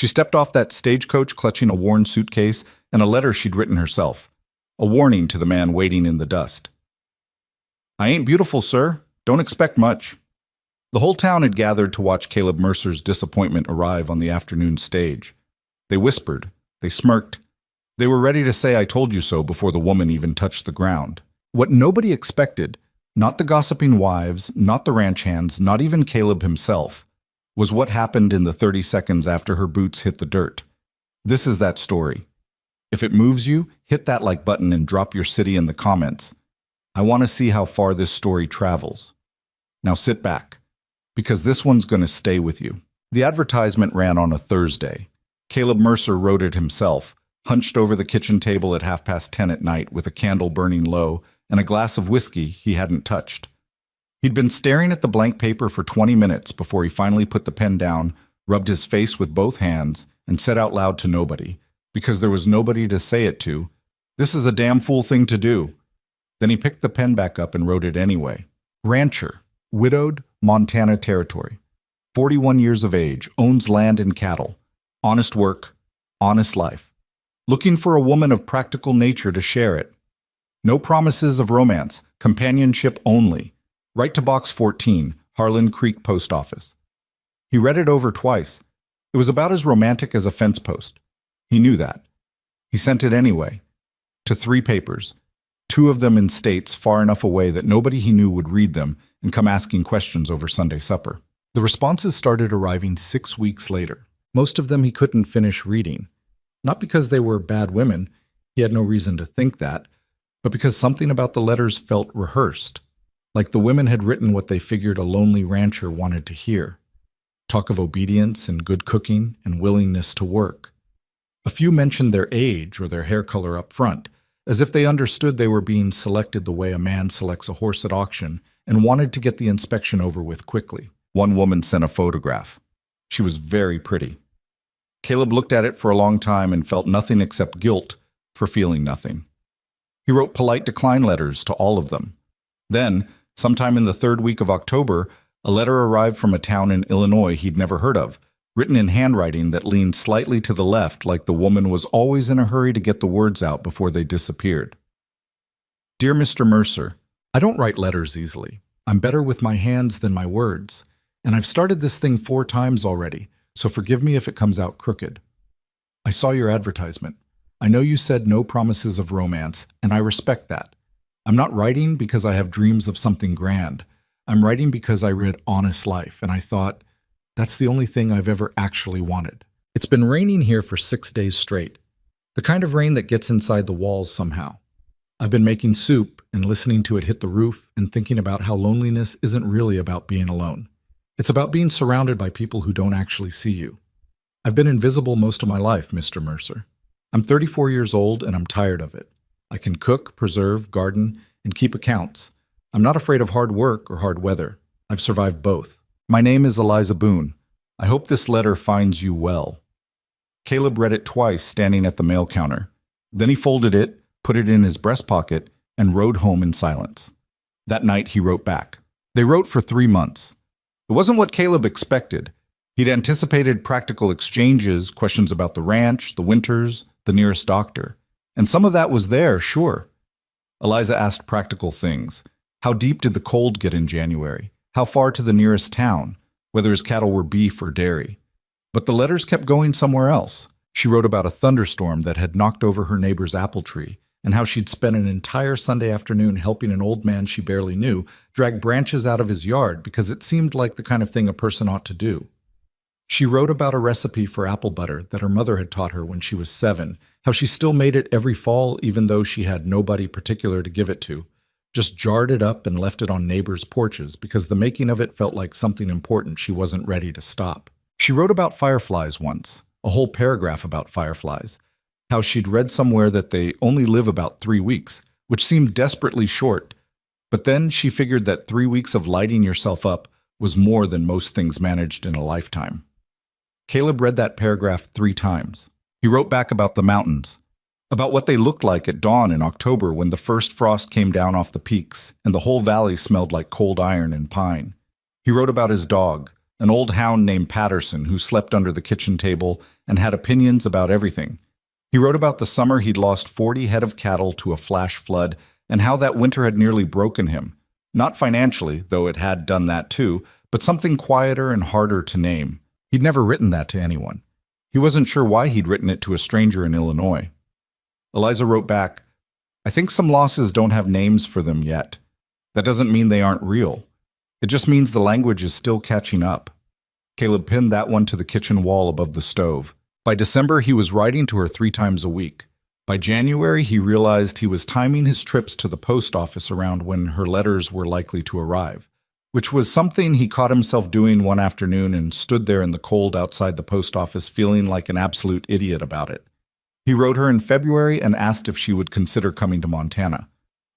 She stepped off that stagecoach clutching a worn suitcase and a letter she'd written herself, a warning to the man waiting in the dust. "I ain't beautiful, sir. Don't expect much." The whole town had gathered to watch Caleb Mercer's disappointment arrive on the afternoon stage. They whispered, they smirked, they were ready to say "I told you so" before the woman even touched the ground. What nobody expected, not the gossiping wives, not the ranch hands, not even Caleb himself, was what happened in the 30 seconds after her boots hit the dirt. This is that story. If it moves you, hit that like button and drop your city in the comments. I want to see how far this story travels. Now sit back, because this one's going to stay with you. The advertisement ran on a Thursday. Caleb Mercer wrote it himself, hunched over the kitchen table at 10:30 at night with a candle burning low and a glass of whiskey he hadn't touched. He'd been staring at the blank paper for 20 minutes before he finally put the pen down, rubbed his face with both hands, and said out loud to nobody, because there was nobody to say it to, "This is a damn fool thing to do." Then he picked the pen back up and wrote it anyway. Rancher, widowed, Montana Territory. 41 years of age, owns land and cattle. Honest work, honest life. Looking for a woman of practical nature to share it. No promises of romance, companionship only. Write to Box 14, Harlan Creek Post Office. He read it over twice. It was about as romantic as a fence post. He knew that. He sent it anyway. To 3 papers. 2 of them in states far enough away that nobody he knew would read them and come asking questions over Sunday supper. The responses started arriving 6 weeks later. Most of them he couldn't finish reading. Not because they were bad women, he had no reason to think that, but because something about the letters felt rehearsed, like the women had written what they figured a lonely rancher wanted to hear. Talk of obedience and good cooking and willingness to work. A few mentioned their age or their hair color up front, as if they understood they were being selected the way a man selects a horse at auction and wanted to get the inspection over with quickly. One woman sent a photograph. She was very pretty. Caleb looked at it for a long time and felt nothing except guilt for feeling nothing. He wrote polite decline letters to all of them. Then, sometime in the 3rd week of October, a letter arrived from a town in Illinois he'd never heard of, written in handwriting that leaned slightly to the left like the woman was always in a hurry to get the words out before they disappeared. Dear Mr. Mercer, I don't write letters easily. I'm better with my hands than my words, and I've started this thing 4 times already, so forgive me if it comes out crooked. I saw your advertisement. I know you said no promises of romance, and I respect that. I'm not writing because I have dreams of something grand. I'm writing because I read Honest Life, and I thought, that's the only thing I've ever actually wanted. It's been raining here for 6 days straight. The kind of rain that gets inside the walls somehow. I've been making soup and listening to it hit the roof and thinking about how loneliness isn't really about being alone. It's about being surrounded by people who don't actually see you. I've been invisible most of my life, Mr. Mercer. I'm 34 years old and I'm tired of it. I can cook, preserve, garden, and keep accounts. I'm not afraid of hard work or hard weather. I've survived both. My name is Eliza Boone. I hope this letter finds you well. Caleb read it twice standing at the mail counter. Then he folded it, put it in his breast pocket, and rode home in silence. That night he wrote back. They wrote for 3 months. It wasn't what Caleb expected. He'd anticipated practical exchanges, questions about the ranch, the winters, the nearest doctor. And some of that was there, sure. Eliza asked practical things. How deep did the cold get in January? How far to the nearest town? Whether his cattle were beef or dairy. But the letters kept going somewhere else. She wrote about a thunderstorm that had knocked over her neighbor's apple tree, and how she'd spent an entire Sunday afternoon helping an old man she barely knew drag branches out of his yard because it seemed like the kind of thing a person ought to do. She wrote about a recipe for apple butter that her mother had taught her when she was 7, how she still made it every fall even though she had nobody particular to give it to, just jarred it up and left it on neighbors' porches because the making of it felt like something important she wasn't ready to stop. She wrote about fireflies once, a whole paragraph about fireflies, how she'd read somewhere that they only live about 3 weeks, which seemed desperately short. But then she figured that 3 weeks of lighting yourself up was more than most things managed in a lifetime. Caleb read that paragraph 3 times. He wrote back about the mountains, about what they looked like at dawn in October when the first frost came down off the peaks and the whole valley smelled like cold iron and pine. He wrote about his dog, an old hound named Patterson who slept under the kitchen table and had opinions about everything. He wrote about the summer he'd lost 40 head of cattle to a flash flood and how that winter had nearly broken him. Not financially, though it had done that too, but something quieter and harder to name. He'd never written that to anyone. He wasn't sure why he'd written it to a stranger in Illinois. Eliza wrote back, "I think some losses don't have names for them yet. That doesn't mean they aren't real. It just means the language is still catching up." Caleb pinned that one to the kitchen wall above the stove. By December, he was writing to her 3 times a week. By January, he realized he was timing his trips to the post office around when her letters were likely to arrive, which was something he caught himself doing one afternoon and stood there in the cold outside the post office feeling like an absolute idiot about it. He wrote her in February and asked if she would consider coming to Montana.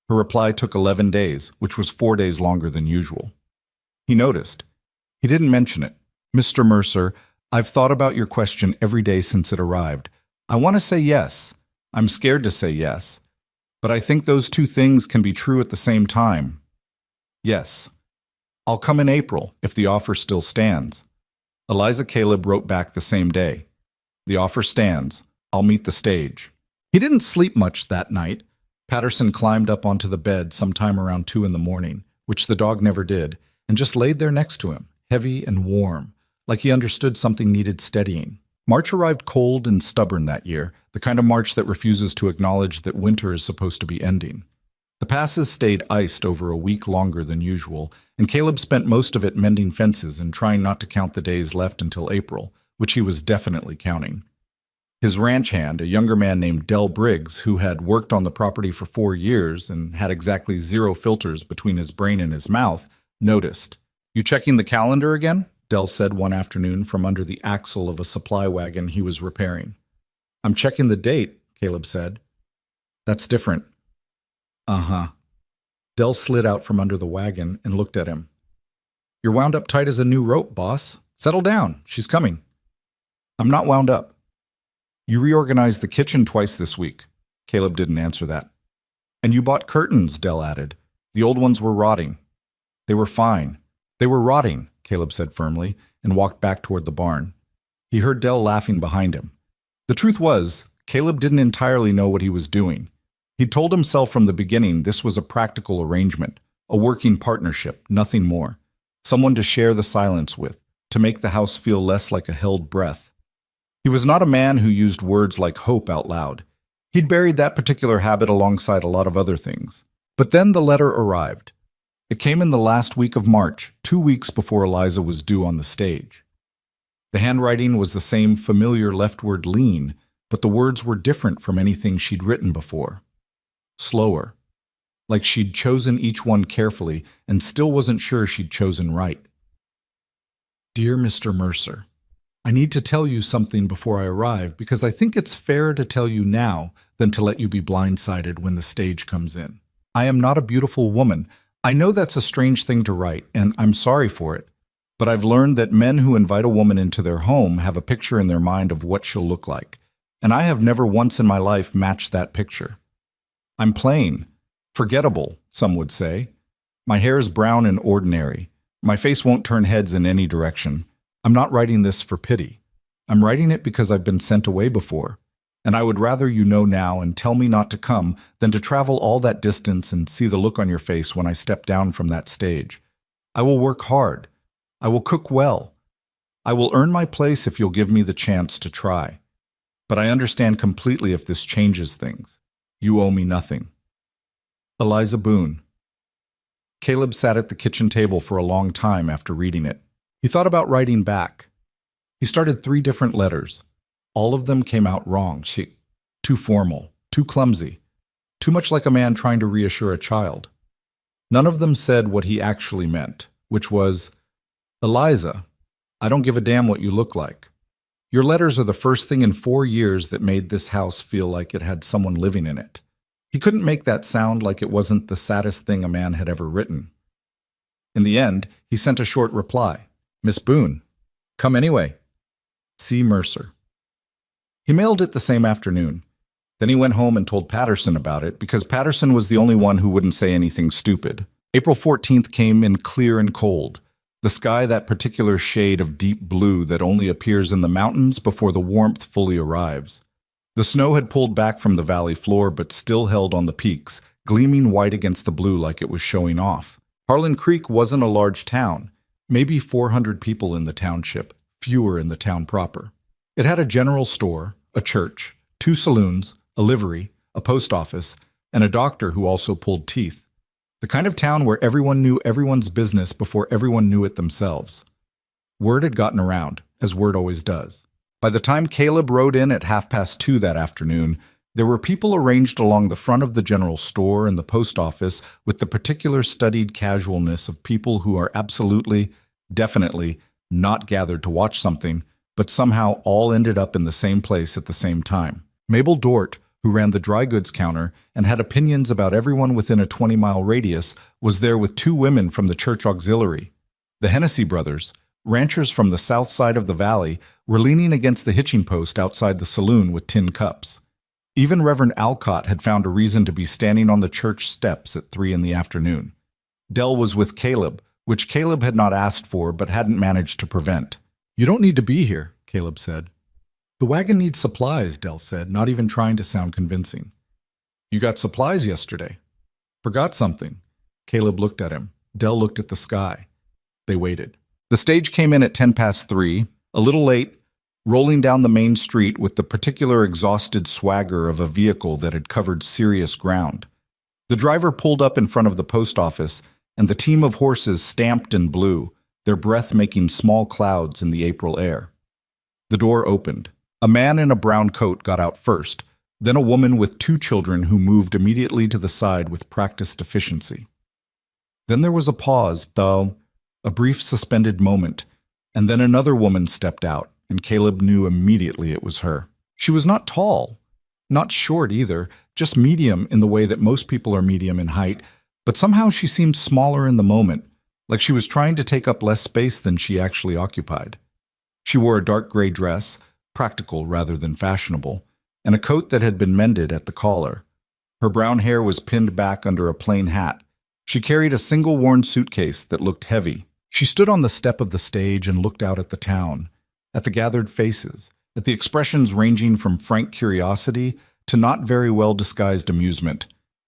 Her reply took 11 days, which was 4 days longer than usual. He noticed. He didn't mention it. "Mr. Mercer, I've thought about your question every day since it arrived. I want to say yes. I'm scared to say yes. But I think those two things can be true at the same time. Yes. I'll come in April if the offer still stands." Eliza Caleb wrote back the same day. "The offer stands. I'll meet the stage." He didn't sleep much that night. Patterson climbed up onto the bed sometime around 2 in the morning, which the dog never did, and just laid there next to him, heavy and warm, like he understood something needed steadying. March arrived cold and stubborn that year, the kind of March that refuses to acknowledge that winter is supposed to be ending. The passes stayed iced over a week longer than usual, and Caleb spent most of it mending fences and trying not to count the days left until April, which he was definitely counting. His ranch hand, a younger man named Del Briggs, who had worked on the property for 4 years and had exactly 0 filters between his brain and his mouth, noticed. "You checking the calendar again?" Del said one afternoon from under the axle of a supply wagon he was repairing. "I'm checking the date," Caleb said. "That's different." "Uh-huh." Del slid out from under the wagon and looked at him. "You're wound up tight as a new rope, boss. Settle down. She's coming." "I'm not wound up." "You reorganized the kitchen twice this week." Caleb didn't answer that. "And you bought curtains," Del added. "The old ones were rotting." "They were fine. They were rotting," Caleb said firmly, and walked back toward the barn. He heard Del laughing behind him. The truth was, Caleb didn't entirely know what he was doing. He'd told himself from the beginning this was a practical arrangement, a working partnership, nothing more. Someone to share the silence with, to make the house feel less like a held breath. He was not a man who used words like hope out loud. He'd buried that particular habit alongside a lot of other things. But then the letter arrived. It came in the last week of March, 2 weeks before Eliza was due on the stage. The handwriting was the same familiar leftward lean, but the words were different from anything she'd written before. Slower. Like she'd chosen each one carefully and still wasn't sure she'd chosen right. "Dear Mr. Mercer, I need to tell you something before I arrive because I think it's fairer to tell you now than to let you be blindsided when the stage comes in. I am not a beautiful woman. I know that's a strange thing to write, and I'm sorry for it. But I've learned that men who invite a woman into their home have a picture in their mind of what she'll look like, and I have never once in my life matched that picture. I'm plain, forgettable, some would say. My hair is brown and ordinary. My face won't turn heads in any direction. I'm not writing this for pity. I'm writing it because I've been sent away before, and I would rather you know now and tell me not to come than to travel all that distance and see the look on your face when I step down from that stage. I will work hard. I will cook well. I will earn my place if you'll give me the chance to try. But I understand completely if this changes things. You owe me nothing. Eliza Boone." Caleb sat at the kitchen table for a long time after reading it. He thought about writing back. He started 3 different letters. All of them came out wrong. Too formal, too clumsy, too much like a man trying to reassure a child. None of them said what he actually meant, which was, "Eliza, I don't give a damn what you look like. Your letters are the first thing in 4 years that made this house feel like it had someone living in it." He couldn't make that sound like it wasn't the saddest thing a man had ever written. In the end, he sent a short reply. "Miss Boone, come anyway. C. Mercer." He mailed it the same afternoon. Then he went home and told Patterson about it because Patterson was the only one who wouldn't say anything stupid. April 14th came in clear and cold. The sky that particular shade of deep blue that only appears in the mountains before the warmth fully arrives. The snow had pulled back from the valley floor but still held on the peaks, gleaming white against the blue like it was showing off. Harlan Creek wasn't a large town, maybe 400 people in the township, fewer in the town proper. It had a general store, a church, 2 saloons, a livery, a post office, and a doctor who also pulled teeth. The kind of town where everyone knew everyone's business before everyone knew it themselves. Word had gotten around, as word always does. By the time Caleb rode in at 2:30 that afternoon, there were people arranged along the front of the general store and the post office with the particular studied casualness of people who are absolutely, definitely, not gathered to watch something, but somehow all ended up in the same place at the same time. Mabel Dort, who ran the dry goods counter and had opinions about everyone within a 20-mile radius, was there with 2 women from the church auxiliary. The Hennessy brothers, ranchers from the south side of the valley, were leaning against the hitching post outside the saloon with tin cups. Even Reverend Alcott had found a reason to be standing on the church steps at 3 in the afternoon. Dell was with Caleb, which Caleb had not asked for but hadn't managed to prevent. "You don't need to be here," Caleb said. "The wagon needs supplies," Dell said, not even trying to sound convincing. "You got supplies yesterday." "Forgot something." Caleb looked at him. Dell looked at the sky. They waited. The stage came in at 3:10, a little late, rolling down the main street with the particular exhausted swagger of a vehicle that had covered serious ground. The driver pulled up in front of the post office, and the team of horses stamped and blew, their breath making small clouds in the April air. The door opened. A man in a brown coat got out first, then a woman with 2 children who moved immediately to the side with practiced efficiency. Then there was a pause, though, a brief suspended moment, and then another woman stepped out, and Caleb knew immediately it was her. She was not tall, not short either, just medium in the way that most people are medium in height, but somehow she seemed smaller in the moment, like she was trying to take up less space than she actually occupied. She wore a dark gray dress, practical rather than fashionable, and a coat that had been mended at the collar. Her brown hair was pinned back under a plain hat. She carried a single worn suitcase that looked heavy. She stood on the step of the stage and looked out at the town, at the gathered faces, at the expressions ranging from frank curiosity to not very well disguised amusement,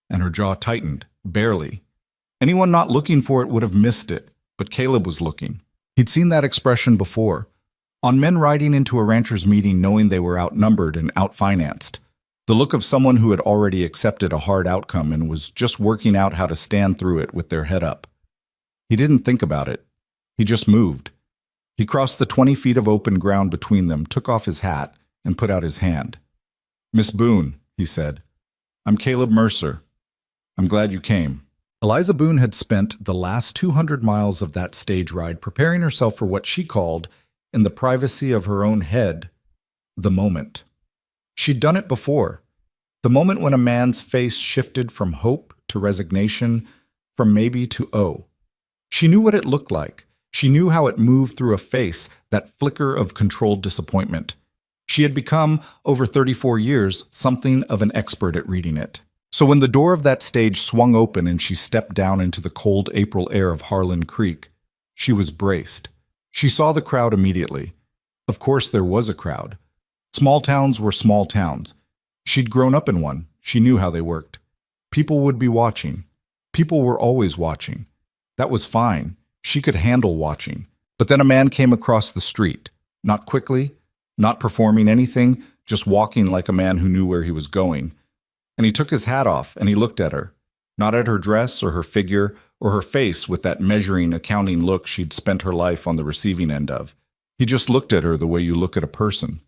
and her jaw tightened, barely. Anyone not looking for it would have missed it, but Caleb was looking. He'd seen that expression before, on men riding into a rancher's meeting knowing they were outnumbered and outfinanced, the look of someone who had already accepted a hard outcome and was just working out how to stand through it with their head up. He didn't think about it. He just moved. He crossed the 20 feet of open ground between them, took off his hat, and put out his hand. "Miss Boone," he said, "I'm Caleb Mercer. I'm glad you came." Eliza Boone had spent the last 200 miles of that stage ride preparing herself for what she called, in the privacy of her own head, the moment. She'd done it before. The moment when a man's face shifted from hope to resignation, from maybe to oh. She knew what it looked like. She knew how it moved through a face, that flicker of controlled disappointment. She had become, over 34 years, something of an expert at reading it. So when the door of that stage swung open and she stepped down into the cold April air of Harlan Creek, she was braced. She saw the crowd immediately. Of course there was a crowd. Small towns were small towns. She'd grown up in one. She knew how they worked. People would be watching. People were always watching. That was fine. She could handle watching. But then a man came across the street, not quickly, not performing anything, just walking like a man who knew where he was going. And he took his hat off and he looked at her, not at her dress or her figure or her face with that measuring, accounting look she'd spent her life on the receiving end of. He just looked at her the way you look at a person.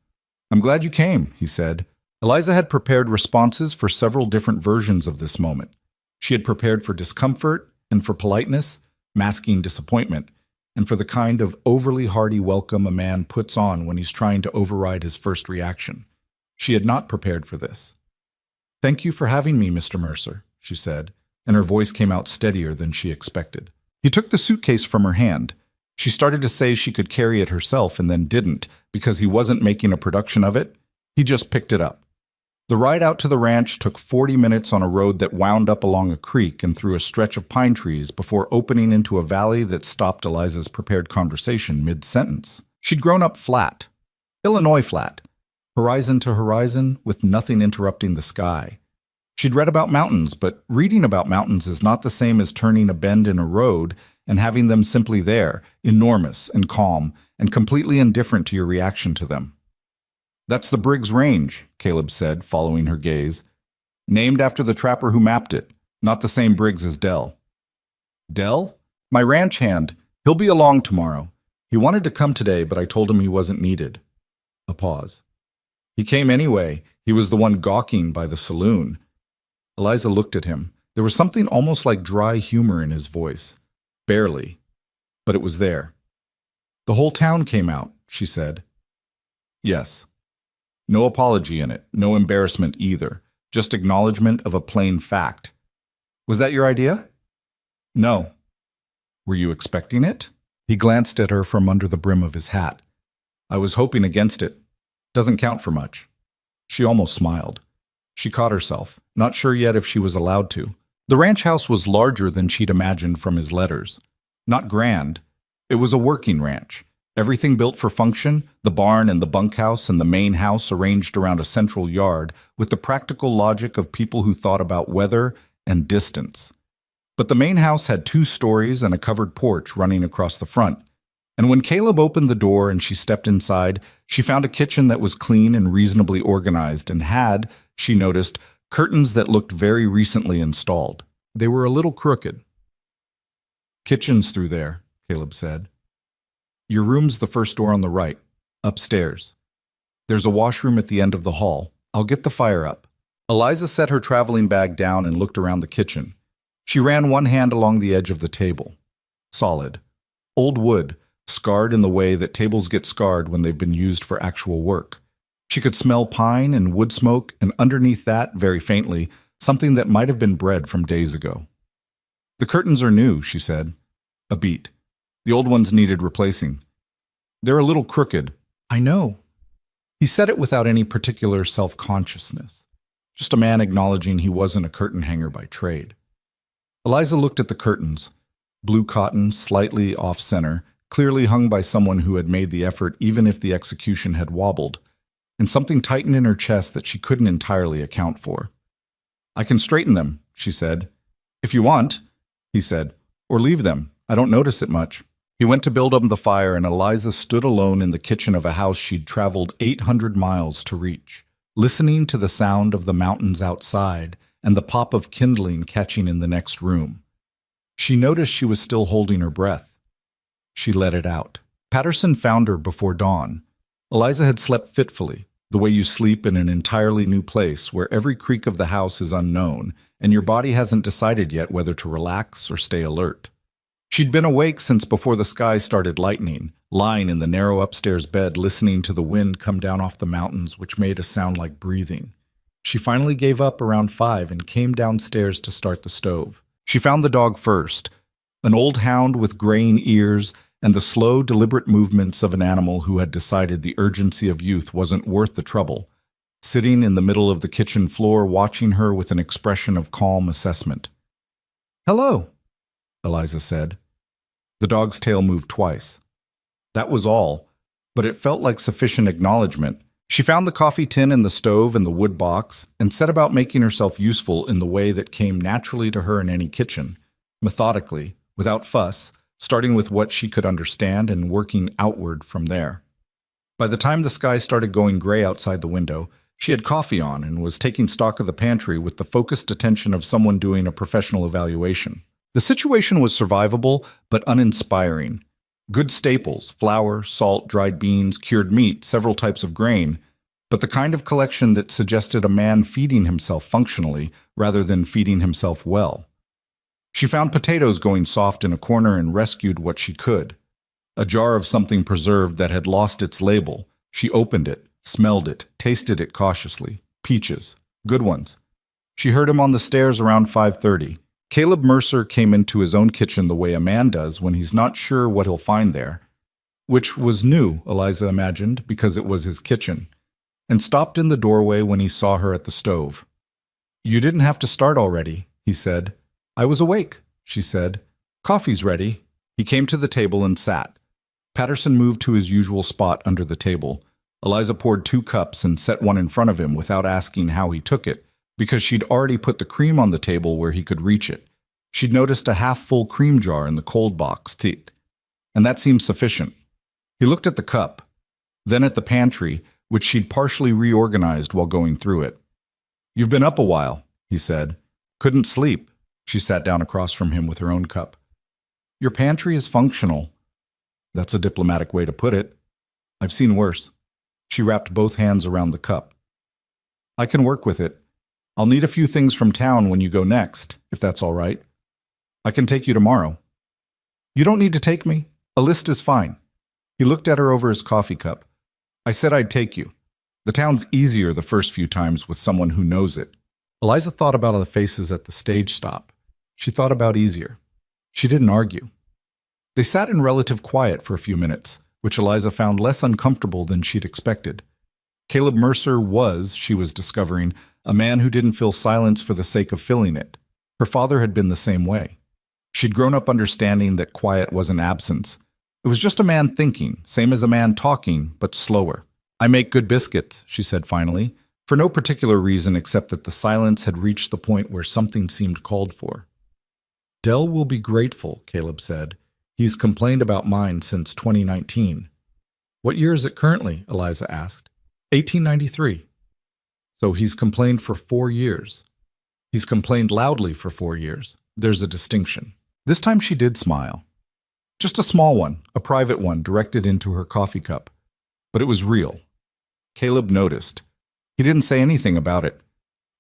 "I'm glad you came," he said. Eliza had prepared responses for several different versions of this moment. She had prepared for discomfort and for politeness, masking disappointment, and for the kind of overly hearty welcome a man puts on when he's trying to override his first reaction. She had not prepared for this. "Thank you for having me, Mr. Mercer," she said, and her voice came out steadier than she expected. He took the suitcase from her hand. She started to say she could carry it herself and then didn't, because he wasn't making a production of it. He just picked it up. The ride out to the ranch took 40 minutes on a road that wound up along a creek and through a stretch of pine trees before opening into a valley that stopped Eliza's prepared conversation mid-sentence. She'd grown up flat, Illinois flat, horizon to horizon with nothing interrupting the sky. She'd read about mountains, but reading about mountains is not the same as turning a bend in a road and having them simply there, enormous and calm, and completely indifferent to your reaction to them. "That's the Briggs Range," Caleb said, following her gaze. "Named after the trapper who mapped it, not the same Briggs as Dell." "Dell? My ranch hand. He'll be along tomorrow. He wanted to come today, but I told him he wasn't needed." A pause. "He came anyway. He was the one gawking by the saloon." Eliza looked at him. There was something almost like dry humor in his voice. Barely. But it was there. "The whole town came out," she said. "Yes." No apology in it, no embarrassment either, just acknowledgement of a plain fact. "Was that your idea?" "No." "Were you expecting it?" He glanced at her from under the brim of his hat. "I was hoping against it. Doesn't count for much." She almost smiled. She caught herself, not sure yet if she was allowed to. The ranch house was larger than she'd imagined from his letters. Not grand. It was a working ranch. Everything built for function, the barn and the bunkhouse and the main house arranged around a central yard with the practical logic of people who thought about weather and distance. But the main house had 2 stories and a covered porch running across the front. And when Caleb opened the door and she stepped inside, she found a kitchen that was clean and reasonably organized and had, she noticed, curtains that looked very recently installed. They were a little crooked. "Kitchen's through there," Caleb said. "Your room's the first door on the right, upstairs. There's a washroom at the end of the hall. I'll get the fire up." Eliza set her traveling bag down and looked around the kitchen. She ran one hand along the edge of the table. Solid. Old wood, scarred in the way that tables get scarred when they've been used for actual work. She could smell pine and wood smoke, and underneath that, very faintly, something that might have been bread from days ago. "The curtains are new," she said. A beat. "The old ones needed replacing. They're a little crooked." "I know." He said it without any particular self-consciousness. Just a man acknowledging he wasn't a curtain hanger by trade. Eliza looked at the curtains. Blue cotton, slightly off-center, clearly hung by someone who had made the effort even if the execution had wobbled, and something tightened in her chest that she couldn't entirely account for. "I can straighten them," she said. "If you want," he said, "or leave them. I don't notice it much." He went to build up the fire, and Eliza stood alone in the kitchen of a house she'd traveled 800 miles to reach, listening to the sound of the mountains outside and the pop of kindling catching in the next room. She noticed she was still holding her breath. She let it out. Patterson found her before dawn. Eliza had slept fitfully, the way you sleep in an entirely new place where every creak of the house is unknown and your body hasn't decided yet whether to relax or stay alert. She'd been awake since before the sky started lightening, lying in the narrow upstairs bed listening to the wind come down off the mountains, which made a sound like breathing. She finally gave up around 5 and came downstairs to start the stove. She found the dog first, an old hound with graying ears and the slow, deliberate movements of an animal who had decided the urgency of youth wasn't worth the trouble, sitting in the middle of the kitchen floor watching her with an expression of calm assessment. "Hello," Eliza said. The dog's tail moved twice. That was all, but it felt like sufficient acknowledgement. She found the coffee tin and the stove and the wood box and set about making herself useful in the way that came naturally to her in any kitchen, methodically, without fuss, starting with what she could understand and working outward from there. By the time the sky started going gray outside the window, she had coffee on and was taking stock of the pantry with the focused attention of someone doing a professional evaluation. The situation was survivable, but uninspiring. Good staples, flour, salt, dried beans, cured meat, several types of grain, but the kind of collection that suggested a man feeding himself functionally rather than feeding himself well. She found potatoes going soft in a corner and rescued what she could. A jar of something preserved that had lost its label. She opened it, smelled it, tasted it cautiously. Peaches. Good ones. She heard him on the stairs around 5:30. Caleb Mercer came into his own kitchen the way a man does when he's not sure what he'll find there, which was new, Eliza imagined, because it was his kitchen. and stopped in the doorway when he saw her at the stove. "You didn't have to start already," he said. "I was awake," she said. "Coffee's ready." He came to the table and sat. Patterson moved to his usual spot under the table. Eliza poured 2 cups and set one in front of him without asking how he took it, because she'd already put the cream on the table where he could reach it. She'd noticed a half-full cream jar in the cold box, and that seemed sufficient. He looked at the cup, then at the pantry, which she'd partially reorganized while going through it. "You've been up a while," he said. "Couldn't sleep." She sat down across from him with her own cup. "Your pantry is functional." "That's a diplomatic way to put it. I've seen worse." She wrapped both hands around the cup. "I can work with it. I'll need a few things from town when you go next, if that's all right. I can take you tomorrow." "You don't need to take me. A list is fine." He looked at her over his coffee cup. "I said I'd take you. The town's easier the first few times with someone who knows it." Eliza thought about the faces at the stage stop. She thought about easier. She didn't argue. They sat in relative quiet for a few minutes, which Eliza found less uncomfortable than she'd expected. Caleb Mercer was, she was discovering, a man who didn't fill silence for the sake of filling it. Her father had been the same way. She'd grown up understanding that quiet wasn't absence. It was just a man thinking, same as a man talking, but slower. "I make good biscuits," she said finally, for no particular reason except that the silence had reached the point where something seemed called for. "Dell will be grateful," Caleb said. "He's complained about mine since 2019. "What year is it currently?" Eliza asked. 1893. "So he's complained for 4 years. He's complained loudly for 4 years. There's a distinction." This time she did smile. Just a small one, a private one directed into her coffee cup. But it was real. Caleb noticed. He didn't say anything about it.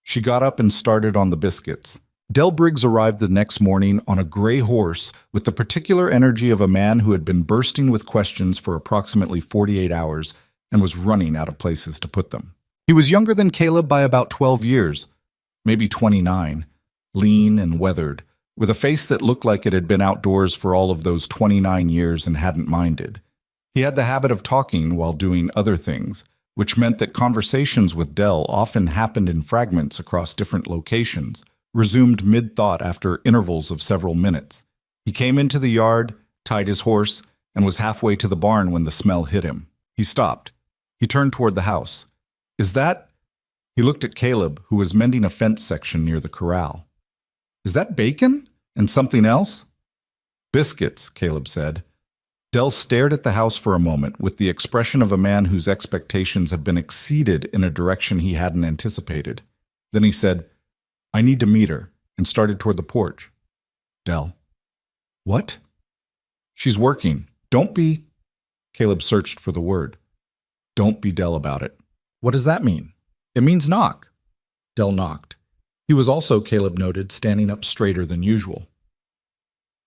She got up and started on the biscuits. Del Briggs arrived the next morning on a gray horse with the particular energy of a man who had been bursting with questions for approximately 48 hours and was running out of places to put them. He was younger than Caleb by about 12 years, maybe 29, lean and weathered, with a face that looked like it had been outdoors for all of those 29 years and hadn't minded. He had the habit of talking while doing other things, which meant that conversations with Del often happened in fragments across different locations, resumed mid-thought after intervals of several minutes. He came into the yard, tied his horse, and was halfway to the barn when the smell hit him. He stopped. He turned toward the house. "Is that—" He looked at Caleb, who was mending a fence section near the corral. "Is that bacon? And something else?" "Biscuits," Caleb said. Del stared at the house for a moment with the expression of a man whose expectations have been exceeded in a direction he hadn't anticipated. Then he said, "I need to meet her," and started toward the porch. "Del." "What?" "She's working. Don't be—" Caleb searched for the word. "Don't be Del about it." "What does that mean?" "It means knock." Del knocked. He was also, Caleb noted, standing up straighter than usual.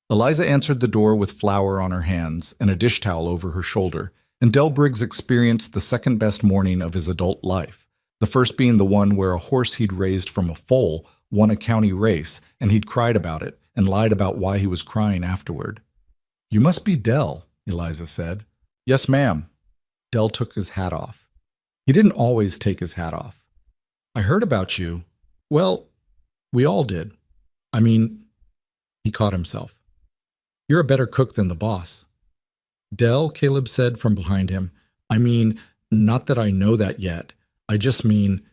Eliza answered the door with flour on her hands and a dish towel over her shoulder, and Del Briggs experienced the second-best morning of his adult life, the first being the one where a horse he'd raised from a foal won a county race, and he'd cried about it and lied about why he was crying afterward. "You must be Del," Eliza said. "Yes, ma'am." Del took his hat off. He didn't always take his hat off. "I heard about you. Well, we all did. I mean," he caught himself. "You're a better cook than the boss." "Del," Caleb said from behind him, "I mean, not that I know that yet. I just mean,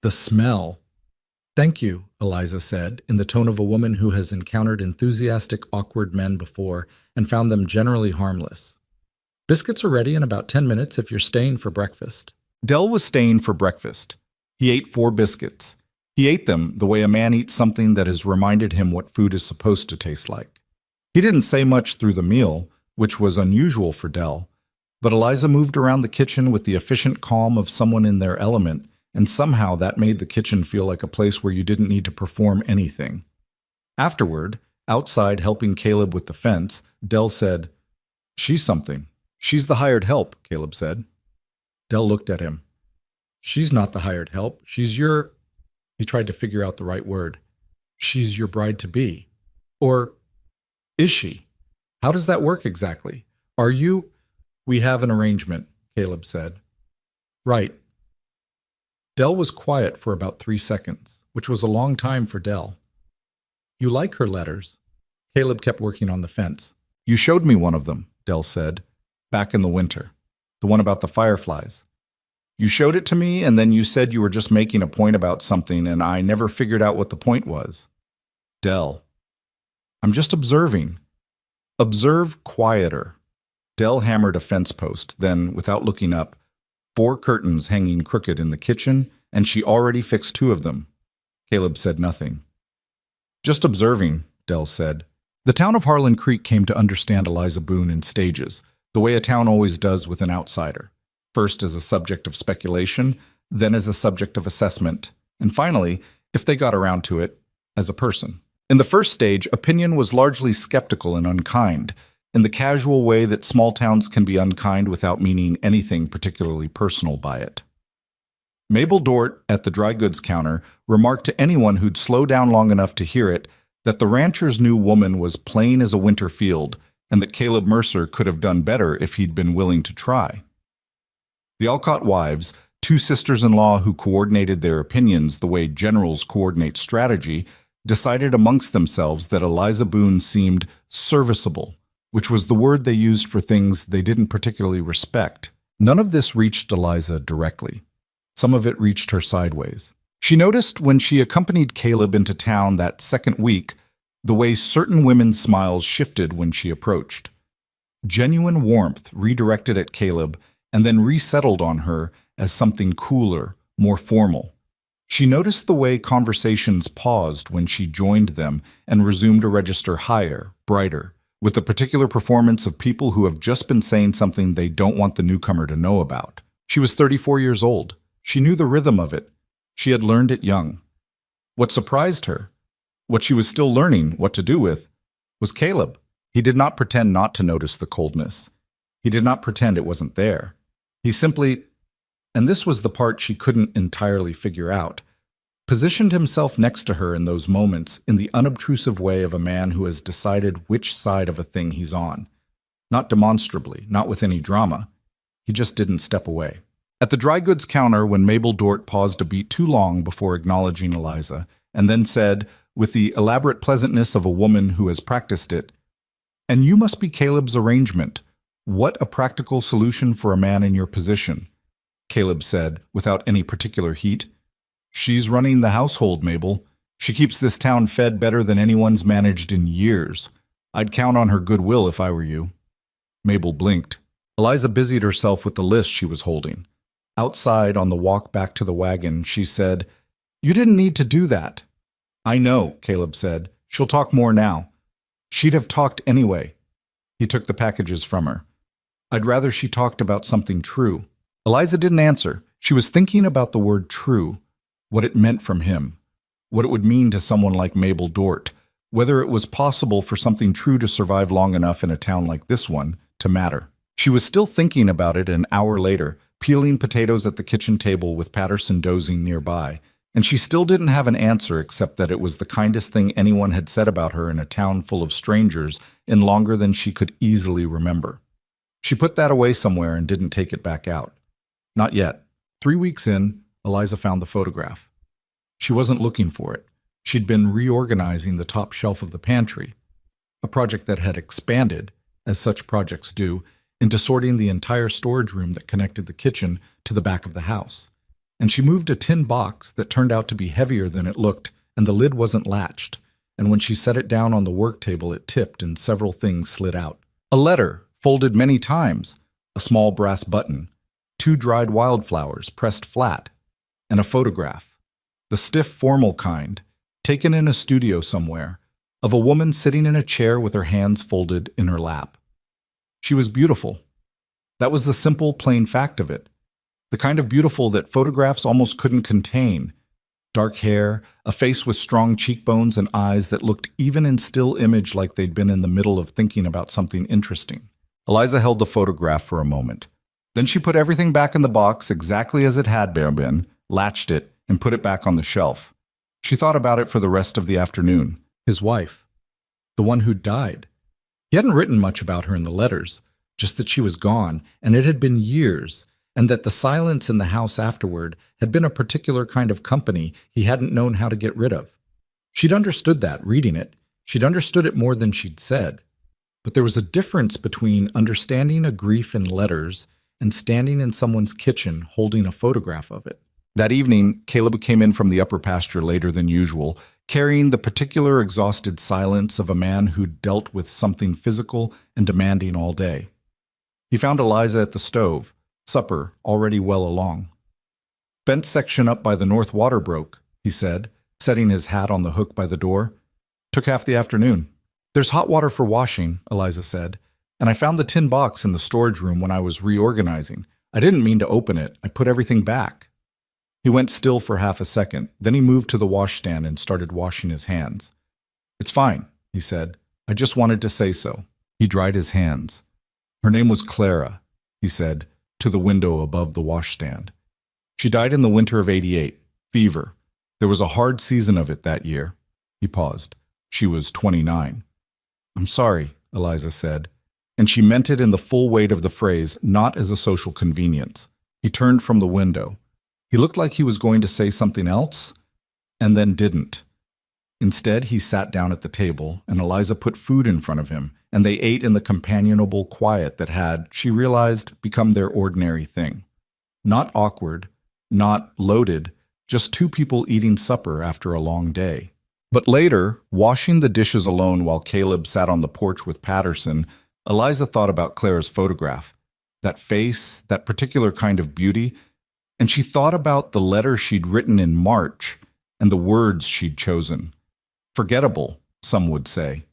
the smell." "Thank you," Eliza said, in the tone of a woman who has encountered enthusiastic, awkward men before and found them generally harmless. "Biscuits are ready in about 10 minutes if you're staying for breakfast." Del was staying for breakfast. He ate 4 biscuits. He ate them the way a man eats something that has reminded him what food is supposed to taste like. He didn't say much through the meal, which was unusual for Del, but Eliza moved around the kitchen with the efficient calm of someone in their element, and somehow that made the kitchen feel like a place where you didn't need to perform anything. Afterward, outside helping Caleb with the fence, Del said, "She's something. She's the hired help," Caleb said. Del looked at him. "She's not the hired help. She's your—" He tried to figure out the right word. "She's your bride-to-be. Or is she? How does that work exactly? Are you—" "We have an arrangement," Caleb said. "Right. Dell was quiet for about 3 seconds, which was a long time for Dell. You like her letters? Caleb kept working on the fence. You showed me one of them, Dell said, back in the winter. The one about the fireflies. You showed it to me, and then you said you were just making a point about something, and I never figured out what the point was. Dell. I'm just observing. Observe quieter. Dell hammered a fence post, then, without looking up, 4 curtains hanging crooked in the kitchen, and she already fixed 2 of them. Caleb said nothing. Just observing, Dell said. The town of Harlan Creek came to understand Eliza Boone in stages, the way a town always does with an outsider. First as a subject of speculation, then as a subject of assessment, and finally, if they got around to it, as a person. In the first stage, opinion was largely skeptical and unkind, in the casual way that small towns can be unkind without meaning anything particularly personal by it. Mabel Dort, at the dry goods counter, remarked to anyone who'd slow down long enough to hear it that the rancher's new woman was plain as a winter field, and that Caleb Mercer could have done better if he'd been willing to try. The Alcott wives, 2 sisters-in-law who coordinated their opinions the way generals coordinate strategy, decided amongst themselves that Eliza Boone seemed serviceable, which was the word they used for things they didn't particularly respect. None of this reached Eliza directly. Some of it reached her sideways. She noticed when she accompanied Caleb into town that second week the way certain women's smiles shifted when she approached. Genuine warmth redirected at Caleb and then resettled on her as something cooler, more formal. She noticed the way conversations paused when she joined them and resumed a register higher, brighter, with the particular performance of people who have just been saying something they don't want the newcomer to know about. She was 34 years old. She knew the rhythm of it. She had learned it young. What surprised her, what she was still learning what to do with, was Caleb. He did not pretend not to notice the coldness. He did not pretend it wasn't there. He simply, and this was the part she couldn't entirely figure out, positioned himself next to her in those moments in the unobtrusive way of a man who has decided which side of a thing he's on. Not demonstrably, not with any drama. He just didn't step away. At the dry goods counter, when Mabel Dort paused a beat too long before acknowledging Eliza, and then said, with the elaborate pleasantness of a woman who has practiced it, "And you must be Caleb's arrangement. What a practical solution for a man in your position," Caleb said, without any particular heat. "She's running the household, Mabel. She keeps this town fed better than anyone's managed in years. I'd count on her goodwill if I were you." Mabel blinked. Eliza busied herself with the list she was holding. Outside, on the walk back to the wagon, she said, "You didn't need to do that." "I know," Caleb said. "She'll talk more now." "She'd have talked anyway." He took the packages from her. "I'd rather she talked about something true." Eliza didn't answer. She was thinking about the word true, what it meant from him, what it would mean to someone like Mabel Dort, whether it was possible for something true to survive long enough in a town like this one to matter. She was still thinking about it an hour later, peeling potatoes at the kitchen table with Patterson dozing nearby, and she still didn't have an answer except that it was the kindest thing anyone had said about her in a town full of strangers in longer than she could easily remember. She put that away somewhere and didn't take it back out. Not yet. 3 weeks in, Eliza found the photograph. She wasn't looking for it. She'd been reorganizing the top shelf of the pantry, a project that had expanded, as such projects do, into sorting the entire storage room that connected the kitchen to the back of the house. And she moved a tin box that turned out to be heavier than it looked, and the lid wasn't latched, and when she set it down on the work table it tipped and several things slid out. A letter, folded many times, a small brass button, 2 dried wildflowers pressed flat, and a photograph, the stiff formal kind, taken in a studio somewhere, of a woman sitting in a chair with her hands folded in her lap. She was beautiful. That was the simple, plain fact of it. The kind of beautiful that photographs almost couldn't contain. Dark hair, a face with strong cheekbones and eyes that looked even in still image like they'd been in the middle of thinking about something interesting. Eliza held the photograph for a moment. Then she put everything back in the box exactly as it had been, latched it, and put it back on the shelf. She thought about it for the rest of the afternoon. His wife. The one who'd died. He hadn't written much about her in the letters, just that she was gone, and it had been years, and that the silence in the house afterward had been a particular kind of company he hadn't known how to get rid of. She'd understood that, reading it. She'd understood it more than she'd said. But there was a difference between understanding a grief in letters and standing in someone's kitchen holding a photograph of it. That evening, Caleb came in from the upper pasture later than usual, carrying the particular exhausted silence of a man who'd dealt with something physical and demanding all day. He found Eliza at the stove, supper already well along. "Fence section up by the north water broke," he said, setting his hat on the hook by the door. "Took half the afternoon." "There's hot water for washing," Eliza said, "and I found the tin box in the storage room when I was reorganizing. I didn't mean to open it. I put everything back." He went still for half a second. Then he moved to the washstand and started washing his hands. "It's fine," he said. "I just wanted to say so." He dried his hands. "Her name was Clara," he said, to the window above the washstand. "She died in the winter of '88. Fever. There was a hard season of it that year." He paused. "She was 29. "I'm sorry," Eliza said, and she meant it in the full weight of the phrase, not as a social convenience. He turned from the window. He looked like he was going to say something else, and then didn't. Instead, he sat down at the table, and Eliza put food in front of him, and they ate in the companionable quiet that had, she realized, become their ordinary thing. Not awkward, not loaded, just two people eating supper after a long day. But later, washing the dishes alone while Caleb sat on the porch with Patterson, Eliza thought about Clara's photograph, that face, that particular kind of beauty, and she thought about the letter she'd written in March and the words she'd chosen. Forgettable, some would say.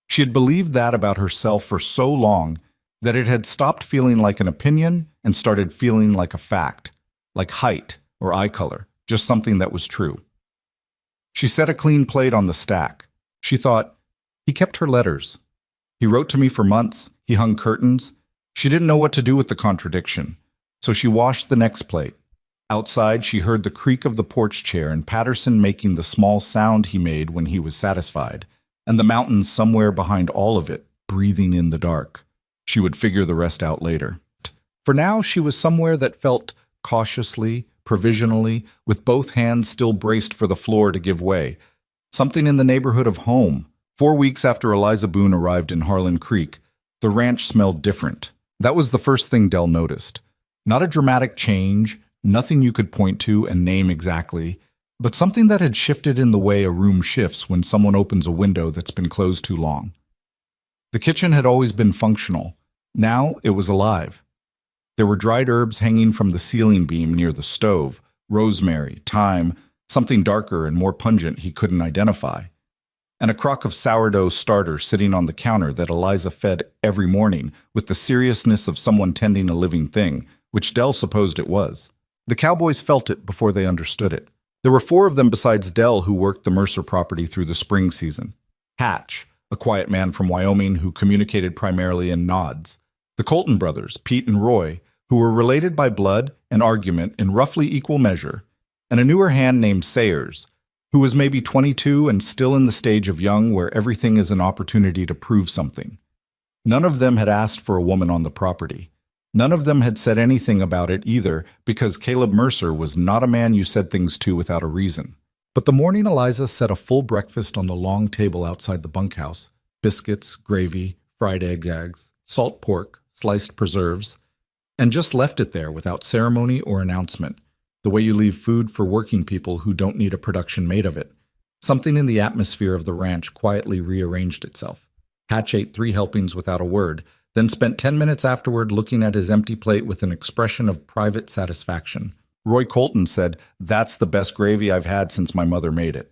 She had believed that about herself for so long that it had stopped feeling like an opinion and started feeling like a fact, like height or eye color, just something that was true. She set a clean plate on the stack. She thought, he kept her letters. He wrote to me for months. He hung curtains. She didn't know what to do with the contradiction, so she washed the next plate. Outside, she heard the creak of the porch chair and Patterson making the small sound he made when he was satisfied, and the mountains somewhere behind all of it, breathing in the dark. She would figure the rest out later. For now, she was somewhere that felt cautiously, provisionally, with both hands still braced for the floor to give way. Something in the neighborhood of home. 4 weeks after Eliza Boone arrived in Harlan Creek, the ranch smelled different. That was the first thing Dell noticed. Not a dramatic change, nothing you could point to and name exactly, but something that had shifted in the way a room shifts when someone opens a window that's been closed too long. The kitchen had always been functional. Now it was alive. There were dried herbs hanging from the ceiling beam near the stove, rosemary, thyme, something darker and more pungent he couldn't identify, and a crock of sourdough starter sitting on the counter that Eliza fed every morning with the seriousness of someone tending a living thing, which Dell supposed it was. The cowboys felt it before they understood it. There were 4 of them besides Dell who worked the Mercer property through the spring season. Hatch, a quiet man from Wyoming who communicated primarily in nods. The Colton brothers, Pete and Roy, who were related by blood and argument in roughly equal measure, and a newer hand named Sayers, who was maybe 22 and still in the stage of young where everything is an opportunity to prove something. None of them had asked for a woman on the property. None of them had said anything about it either, because Caleb Mercer was not a man you said things to without a reason. But the morning Eliza set a full breakfast on the long table outside the bunkhouse, biscuits, gravy, fried eggs, salt pork, sliced preserves, and just left it there without ceremony or announcement, the way you leave food for working people who don't need a production made of it. Something in the atmosphere of the ranch quietly rearranged itself. Hatch ate 3 helpings without a word, then spent 10 minutes afterward looking at his empty plate with an expression of private satisfaction. Roy Colton said, "That's the best gravy I've had since my mother made it."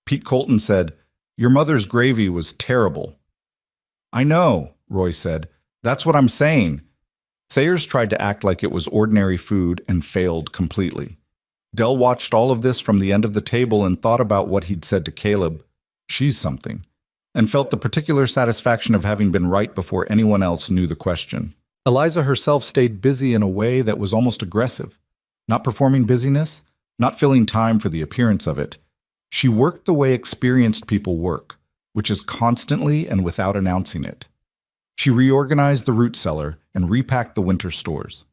Pete Colton said, "Your mother's gravy was terrible." "I know," Roy said. "That's what I'm saying." Sayers tried to act like it was ordinary food and failed completely. Dell watched all of this from the end of the table and thought about what he'd said to Caleb, "She's something," and felt the particular satisfaction of having been right before anyone else knew the question. Eliza herself stayed busy in a way that was almost aggressive. Not performing busyness, not filling time for the appearance of it. She worked the way experienced people work, which is constantly and without announcing it. She reorganized the root cellar and repacked the winter stores.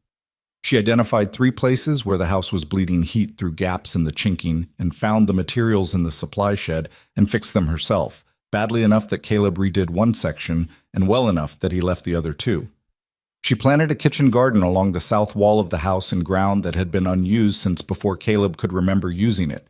She identified 3 places where the house was bleeding heat through gaps in the chinking and found the materials in the supply shed and fixed them herself, badly enough that Caleb redid one section and well enough that he left the other 2. She planted a kitchen garden along the south wall of the house in ground that had been unused since before Caleb could remember using it,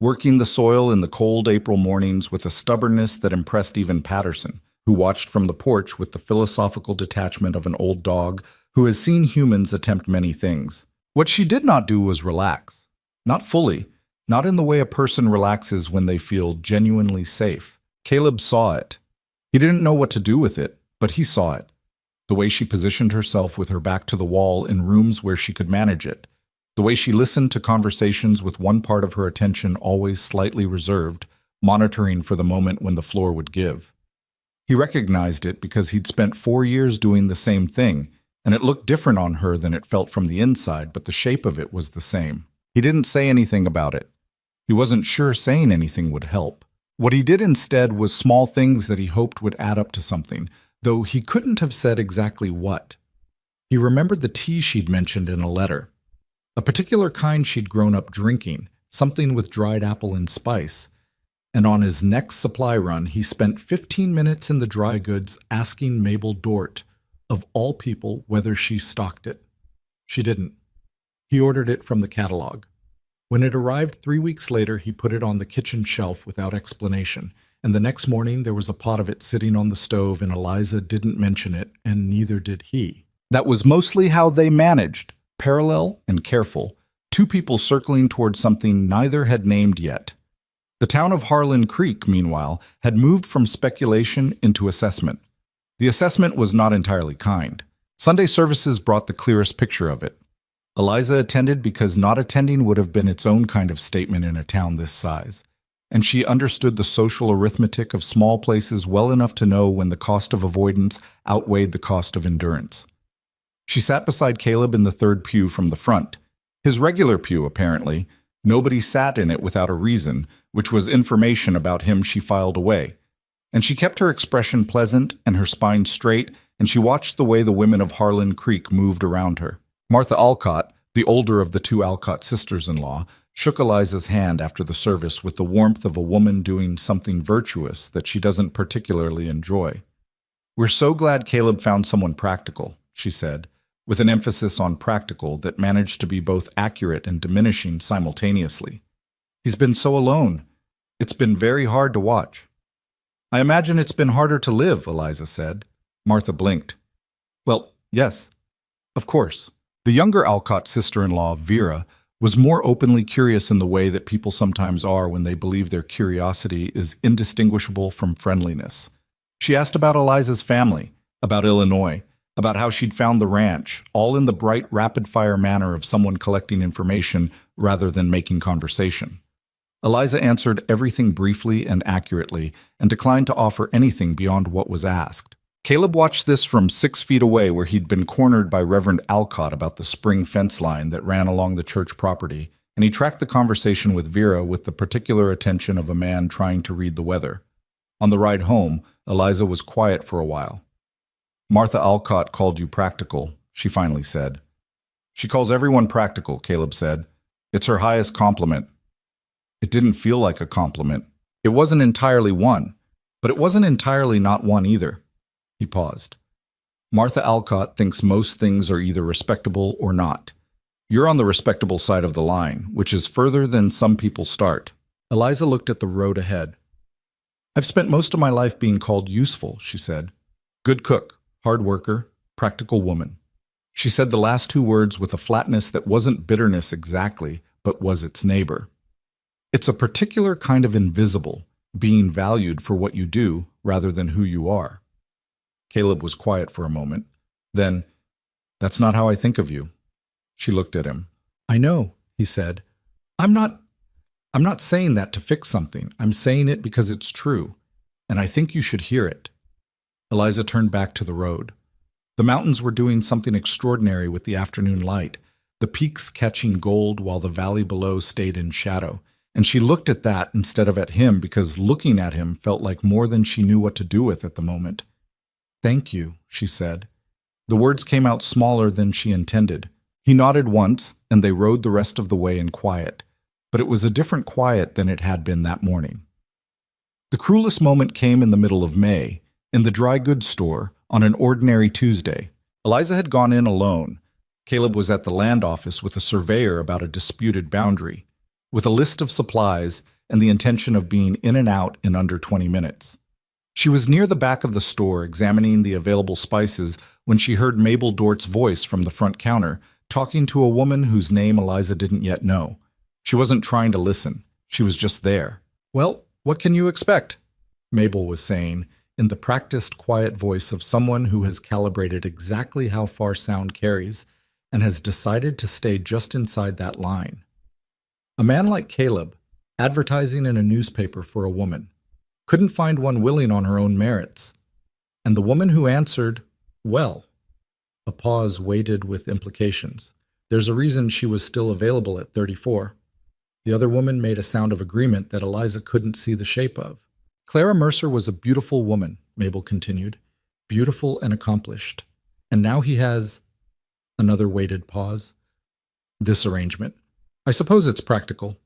working the soil in the cold April mornings with a stubbornness that impressed even Patterson, who watched from the porch with the philosophical detachment of an old dog who has seen humans attempt many things. What she did not do was relax. Not fully, not in the way a person relaxes when they feel genuinely safe. Caleb saw it. He didn't know what to do with it, but he saw it. The way she positioned herself with her back to the wall in rooms where she could manage it. The way she listened to conversations with one part of her attention always slightly reserved, monitoring for the moment when the floor would give. He recognized it because he'd spent 4 years doing the same thing, and it looked different on her than it felt from the inside, but the shape of it was the same. He didn't say anything about it. He wasn't sure saying anything would help. What he did instead was small things that he hoped would add up to something, though he couldn't have said exactly what. He remembered the tea she'd mentioned in a letter. A particular kind she'd grown up drinking, something with dried apple and spice. And on his next supply run, he spent 15 minutes in the dry goods asking Mabel Dort, of all people, whether she stocked it. She didn't. He ordered it from the catalog. When it arrived 3 weeks later, he put it on the kitchen shelf without explanation, and the next morning there was a pot of it sitting on the stove and Eliza didn't mention it, and neither did he. That was mostly how they managed, parallel and careful, 2 people circling toward something neither had named yet. The town of Harlan Creek, meanwhile, had moved from speculation into assessment. The assessment was not entirely kind. Sunday services brought the clearest picture of it. Eliza attended because not attending would have been its own kind of statement in a town this size, and she understood the social arithmetic of small places well enough to know when the cost of avoidance outweighed the cost of endurance. She sat beside Caleb in the 3rd pew from the front. His regular pew, apparently. Nobody sat in it without a reason, which was information about him she filed away. And she kept her expression pleasant and her spine straight, and she watched the way the women of Harlan Creek moved around her. Martha Alcott, the older of the 2 Alcott sisters-in-law, shook Eliza's hand after the service with the warmth of a woman doing something virtuous that she doesn't particularly enjoy. "We're so glad Caleb found someone practical," she said, with an emphasis on practical that managed to be both accurate and diminishing simultaneously. "He's been so alone. It's been very hard to watch." "I imagine it's been harder to live," Eliza said. Martha blinked. "Well, yes, of course." The younger Alcott sister-in-law, Vera, was more openly curious in the way that people sometimes are when they believe their curiosity is indistinguishable from friendliness. She asked about Eliza's family, about Illinois, about how she'd found the ranch, all in the bright, rapid-fire manner of someone collecting information rather than making conversation. Eliza answered everything briefly and accurately, and declined to offer anything beyond what was asked. Caleb watched this from 6 feet away where he'd been cornered by Reverend Alcott about the spring fence line that ran along the church property, and he tracked the conversation with Vera with the particular attention of a man trying to read the weather. On the ride home, Eliza was quiet for a while. "Martha Alcott called you practical," she finally said. "She calls everyone practical," Caleb said. "It's her highest compliment." It didn't feel like a compliment. It wasn't entirely one, but it wasn't entirely not one either. He paused. "Martha Alcott thinks most things are either respectable or not. You're on the respectable side of the line, which is further than some people start." Eliza looked at the road ahead. "I've spent most of my life being called useful," she said. "Good cook, hard worker, practical woman." She said the last 2 words with a flatness that wasn't bitterness exactly, but was its neighbor. It's a particular kind of invisible, being valued for what you do rather than who you are. Caleb was quiet for a moment. Then, "That's not how I think of you." She looked at him. "I know," he said. I'm not saying that to fix something. I'm saying it because it's true, and I think you should hear it." Eliza turned back to the road. The mountains were doing something extraordinary with the afternoon light, the peaks catching gold while the valley below stayed in shadow, and she looked at that instead of at him because looking at him felt like more than she knew what to do with at the moment. "Thank you," she said. The words came out smaller than she intended. He nodded once, and they rode the rest of the way in quiet, but it was a different quiet than it had been that morning. The cruelest moment came in the middle of May, in the dry goods store, on an ordinary Tuesday. Eliza had gone in alone. Caleb was at the land office with a surveyor about a disputed boundary, with a list of supplies and the intention of being in and out in under 20 minutes. She was near the back of the store examining the available spices when she heard Mabel Dort's voice from the front counter, talking to a woman whose name Eliza didn't yet know. She wasn't trying to listen. She was just there. "Well, what can you expect?" Mabel was saying, in the practiced, quiet voice of someone who has calibrated exactly how far sound carries and has decided to stay just inside that line. A man like Caleb, advertising in a newspaper for a woman, couldn't find one willing on her own merits. And the woman who answered, "Well," a pause weighted with implications. There's a reason she was still available at 34. The other woman made a sound of agreement that Eliza couldn't see the shape of. Clara Mercer was a beautiful woman, Mabel continued, beautiful and accomplished. And now he has... Another weighted pause. This arrangement. I suppose it's practical.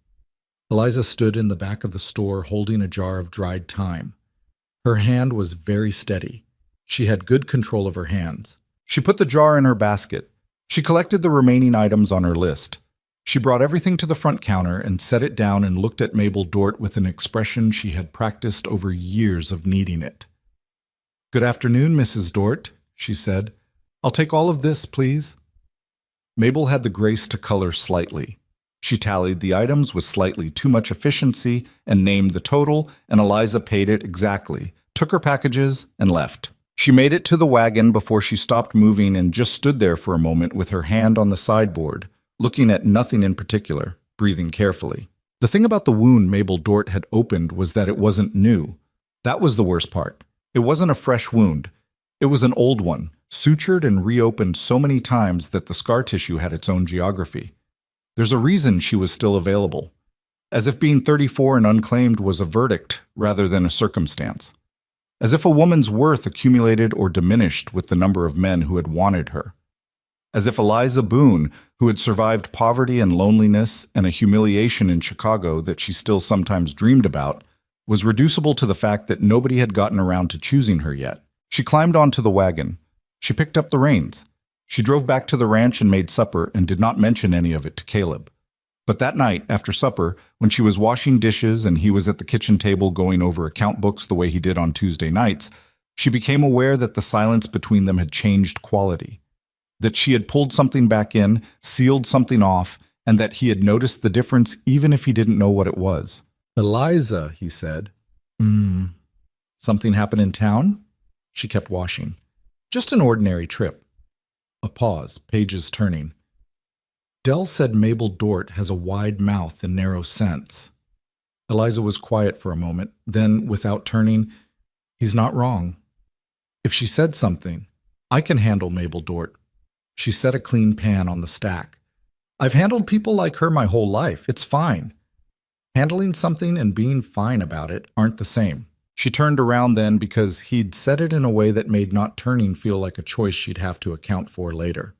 Eliza stood in the back of the store holding a jar of dried thyme. Her hand was very steady. She had good control of her hands. She put the jar in her basket. She collected the remaining items on her list. She brought everything to the front counter and set it down and looked at Mabel Dort with an expression she had practiced over years of needing it. "Good afternoon, Mrs. Dort," she said. "I'll take all of this, please." Mabel had the grace to color slightly. She tallied the items with slightly too much efficiency and named the total, and Eliza paid it exactly, took her packages, and left. She made it to the wagon before she stopped moving and just stood there for a moment with her hand on the sideboard, looking at nothing in particular, breathing carefully. The thing about the wound Mabel Dort had opened was that it wasn't new. That was the worst part. It wasn't a fresh wound. It was an old one, sutured and reopened so many times that the scar tissue had its own geography. There's a reason she was still available. As if being 34 and unclaimed was a verdict rather than a circumstance. As if a woman's worth accumulated or diminished with the number of men who had wanted her. As if Eliza Boone, who had survived poverty and loneliness and a humiliation in Chicago that she still sometimes dreamed about, was reducible to the fact that nobody had gotten around to choosing her yet. She climbed onto the wagon. She picked up the reins. She drove back to the ranch and made supper and did not mention any of it to Caleb. But that night, after supper, when she was washing dishes and he was at the kitchen table going over account books the way he did on Tuesday nights, she became aware that the silence between them had changed quality. That she had pulled something back in, sealed something off, and that he had noticed the difference even if he didn't know what it was. "Eliza," he said. Something happened in town?" She kept washing. "Just an ordinary trip." A pause, pages turning. "Dell said Mabel Dort has a wide mouth and narrow sense." Eliza was quiet for a moment, then, without turning, "He's not wrong. If she said something, I can handle Mabel Dort." She set a clean pan on the stack. "I've handled people like her my whole life. It's fine. Handling something and being fine about it aren't the same." She turned around then because he'd said it in a way that made not turning feel like a choice she'd have to account for later.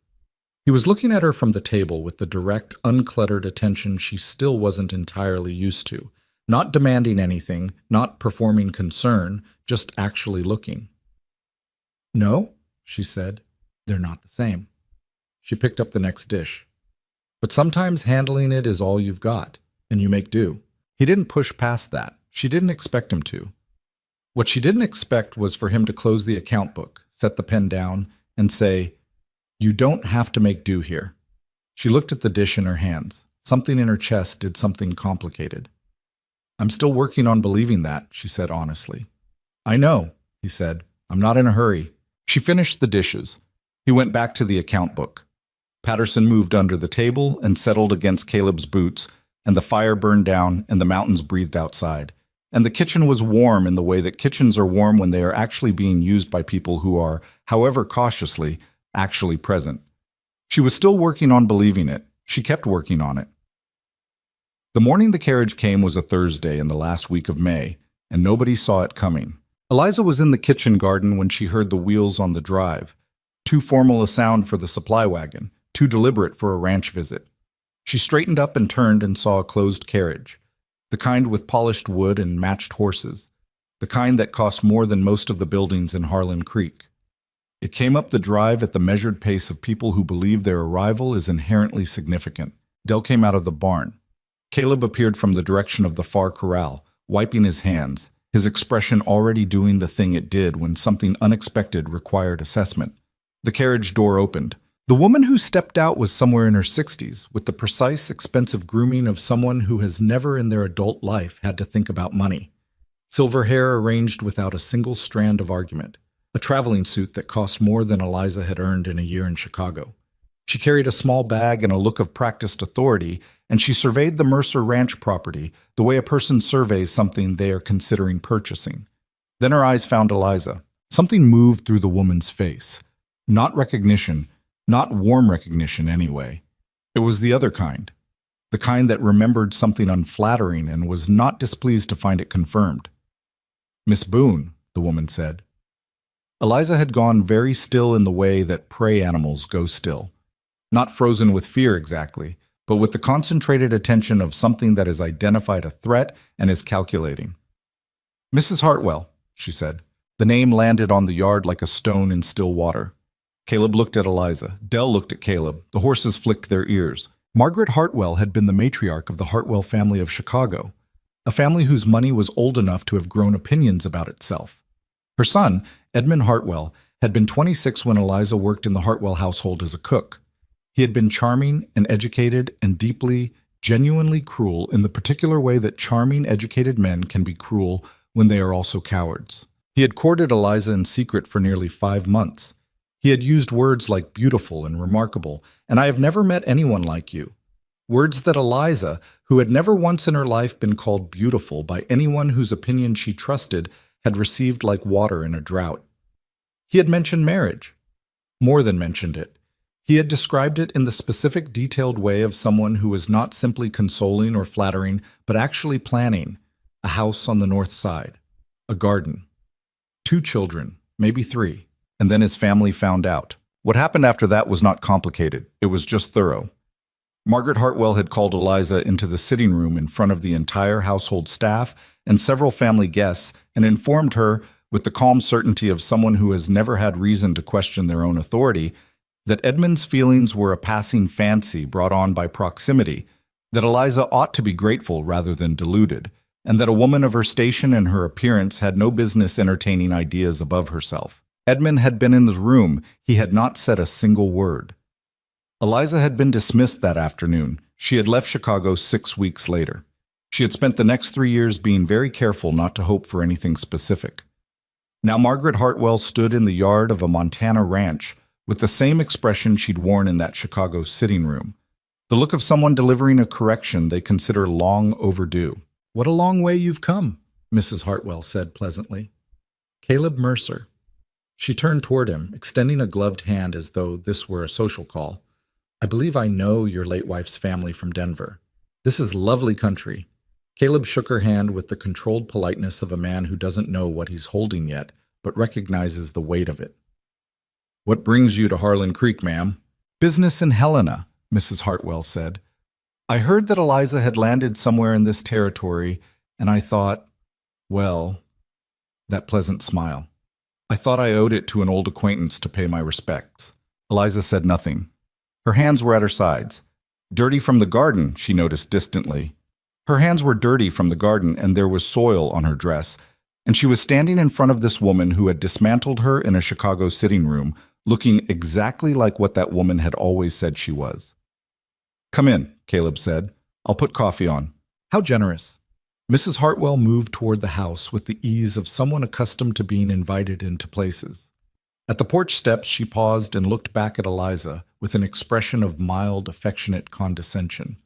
He was looking at her from the table with the direct, uncluttered attention she still wasn't entirely used to, not demanding anything, not performing concern, just actually looking. "No," she said, "they're not the same." She picked up the next dish. "But sometimes handling it is all you've got, and you make do." He didn't push past that. She didn't expect him to. What she didn't expect was for him to close the account book, set the pen down, and say, "You don't have to make do here." She looked at the dish in her hands. Something in her chest did something complicated. "I'm still working on believing that," she said honestly. "I know," he said. "I'm not in a hurry." She finished the dishes. He went back to the account book. Patterson moved under the table and settled against Caleb's boots, and the fire burned down and the mountains breathed outside. And the kitchen was warm in the way that kitchens are warm when they are actually being used by people who are, however cautiously, actually present. She was still working on believing it. She kept working on it. The morning the carriage came was a Thursday in the last week of May, and nobody saw it coming. Eliza was in the kitchen garden when she heard the wheels on the drive. Too formal a sound for the supply wagon, too deliberate for a ranch visit. She straightened up and turned and saw a closed carriage, the kind with polished wood and matched horses, the kind that cost more than most of the buildings in Harlan Creek. It came up the drive at the measured pace of people who believe their arrival is inherently significant. Dell came out of the barn. Caleb appeared from the direction of the far corral, wiping his hands, his expression already doing the thing it did when something unexpected required assessment. The carriage door opened. The woman who stepped out was somewhere in her 60s, with the precise, expensive grooming of someone who has never in their adult life had to think about money. Silver hair arranged without a single strand of argument, a traveling suit that cost more than Eliza had earned in a year in Chicago. She carried a small bag and a look of practiced authority, and she surveyed the Mercer Ranch property the way a person surveys something they are considering purchasing. Then her eyes found Eliza. Something moved through the woman's face. Not recognition, not warm recognition anyway. It was the other kind. The kind that remembered something unflattering and was not displeased to find it confirmed. "Miss Boone," the woman said. Eliza had gone very still in the way that prey animals go still. Not frozen with fear exactly, but with the concentrated attention of something that has identified a threat and is calculating. "Mrs. Hartwell," she said. The name landed on the yard like a stone in still water. Caleb looked at Eliza. Dell looked at Caleb. The horses flicked their ears. Margaret Hartwell had been the matriarch of the Hartwell family of Chicago, a family whose money was old enough to have grown opinions about itself. Her son, Edmund Hartwell, had been 26 when Eliza worked in the Hartwell household as a cook. He had been charming and educated and deeply, genuinely cruel in the particular way that charming, educated men can be cruel when they are also cowards. He had courted Eliza in secret for nearly 5 months. He had used words like beautiful and remarkable, and I have never met anyone like you. Words that Eliza, who had never once in her life been called beautiful by anyone whose opinion she trusted, had received like water in a drought. He had mentioned marriage. More than mentioned it. He had described it in the specific, detailed way of someone who was not simply consoling or flattering, but actually planning. A house on the north side. A garden. 2 children, maybe 3. And then his family found out. What happened after that was not complicated. It was just thorough. Margaret Hartwell had called Eliza into the sitting room in front of the entire household staff and several family guests and informed her, with the calm certainty of someone who has never had reason to question their own authority, that Edmund's feelings were a passing fancy brought on by proximity, that Eliza ought to be grateful rather than deluded, and that a woman of her station and her appearance had no business entertaining ideas above herself. Edmund had been in the room. He had not said a single word. Eliza had been dismissed that afternoon. She had left Chicago 6 weeks later. She had spent the next 3 years being very careful not to hope for anything specific. Now Margaret Hartwell stood in the yard of a Montana ranch with the same expression she'd worn in that Chicago sitting room, the look of someone delivering a correction they consider long overdue. "What a long way you've come," Mrs. Hartwell said pleasantly. "Caleb Mercer." She turned toward him, extending a gloved hand as though this were a social call. "I believe I know your late wife's family from Denver. This is lovely country." Caleb shook her hand with the controlled politeness of a man who doesn't know what he's holding yet, but recognizes the weight of it. "What brings you to Harlan Creek, ma'am?" "Business in Helena," Mrs. Hartwell said. "I heard that Eliza had landed somewhere in this territory, and I thought, well," that pleasant smile, "I thought I owed it to an old acquaintance to pay my respects." Eliza said nothing. Her hands were at her sides. "Dirty from the garden," she noticed distantly. Her hands were dirty from the garden, and there was soil on her dress, and she was standing in front of this woman who had dismantled her in a Chicago sitting room, looking exactly like what that woman had always said she was. "Come in," Caleb said. "I'll put coffee on." "How generous." Mrs. Hartwell moved toward the house with the ease of someone accustomed to being invited into places. At the porch steps, she paused and looked back at Eliza with an expression of mild, affectionate condescension.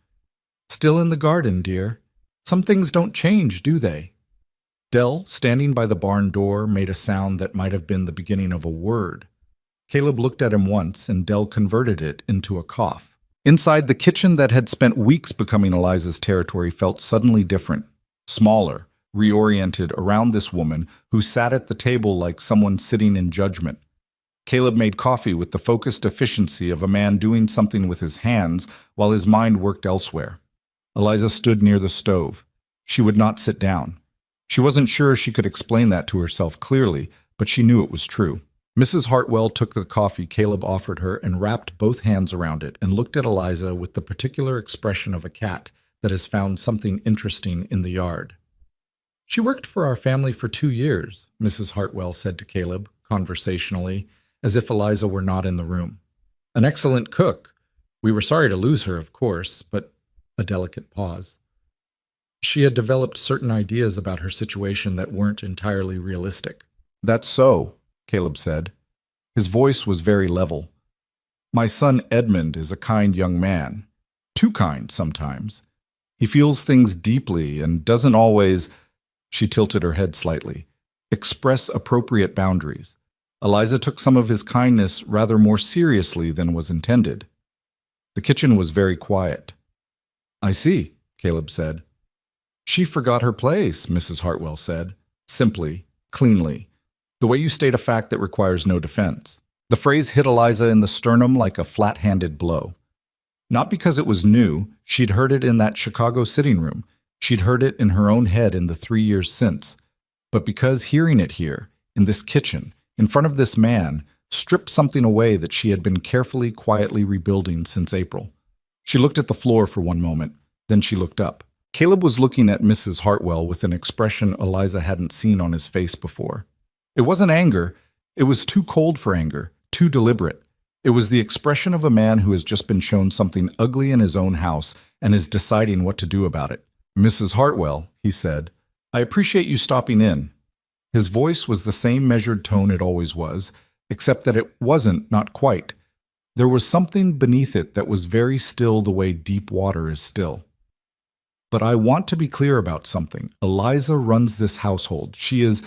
"Still in the garden, dear. Some things don't change, do they?" Dell, standing by the barn door, made a sound that might have been the beginning of a word. Caleb looked at him once, and Dell converted it into a cough. Inside, the kitchen that had spent weeks becoming Eliza's territory felt suddenly different, smaller, reoriented around this woman who sat at the table like someone sitting in judgment. Caleb made coffee with the focused efficiency of a man doing something with his hands while his mind worked elsewhere. Eliza stood near the stove. She would not sit down. She wasn't sure she could explain that to herself clearly, but she knew it was true. Mrs. Hartwell took the coffee Caleb offered her and wrapped both hands around it and looked at Eliza with the particular expression of a cat that has found something interesting in the yard. "She worked for our family for 2 years," Mrs. Hartwell said to Caleb, conversationally, as if Eliza were not in the room. "An excellent cook. We were sorry to lose her, of course, but—" a delicate pause. She had developed certain ideas about her situation that weren't entirely realistic. "That's so," Caleb said. His voice was very level. "My son Edmund is a kind young man. Too kind, sometimes. He feels things deeply and doesn't always—" she tilted her head slightly— "express appropriate boundaries. Eliza took some of his kindness rather more seriously than was intended." The kitchen was very quiet. "I see," Caleb said. "She forgot her place," Mrs. Hartwell said, simply, cleanly, the way you state a fact that requires no defense. The phrase hit Eliza in the sternum like a flat-handed blow. Not because it was new, she'd heard it in that Chicago sitting room. She'd heard it in her own head in the 3 years since. But because hearing it here, in this kitchen, in front of this man, stripped something away that she had been carefully, quietly rebuilding since April. She looked at the floor for one moment, then she looked up. Caleb was looking at Mrs. Hartwell with an expression Eliza hadn't seen on his face before. It wasn't anger. It was too cold for anger, too deliberate. It was the expression of a man who has just been shown something ugly in his own house and is deciding what to do about it. "Mrs. Hartwell," he said, "I appreciate you stopping in." His voice was the same measured tone it always was, except that it wasn't, not quite. There was something beneath it that was very still the way deep water is still. "But I want to be clear about something. Eliza runs this household. She is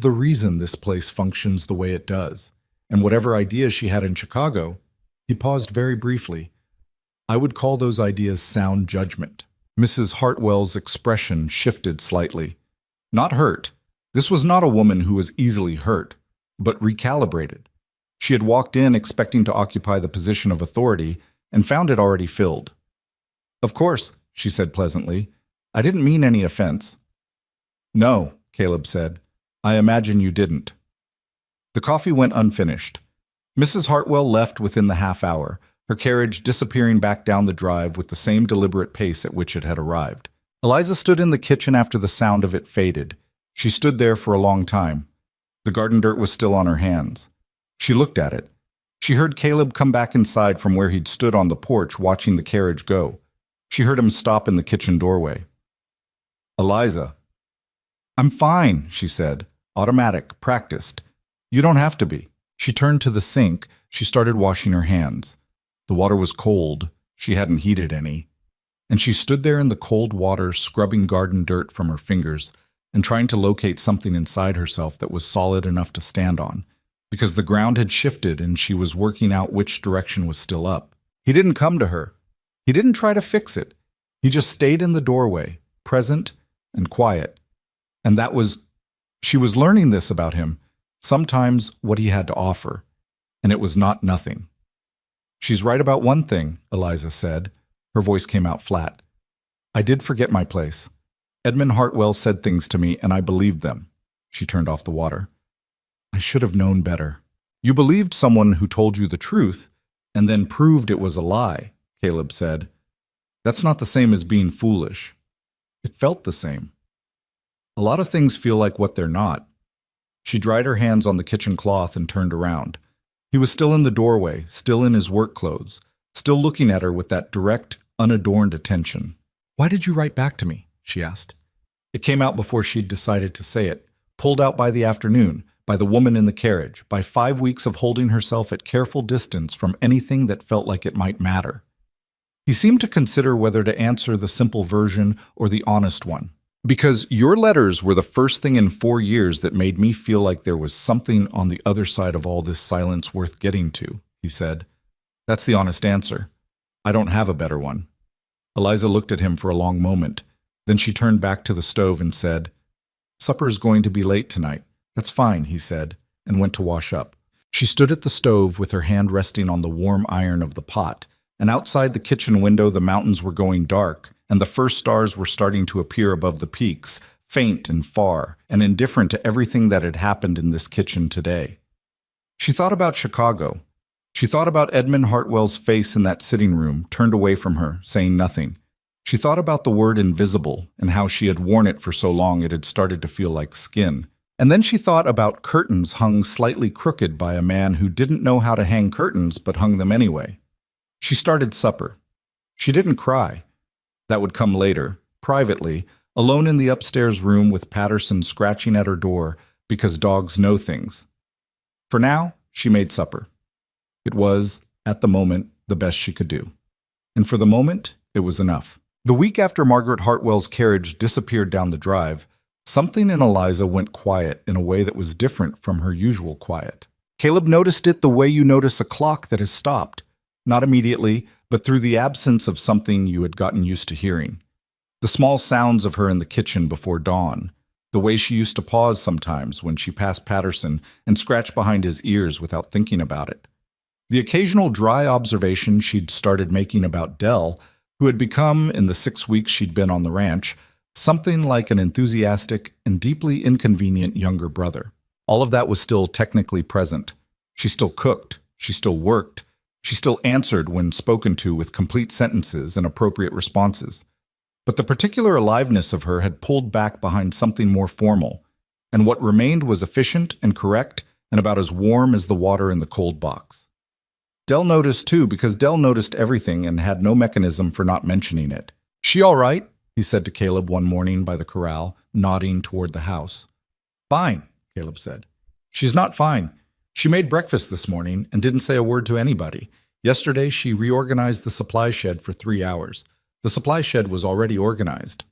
the reason this place functions the way it does. And whatever ideas she had in Chicago," he paused very briefly, "I would call those ideas sound judgment." Mrs. Hartwell's expression shifted slightly. Not hurt. This was not a woman who was easily hurt, but recalibrated. She had walked in expecting to occupy the position of authority and found it already filled. "Of course," she said pleasantly. "I didn't mean any offense." "No," Caleb said. "I imagine you didn't." The coffee went unfinished. Mrs. Hartwell left within the half hour, her carriage disappearing back down the drive with the same deliberate pace at which it had arrived. Eliza stood in the kitchen after the sound of it faded. She stood there for a long time. The garden dirt was still on her hands. She looked at it. She heard Caleb come back inside from where he'd stood on the porch watching the carriage go. She heard him stop in the kitchen doorway. "Eliza." "I'm fine," she said. Automatic, practiced. "You don't have to be." She turned to the sink. She started washing her hands. The water was cold. She hadn't heated any. And she stood there in the cold water, scrubbing garden dirt from her fingers and trying to locate something inside herself that was solid enough to stand on, because the ground had shifted and she was working out which direction was still up. He didn't come to her. He didn't try to fix it. He just stayed in the doorway, present and quiet. And she was learning this about him, sometimes what he had to offer, and it was not nothing. "She's right about one thing," Eliza said. Her voice came out flat. "I did forget my place. Edmund Hartwell said things to me, and I believed them." She turned off the water. "I should have known better." "You believed someone who told you the truth, and then proved it was a lie," Caleb said. "That's not the same as being foolish." It felt the same. A lot of things feel like what they're not. She dried her hands on the kitchen cloth and turned around. He was still in the doorway, still in his work clothes, still looking at her with that direct, unadorned attention. "Why did you write back to me?" she asked. It came out before she'd decided to say it, pulled out by the afternoon, by the woman in the carriage, by 5 weeks of holding herself at careful distance from anything that felt like it might matter. He seemed to consider whether to answer the simple version or the honest one. "Because your letters were the first thing in 4 years that made me feel like there was something on the other side of all this silence worth getting to," he said. "That's the honest answer. I don't have a better one." Eliza looked at him for a long moment. Then she turned back to the stove and said, "Supper's going to be late tonight." "That's fine," he said, and went to wash up. She stood at the stove with her hand resting on the warm iron of the pot, and outside the kitchen window the mountains were going dark, and the first stars were starting to appear above the peaks, faint and far, and indifferent to everything that had happened in this kitchen today. She thought about Chicago. She thought about Edmund Hartwell's face in that sitting room, turned away from her, saying nothing. She thought about the word invisible and how she had worn it for so long it had started to feel like skin. And then she thought about curtains hung slightly crooked by a man who didn't know how to hang curtains but hung them anyway. She started supper. She didn't cry. That would come later, privately, alone in the upstairs room with Patterson scratching at her door because dogs know things. For now, she made supper. It was, at the moment, the best she could do. And for the moment, it was enough. The week after Margaret Hartwell's carriage disappeared down the drive, something in Eliza went quiet in a way that was different from her usual quiet. Caleb noticed it the way you notice a clock that has stopped, not immediately, but through the absence of something you had gotten used to hearing. The small sounds of her in the kitchen before dawn, the way she used to pause sometimes when she passed Patterson and scratch behind his ears without thinking about it. The occasional dry observation she'd started making about Dell, who had become, in the 6 weeks she'd been on the ranch, something like an enthusiastic and deeply inconvenient younger brother. All of that was still technically present. She still cooked. She still worked. She still answered when spoken to with complete sentences and appropriate responses. But the particular aliveness of her had pulled back behind something more formal, and what remained was efficient and correct and about as warm as the water in the cold box. Dell noticed too, because Dell noticed everything and had no mechanism for not mentioning it. "She all right?" he said to Caleb one morning by the corral, nodding toward the house. "Fine," Caleb said. "She's not fine. She made breakfast this morning and didn't say a word to anybody. Yesterday she reorganized the supply shed for 3 hours. The supply shed was already organized.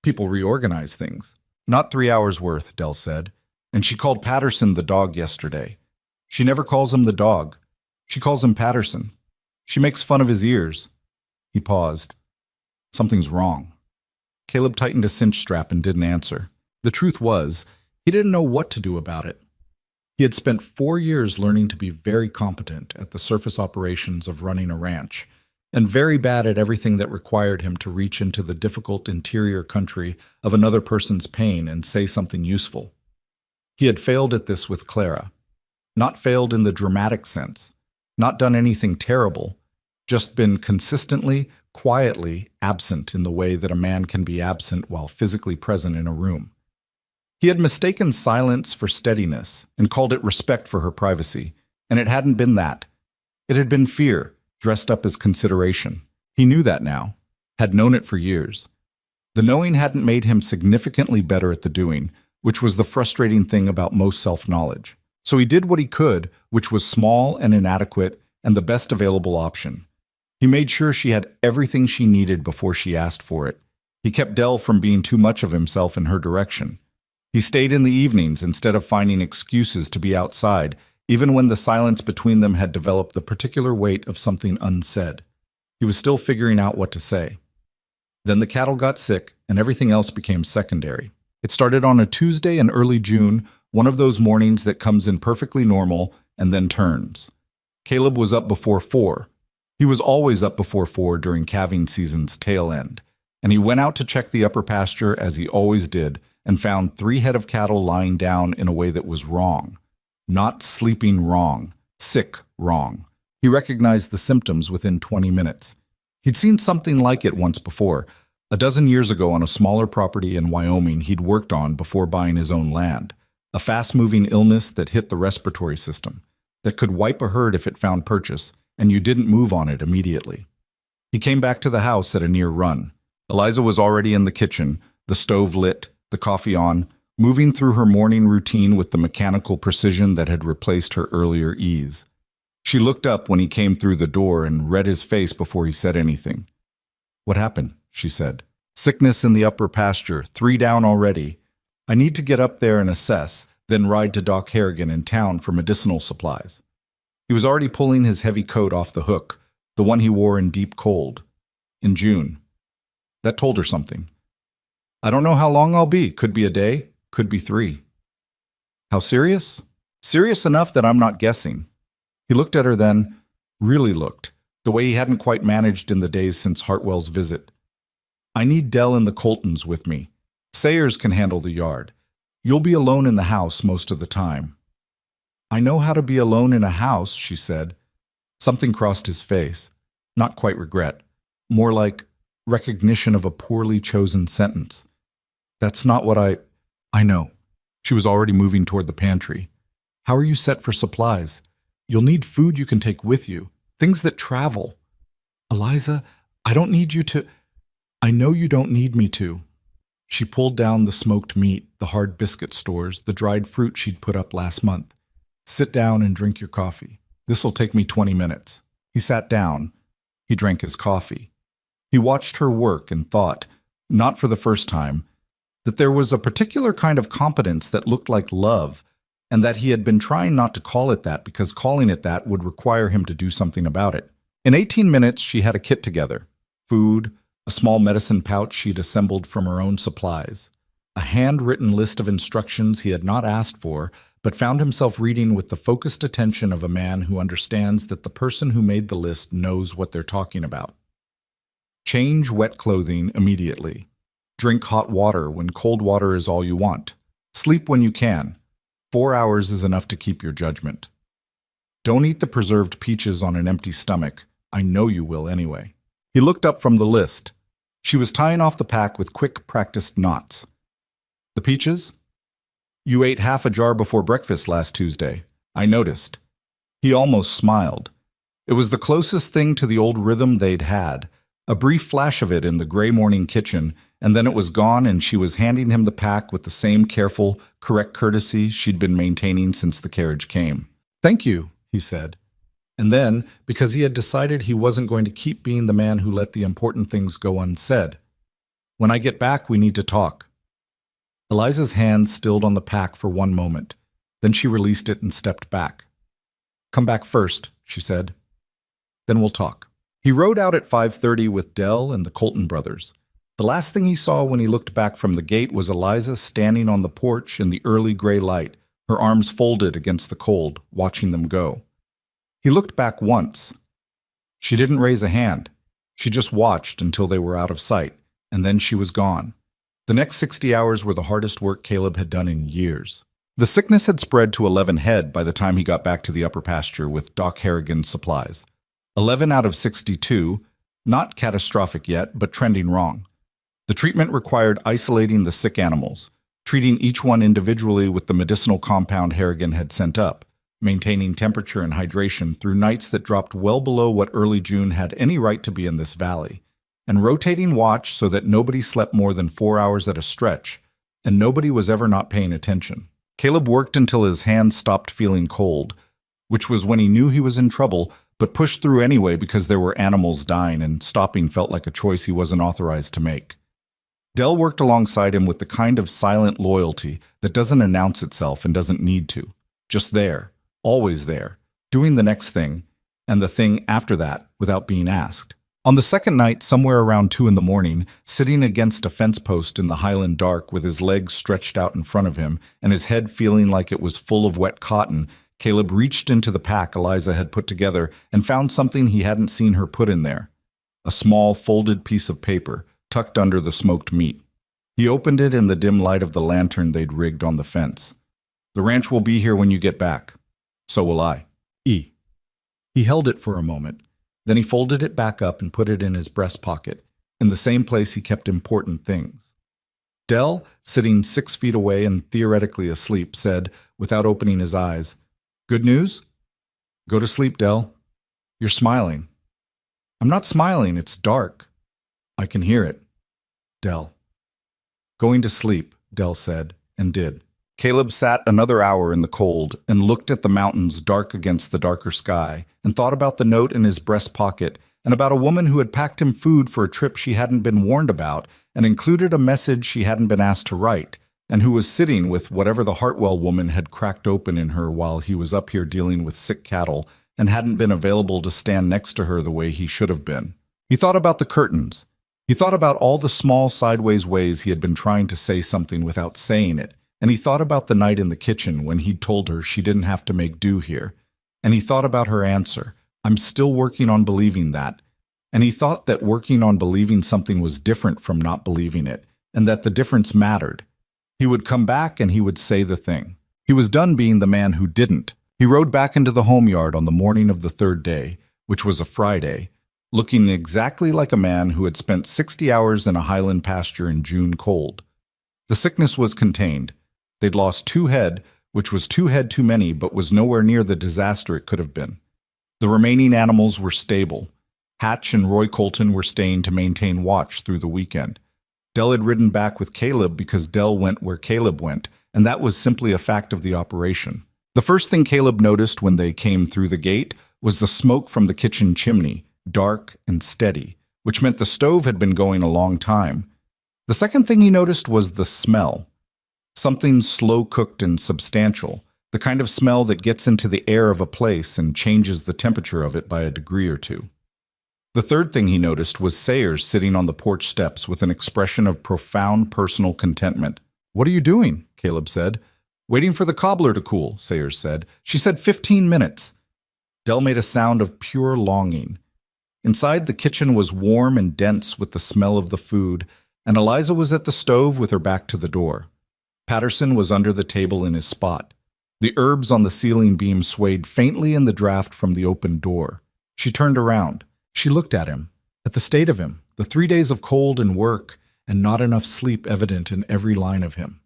People reorganize things." "Not 3 hours worth," Dell said. "And she called Patterson the dog yesterday. She never calls him the dog. She calls him Patterson. She makes fun of his ears." He paused. "Something's wrong." Caleb tightened a cinch strap and didn't answer. The truth was, he didn't know what to do about it. He had spent 4 years learning to be very competent at the surface operations of running a ranch, and very bad at everything that required him to reach into the difficult interior country of another person's pain and say something useful. He had failed at this with Clara. Not failed in the dramatic sense, not done anything terrible, just been consistently, quietly absent in the way that a man can be absent while physically present in a room. He had mistaken silence for steadiness and called it respect for her privacy, and it hadn't been that. It had been fear, dressed up as consideration. He knew that now, had known it for years. The knowing hadn't made him significantly better at the doing, which was the frustrating thing about most self-knowledge. So he did what he could, which was small and inadequate and the best available option. He made sure she had everything she needed before she asked for it. He kept Dell from being too much of himself in her direction. He stayed in the evenings instead of finding excuses to be outside, even when the silence between them had developed the particular weight of something unsaid. He was still figuring out what to say. Then the cattle got sick, and everything else became secondary. It started on a Tuesday in early June, one of those mornings that comes in perfectly normal and then turns. Caleb was up before 4. He was always up before 4 during calving season's tail end, and he went out to check the upper pasture as he always did and found 3 head of cattle lying down in a way that was wrong. Not sleeping wrong, sick wrong. He recognized the symptoms within 20 minutes. He'd seen something like it once before, a dozen years ago on a smaller property in Wyoming he'd worked on before buying his own land. A fast-moving illness that hit the respiratory system, that could wipe a herd if it found purchase, and you didn't move on it immediately. He came back to the house at a near run. Eliza was already in the kitchen, the stove lit, the coffee on, moving through her morning routine with the mechanical precision that had replaced her earlier ease. She looked up when he came through the door and read his face before he said anything. "What happened?" she said. "Sickness in the upper pasture, 3 down already. I need to get up there and assess, then ride to Doc Harrigan in town for medicinal supplies." He was already pulling his heavy coat off the hook, the one he wore in deep cold. In June. That told her something. "I don't know how long I'll be. Could be a day, could be 3. "How serious?" Serious enough that I'm not guessing. He looked at her then, really looked, the way he hadn't quite managed in the days since Hartwell's visit. I need Dell and the Coltons with me. Sayers can handle the yard. You'll be alone in the house most of the time. I know how to be alone in a house, she said. Something crossed his face. Not quite regret. More like recognition of a poorly chosen sentence. That's not what I know. She was already moving toward the pantry. How are you set for supplies? You'll need food you can take with you. Things that travel. Eliza, I don't need you to... I know you don't need me to. She pulled down the smoked meat, the hard biscuit stores, the dried fruit she'd put up last month. Sit down and drink your coffee. This'll take me 20 minutes. He sat down. He drank his coffee. He watched her work and thought, not for the first time, that there was a particular kind of competence that looked like love, and that he had been trying not to call it that because calling it that would require him to do something about it. In 18 minutes, she had a kit together. Food, a small medicine pouch she'd assembled from her own supplies, a handwritten list of instructions he had not asked for, but found himself reading with the focused attention of a man who understands that the person who made the list knows what they're talking about. Change wet clothing immediately. Drink hot water when cold water is all you want. Sleep when you can. 4 hours is enough to keep your judgment. Don't eat the preserved peaches on an empty stomach. I know you will anyway. He looked up from the list. She was tying off the pack with quick, practiced knots. The peaches? You ate half a jar before breakfast last Tuesday. I noticed. He almost smiled. It was the closest thing to the old rhythm they'd had, a brief flash of it in the gray morning kitchen, and then it was gone and she was handing him the pack with the same careful, correct courtesy she'd been maintaining since the carriage came. Thank you, he said. And then, because he had decided he wasn't going to keep being the man who let the important things go unsaid, when I get back, we need to talk. Eliza's hand stilled on the pack for one moment. Then she released it and stepped back. Come back first, she said. Then we'll talk. He rode out at 5:30 with Dell and the Colton brothers. The last thing he saw when he looked back from the gate was Eliza standing on the porch in the early gray light, her arms folded against the cold, watching them go. He looked back once. She didn't raise a hand. She just watched until they were out of sight, and then she was gone. The next 60 hours were the hardest work Caleb had done in years. The sickness had spread to 11 head by the time he got back to the upper pasture with Doc Harrigan's supplies. 11 out of 62, not catastrophic yet, but trending wrong. The treatment required isolating the sick animals, treating each one individually with the medicinal compound Harrigan had sent up, maintaining temperature and hydration through nights that dropped well below what early June had any right to be in this valley, and rotating watch so that nobody slept more than 4 hours at a stretch, and nobody was ever not paying attention. Caleb worked until his hands stopped feeling cold, which was when he knew he was in trouble, but pushed through anyway because there were animals dying and stopping felt like a choice he wasn't authorized to make. Dell worked alongside him with the kind of silent loyalty that doesn't announce itself and doesn't need to. Just there, always there, doing the next thing, and the thing after that without being asked. On the second night, somewhere around 2 in the morning, sitting against a fence post in the Highland dark with his legs stretched out in front of him and his head feeling like it was full of wet cotton, Caleb reached into the pack Eliza had put together and found something he hadn't seen her put in there. A small, folded piece of paper, tucked under the smoked meat. He opened it in the dim light of the lantern they'd rigged on the fence. The ranch will be here when you get back. So will I. E. He held it for a moment. Then he folded it back up and put it in his breast pocket, in the same place he kept important things. Dell, sitting 6 feet away and theoretically asleep, said, without opening his eyes, "Good news? Go to sleep, Dell. You're smiling." "I'm not smiling, it's dark." "I can hear it." Dell. "Going to sleep," Dell said, and did. Caleb sat another hour in the cold and looked at the mountains dark against the darker sky and thought about the note in his breast pocket and about a woman who had packed him food for a trip she hadn't been warned about and included a message she hadn't been asked to write, and who was sitting with whatever the Hartwell woman had cracked open in her while he was up here dealing with sick cattle and hadn't been available to stand next to her the way he should have been. He thought about the curtains. He thought about all the small sideways ways he had been trying to say something without saying it, And he thought about the night in the kitchen when he'd told her she didn't have to make do here. And he thought about her answer, "I'm still working on believing that." And he thought that working on believing something was different from not believing it, and that the difference mattered. He would come back and he would say the thing. He was done being the man who didn't. He rode back into the home yard on the morning of the third day, which was a Friday, looking exactly like a man who had spent 60 hours in a highland pasture in June cold. The sickness was contained. They'd lost 2 head, which was 2 head too many, but was nowhere near the disaster it could have been. The remaining animals were stable. Hatch and Roy Colton were staying to maintain watch through the weekend. Dell had ridden back with Caleb because Dell went where Caleb went, and that was simply a fact of the operation. The first thing Caleb noticed when they came through the gate was the smoke from the kitchen chimney, dark and steady, which meant the stove had been going a long time. The second thing he noticed was the smell. Something slow-cooked and substantial, the kind of smell that gets into the air of a place and changes the temperature of it by a degree or two. The third thing he noticed was Sayers sitting on the porch steps with an expression of profound personal contentment. "What are you doing?" Caleb said. "Waiting for the cobbler to cool," Sayers said. "She said 15 minutes. Dell made a sound of pure longing. Inside, the kitchen was warm and dense with the smell of the food, and Eliza was at the stove with her back to the door. Patterson was under the table in his spot. The herbs on the ceiling beam swayed faintly in the draft from the open door. She turned around. She looked at him, at the state of him, the 3 days of cold and work, and not enough sleep evident in every line of him.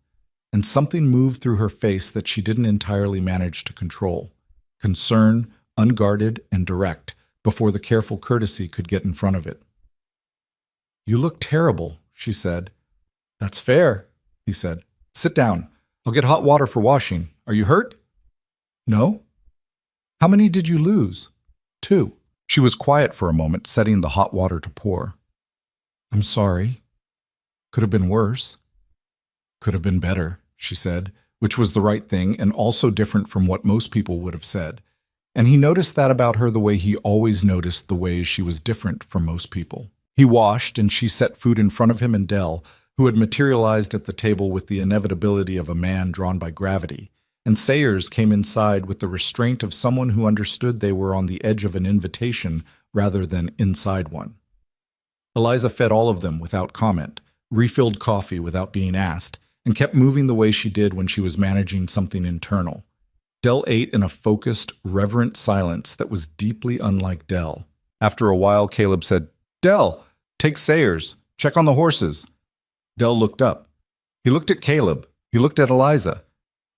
And something moved through her face that she didn't entirely manage to control. Concern, unguarded and direct, before the careful courtesy could get in front of it. "You look terrible," she said. "That's fair," he said. "Sit down. I'll get hot water for washing. Are you hurt?" "No." "How many did you lose?" "2. She was quiet for a moment, setting the hot water to pour. "I'm sorry. Could have been worse." "Could have been better," she said, which was the right thing and also different from what most people would have said. And he noticed that about her the way he always noticed the ways she was different from most people. He washed, and she set food in front of him and Dell, who had materialized at the table with the inevitability of a man drawn by gravity. And Sayers came inside with the restraint of someone who understood they were on the edge of an invitation rather than inside one. Eliza fed all of them without comment, refilled coffee without being asked, and kept moving the way she did when she was managing something internal. Dell ate in a focused, reverent silence that was deeply unlike Dell. After a while, Caleb said, "Dell, take Sayers. Check on the horses." Dell looked up. He looked at Caleb. He looked at Eliza.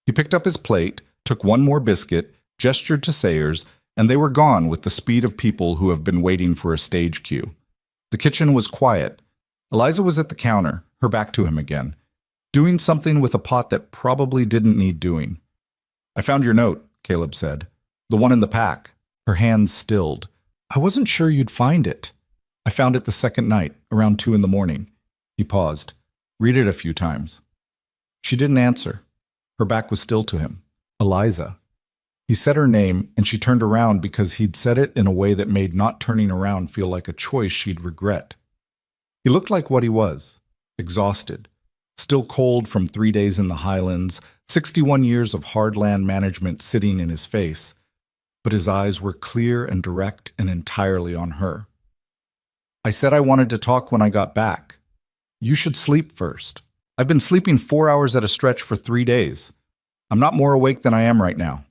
He picked up his plate, took one more biscuit, gestured to Sayers, and they were gone with the speed of people who have been waiting for a stage cue. The kitchen was quiet. Eliza was at the counter, her back to him again, doing something with a pot that probably didn't need doing. "I found your note," Caleb said. "The one in the pack." Her hands stilled. "I wasn't sure you'd find it. I found it the second night, around 2 in the morning. He paused. "Read it a few times." She didn't answer. Her back was still to him. Eliza. He said her name, and she turned around because he'd said it in a way that made not turning around feel like a choice she'd regret. He looked like what he was, exhausted, still cold from 3 days in the Highlands, 61 years of hard land management sitting in his face, but his eyes were clear and direct and entirely on her. "I said I wanted to talk when I got back. You should sleep first. I've been sleeping 4 hours at a stretch for 3 days. I'm not more awake than I am right now."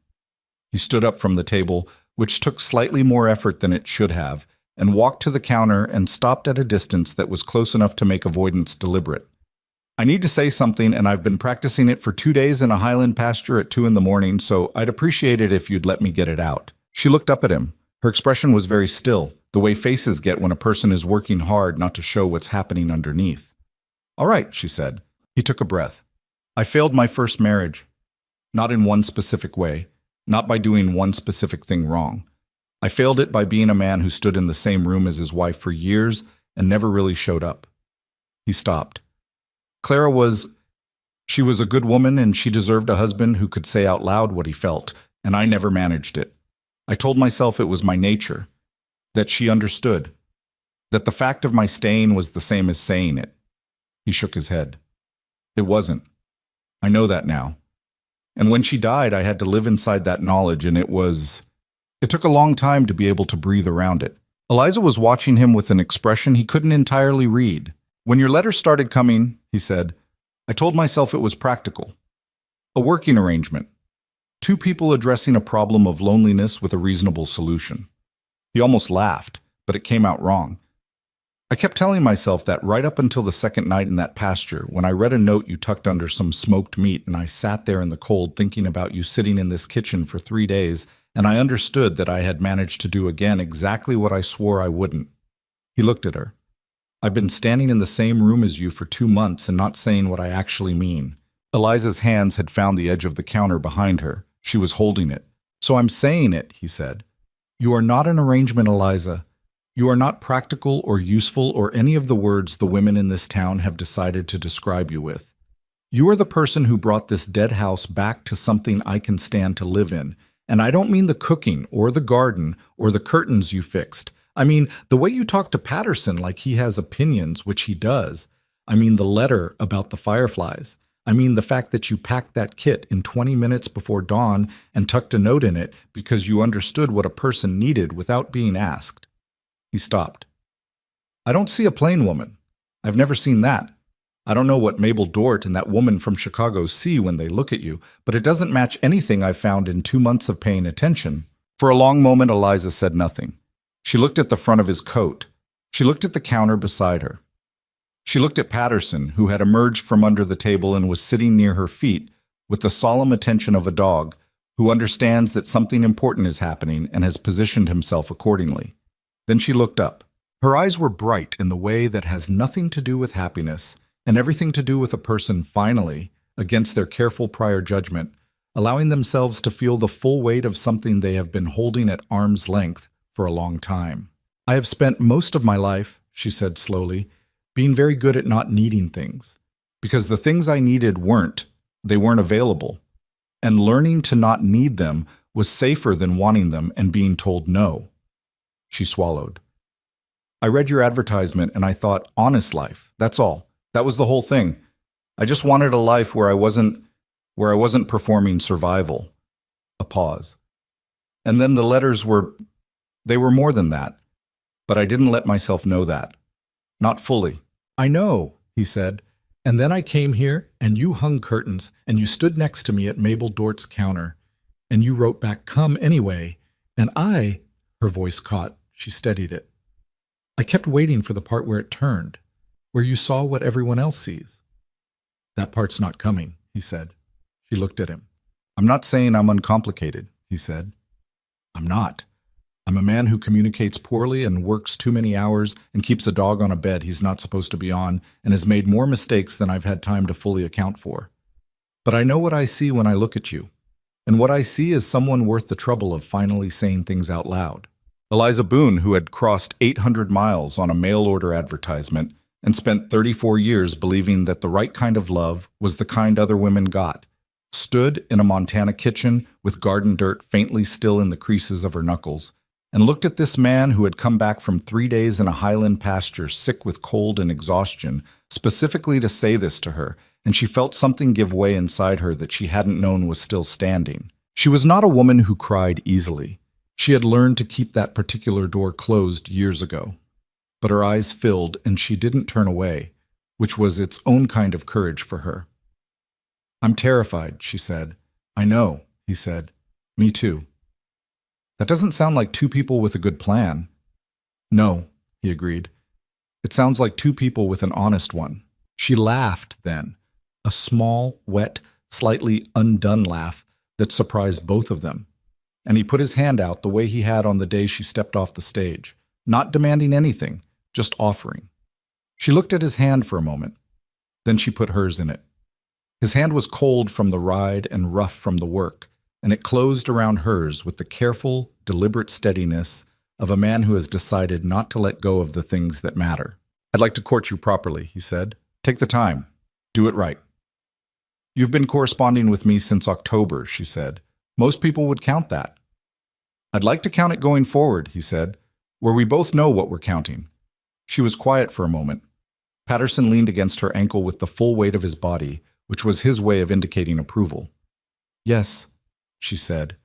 He stood up from the table, which took slightly more effort than it should have, and walked to the counter and stopped at a distance that was close enough to make avoidance deliberate. "I need to say something, and I've been practicing it for 2 days in a highland pasture at 2 in the morning, so I'd appreciate it if you'd let me get it out." She looked up at him. Her expression was very still, the way faces get when a person is working hard not to show what's happening underneath. "All right," she said. He took a breath. "I failed my first marriage. Not in one specific way, not by doing one specific thing wrong. I failed it by being a man who stood in the same room as his wife for years and never really showed up." He stopped. She was a good woman and she deserved a husband who could say out loud what he felt, and I never managed it. I told myself it was my nature, that she understood, that the fact of my staying was the same as saying it." He shook his head. "It wasn't." I know that now. And when she died, I had to live inside that knowledge, and it took a long time to be able to breathe around it. Eliza was watching him with an expression he couldn't entirely read. When your letters started coming, he said, I told myself it was practical. A working arrangement. Two people addressing a problem of loneliness with a reasonable solution. He almost laughed, but it came out wrong. I kept telling myself that right up until the second night in that pasture, when I read a note you tucked under some smoked meat, and I sat there in the cold thinking about you sitting in this kitchen for 3 days, and I understood that I had managed to do again exactly what I swore I wouldn't. He looked at her. I've been standing in the same room as you for 2 months and not saying what I actually mean. Eliza's hands had found the edge of the counter behind her. She was holding it. So I'm saying it, he said. You are not an arrangement, Eliza. You are not practical or useful or any of the words the women in this town have decided to describe you with. You are the person who brought this dead house back to something I can stand to live in. And I don't mean the cooking or the garden or the curtains you fixed. I mean the way you talk to Patterson like he has opinions, which he does. I mean the letter about the fireflies. I mean the fact that you packed that kit in 20 minutes before dawn and tucked a note in it because you understood what a person needed without being asked. He stopped. I don't see a plain woman. I've never seen that. I don't know what Mabel Dort and that woman from Chicago see when they look at you, but it doesn't match anything I've found in 2 months of paying attention. For a long moment, Eliza said nothing. She looked at the front of his coat. She looked at the counter beside her. She looked at Patterson, who had emerged from under the table and was sitting near her feet with the solemn attention of a dog who understands that something important is happening and has positioned himself accordingly. Then she looked up. Her eyes were bright in the way that has nothing to do with happiness and everything to do with a person finally, against their careful prior judgment, allowing themselves to feel the full weight of something they have been holding at arm's length for a long time. I have spent most of my life, she said slowly, being very good at not needing things, because the things I needed weren't available, and learning to not need them was safer than wanting them and being told no. She swallowed. I read your advertisement and I thought, honest life, that's all. That was the whole thing. I just wanted a life where I wasn't performing survival. A pause. And then the letters were more than that, but I didn't let myself know that. Not fully. I know, he said. And then I came here, and you hung curtains, and you stood next to me at Mabel Dort's counter, and you wrote back, come anyway, and her voice caught, she steadied it. I kept waiting for the part where it turned, where you saw what everyone else sees. That part's not coming, he said. She looked at him. I'm not saying I'm uncomplicated, he said. I'm not. I'm a man who communicates poorly and works too many hours and keeps a dog on a bed he's not supposed to be on and has made more mistakes than I've had time to fully account for. But I know what I see when I look at you, and what I see is someone worth the trouble of finally saying things out loud. Eliza Boone, who had crossed 800 miles on a mail-order advertisement and spent 34 years believing that the right kind of love was the kind other women got, stood in a Montana kitchen with garden dirt faintly still in the creases of her knuckles, and looked at this man who had come back from 3 days in a highland pasture sick with cold and exhaustion, specifically to say this to her, and she felt something give way inside her that she hadn't known was still standing. She was not a woman who cried easily. She had learned to keep that particular door closed years ago. But her eyes filled, and she didn't turn away, which was its own kind of courage for her. I'm terrified, she said. I know, he said. Me too. That doesn't sound like two people with a good plan. No, he agreed. It sounds like two people with an honest one. She laughed then, a small, wet, slightly undone laugh that surprised both of them. And he put his hand out the way he had on the day she stepped off the stage, not demanding anything, just offering. She looked at his hand for a moment. Then she put hers in it. His hand was cold from the ride and rough from the work, and it closed around hers with the careful, deliberate steadiness of a man who has decided not to let go of the things that matter. I'd like to court you properly, he said. Take the time. Do it right. You've been corresponding with me since October, she said. Most people would count that. I'd like to count it going forward, he said, where we both know what we're counting. She was quiet for a moment. Patterson leaned against her ankle with the full weight of his body, which was his way of indicating approval. "Yes," she said,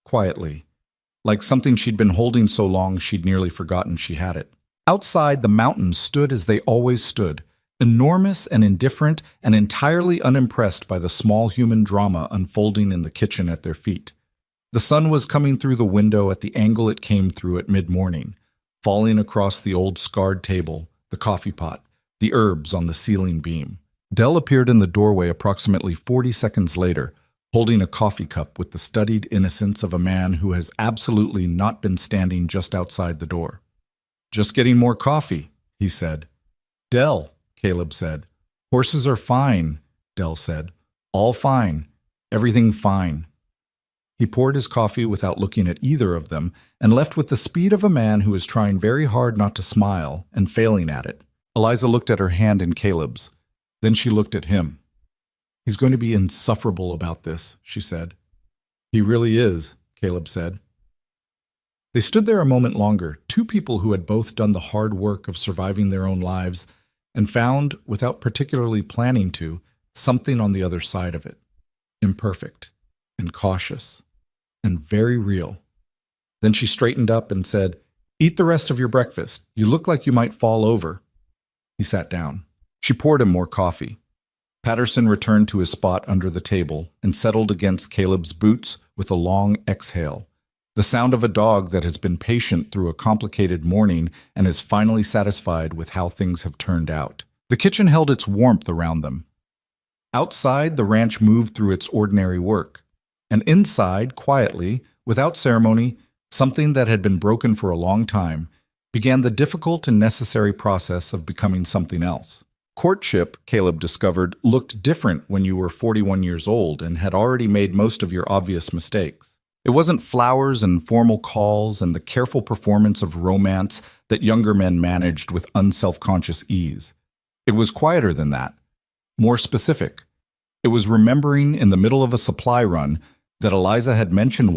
quietly, like something she'd been holding so long she'd nearly forgotten she had it. Outside, the mountains stood as they always stood, enormous and indifferent and entirely unimpressed by the small human drama unfolding in the kitchen at their feet. The sun was coming through the window at the angle it came through at mid-morning, falling across the old scarred table, the coffee pot, the herbs on the ceiling beam. Dell appeared in the doorway approximately 40 seconds later, holding a coffee cup with the studied innocence of a man who has absolutely not been standing just outside the door. "Just getting more coffee," he said. "Dell," Caleb said. "Horses are fine," Dell said. "All fine. Everything fine." He poured his coffee without looking at either of them and left with the speed of a man who is trying very hard not to smile and failing at it. Eliza looked at her hand in Caleb's. Then she looked at him. "He's going to be insufferable about this," she said. "He really is," Caleb said. They stood there a moment longer, two people who had both done the hard work of surviving their own lives and found, without particularly planning to, something on the other side of it. Imperfect and cautious and very real. Then she straightened up and said, "Eat the rest of your breakfast. You look like you might fall over." He sat down. She poured him more coffee. Patterson returned to his spot under the table and settled against Caleb's boots with a long exhale, the sound of a dog that has been patient through a complicated morning and is finally satisfied with how things have turned out. The kitchen held its warmth around them. Outside, the ranch moved through its ordinary work. And inside, quietly, without ceremony, something that had been broken for a long time, began the difficult and necessary process of becoming something else. Courtship, Caleb discovered, looked different when you were 41 years old and had already made most of your obvious mistakes. It wasn't flowers and formal calls and the careful performance of romance that younger men managed with unselfconscious ease. It was quieter than that, more specific. It was remembering in the middle of a supply run that Eliza had mentioned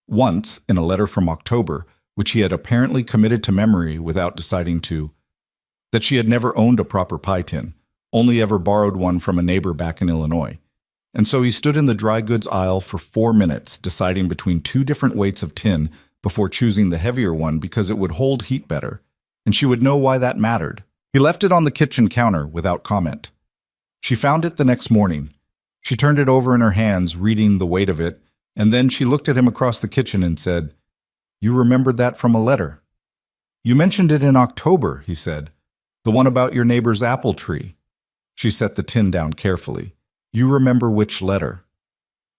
once in a letter from October, which he had apparently committed to memory without deciding to, that she had never owned a proper pie tin, only ever borrowed one from a neighbor back in Illinois. And so he stood in the dry goods aisle for 4 minutes, deciding between 2 different weights of tin before choosing the heavier one because it would hold heat better, and she would know why that mattered. He left it on the kitchen counter without comment. She found it the next morning. She turned it over in her hands, reading the weight of it, and then she looked at him across the kitchen and said, "You remembered that from a letter." "You mentioned it in October," he said. "The one about your neighbor's apple tree." She set the tin down carefully. "You remember which letter?"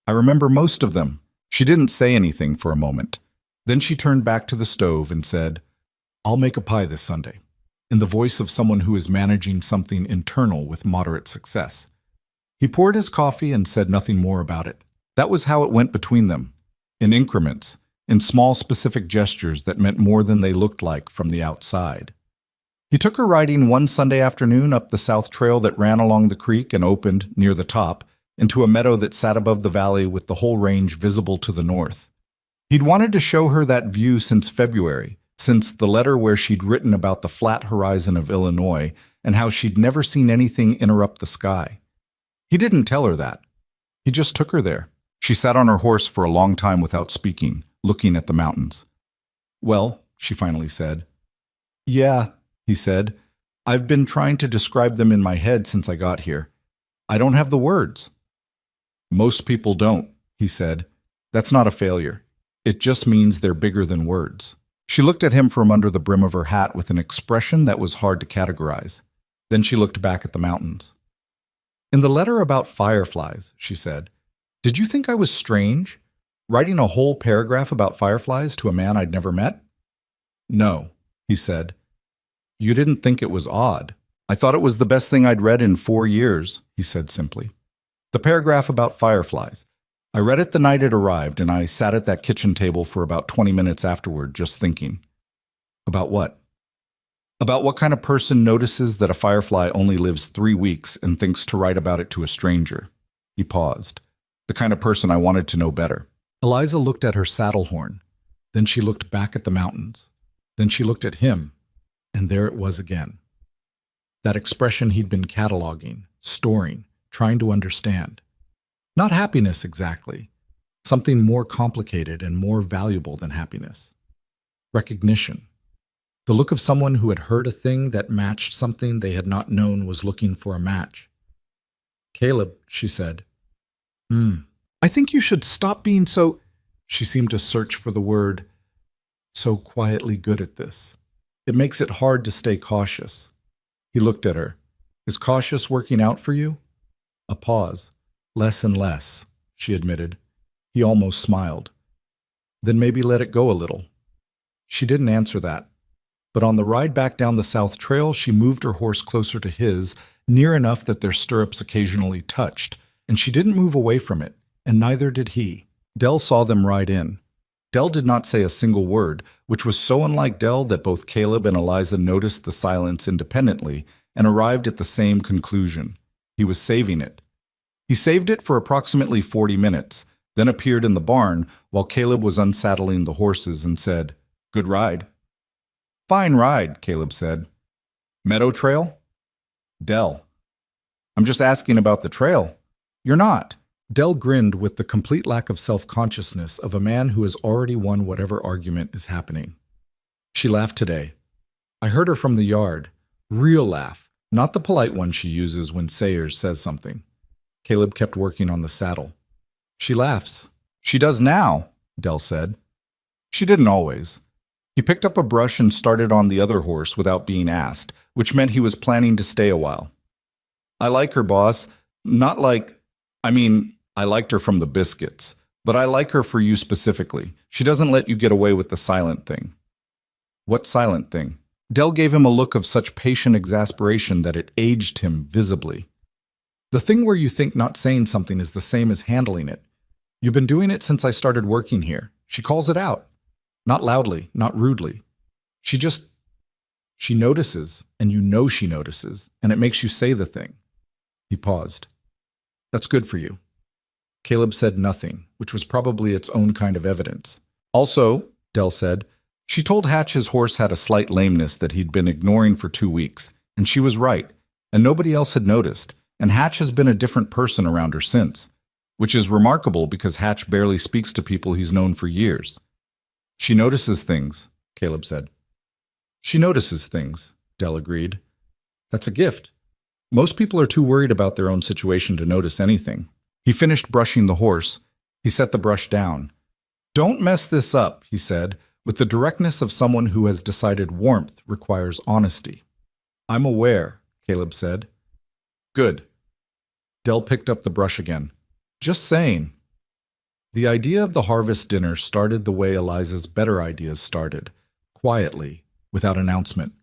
"I remember most of them." She didn't say anything for a moment. Then she turned back to the stove and said, "I'll make a pie this Sunday," in the voice of someone who is managing something internal with moderate success. He poured his coffee and said nothing more about it. That was how it went between them, in increments, in small specific gestures that meant more than they looked like from the outside. He took her riding one Sunday afternoon up the south trail that ran along the creek and opened, near the top, into a meadow that sat above the valley with the whole range visible to the north. He'd wanted to show her that view since February, since the letter where she'd written about the flat horizon of Illinois and how she'd never seen anything interrupt the sky. He didn't tell her that. He just took her there. She sat on her horse for a long time without speaking, looking at the mountains. "Well," she finally said. "Yeah," he said. "I've been trying to describe them in my head since I got here. I don't have the words." "Most people don't," he said. "That's not a failure. It just means they're bigger than words." She looked at him from under the brim of her hat with an expression that was hard to categorize. Then she looked back at the mountains. "In the letter about fireflies," she said, "did you think I was strange? Writing a whole paragraph about fireflies to a man I'd never met?" "No," he said. "You didn't think it was odd. I thought it was the best thing I'd read in 4 years," he said simply. "The paragraph about fireflies. I read it the night it arrived, and I sat at that kitchen table for about 20 minutes afterward just thinking." "About what?" "About what kind of person notices that a firefly only lives 3 weeks and thinks to write about it to a stranger." He paused. "The kind of person I wanted to know better." Eliza looked at her saddle horn. Then she looked back at the mountains. Then she looked at him, and there it was again. That expression he'd been cataloging, storing, trying to understand. Not happiness exactly, something more complicated and more valuable than happiness. Recognition. The look of someone who had heard a thing that matched something they had not known was looking for a match. "Caleb," she said. I think you should stop being so—" She seemed to search for the word, "so quietly good at this. It makes it hard to stay cautious." He looked at her. "Is cautious working out for you?" A pause. "Less and less," she admitted. He almost smiled. "Then maybe let it go a little." She didn't answer that. But on the ride back down the south trail, she moved her horse closer to his, near enough that their stirrups occasionally touched, and she didn't move away from it, and neither did he. Dell saw them ride in. Dell did not say a single word, which was so unlike Dell that both Caleb and Eliza noticed the silence independently and arrived at the same conclusion. He was saving it. He saved it for approximately 40 minutes, then appeared in the barn while Caleb was unsaddling the horses and said, "Good ride." "Fine ride," Caleb said. "Meadow trail?" "Dell." "I'm just asking about the trail." "You're not." Dell grinned with the complete lack of self-consciousness of a man who has already won whatever argument is happening. She laughed today. I heard her from the yard. Real laugh, not the polite one she uses when Sayers says something. Caleb kept working on the saddle. "She laughs." "She does now," Dell said. "She didn't always." He picked up a brush and started on the other horse without being asked, which meant he was planning to stay a while. "I like her, boss. Not like, I liked her from the biscuits, but I like her for you specifically. She doesn't let you get away with the silent thing." "What silent thing?" Dell gave him a look of such patient exasperation that it aged him visibly. "The thing where you think not saying something is the same as handling it. You've been doing it since I started working here. She calls it out. Not loudly, not rudely. She notices, and you know she notices, and it makes you say the thing." He paused. "That's good for you." Caleb said nothing, which was probably its own kind of evidence. "Also," Dell said, "she told Hatch his horse had a slight lameness that he'd been ignoring for 2 weeks, and she was right, and nobody else had noticed, and Hatch has been a different person around her since, which is remarkable because Hatch barely speaks to people he's known for years." "She notices things," Caleb said. "She notices things," Dell agreed. "That's a gift. Most people are too worried about their own situation to notice anything." He finished brushing the horse. He set the brush down. "Don't mess this up," he said, with the directness of someone who has decided warmth requires honesty. "I'm aware," Caleb said. "Good." Dell picked up the brush again. "Just saying." The idea of the harvest dinner started the way Eliza's better ideas started, quietly, without announcement,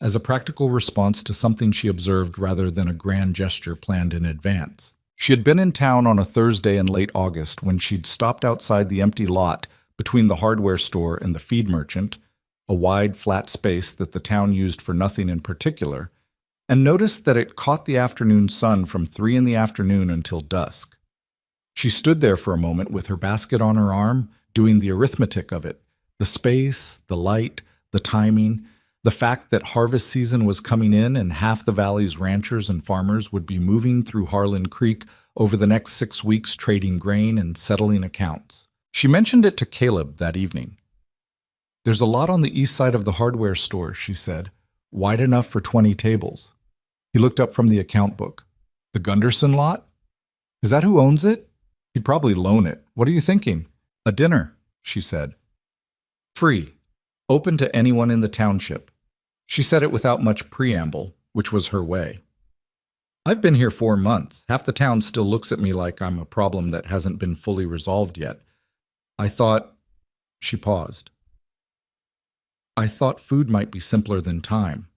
as a practical response to something she observed rather than a grand gesture planned in advance. She had been in town on a Thursday in late August when she'd stopped outside the empty lot between the hardware store and the feed merchant, a wide, flat space that the town used for nothing in particular, and noticed that it caught the afternoon sun from 3 in the afternoon until dusk. She stood there for a moment with her basket on her arm, doing the arithmetic of it, the space, the light, the timing, the fact that harvest season was coming in and half the valley's ranchers and farmers would be moving through Harlan Creek over the next 6 weeks trading grain and settling accounts. She mentioned it to Caleb that evening. "There's a lot on the east side of the hardware store," she said, "wide enough for 20 tables." He looked up from the account book. "The Gunderson lot? Is that who owns it? He'd probably loan it. What are you thinking?" "A dinner," she said. "Free. Open to anyone in the township." She said it without much preamble, which was her way. "I've been here 4 months. Half the town still looks at me like I'm a problem that hasn't been fully resolved yet. I thought—" She paused. "I thought food might be simpler than time."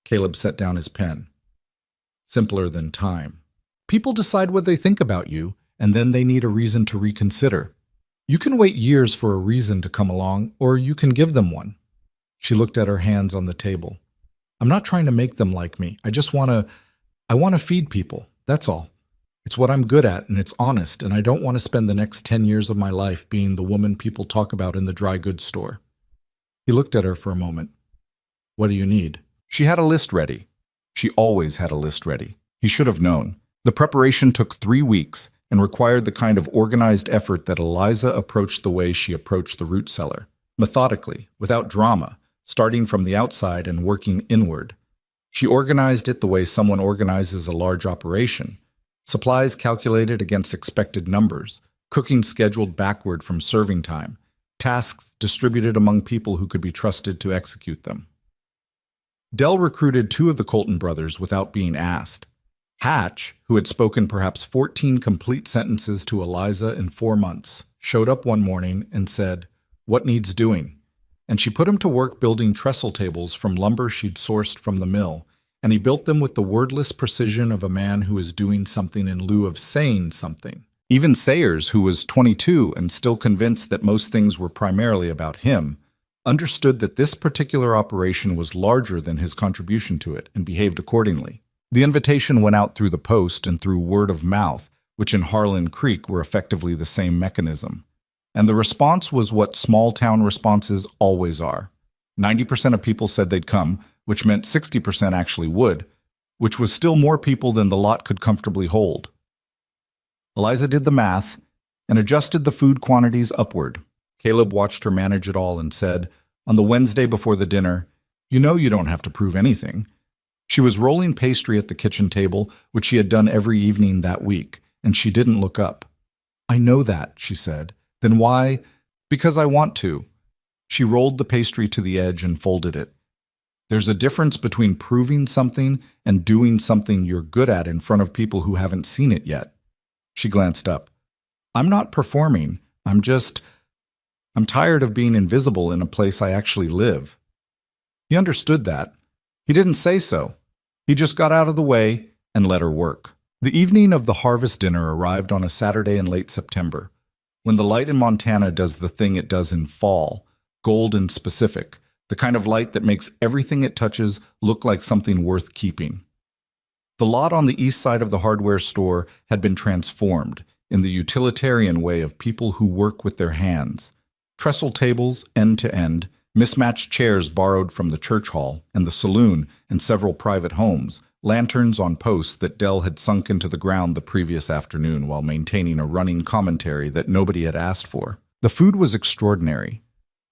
Caleb set down his pen. "Simpler than time. People decide what they think about you, and then they need a reason to reconsider. You can wait years for a reason to come along, or you can give them one." She looked at her hands on the table. "I'm not trying to make them like me. I want to feed people. That's all. It's what I'm good at, and it's honest, and I don't want to spend the next 10 years of my life being the woman people talk about in the dry goods store." He looked at her for a moment. "What do you need?" She had a list ready. She always had a list ready. He should have known. The preparation took 3 weeks and required the kind of organized effort that Eliza approached the way she approached the root cellar, methodically, without drama, starting from the outside and working inward. She organized it the way someone organizes a large operation, supplies calculated against expected numbers, cooking scheduled backward from serving time, tasks distributed among people who could be trusted to execute them. Dell recruited 2 of the Colton brothers without being asked. Hatch, who had spoken perhaps 14 complete sentences to Eliza in 4 months, showed up one morning and said, "What needs doing?" And she put him to work building trestle tables from lumber she'd sourced from the mill, and he built them with the wordless precision of a man who is doing something in lieu of saying something. Even Sayers, who was 22 and still convinced that most things were primarily about him, understood that this particular operation was larger than his contribution to it and behaved accordingly. The invitation went out through the post and through word of mouth, which in Harlan Creek were effectively the same mechanism. And the response was what small-town responses always are. 90% of people said they'd come, which meant 60% actually would, which was still more people than the lot could comfortably hold. Eliza did the math and adjusted the food quantities upward. Caleb watched her manage it all and said, on the Wednesday before the dinner, "You know you don't have to prove anything." She was rolling pastry at the kitchen table, which she had done every evening that week, and she didn't look up. "I know that," she said. "Then why?" "Because I want to." She rolled the pastry to the edge and folded it. There's a difference between proving something and doing something you're good at in front of people who haven't seen it yet. She glanced up. "I'm not performing. I'm tired of being invisible in a place I actually live." He understood that. He didn't say so. He just got out of the way and let her work. The evening of the harvest dinner arrived on a Saturday in late September, when the light in Montana does the thing it does in fall, golden specific, the kind of light that makes everything it touches look like something worth keeping. The lot on the east side of the hardware store had been transformed in the utilitarian way of people who work with their hands. Trestle tables, end to end, mismatched chairs borrowed from the church hall and the saloon and several private homes, lanterns on posts that Dell had sunk into the ground the previous afternoon while maintaining a running commentary that nobody had asked for. The food was extraordinary.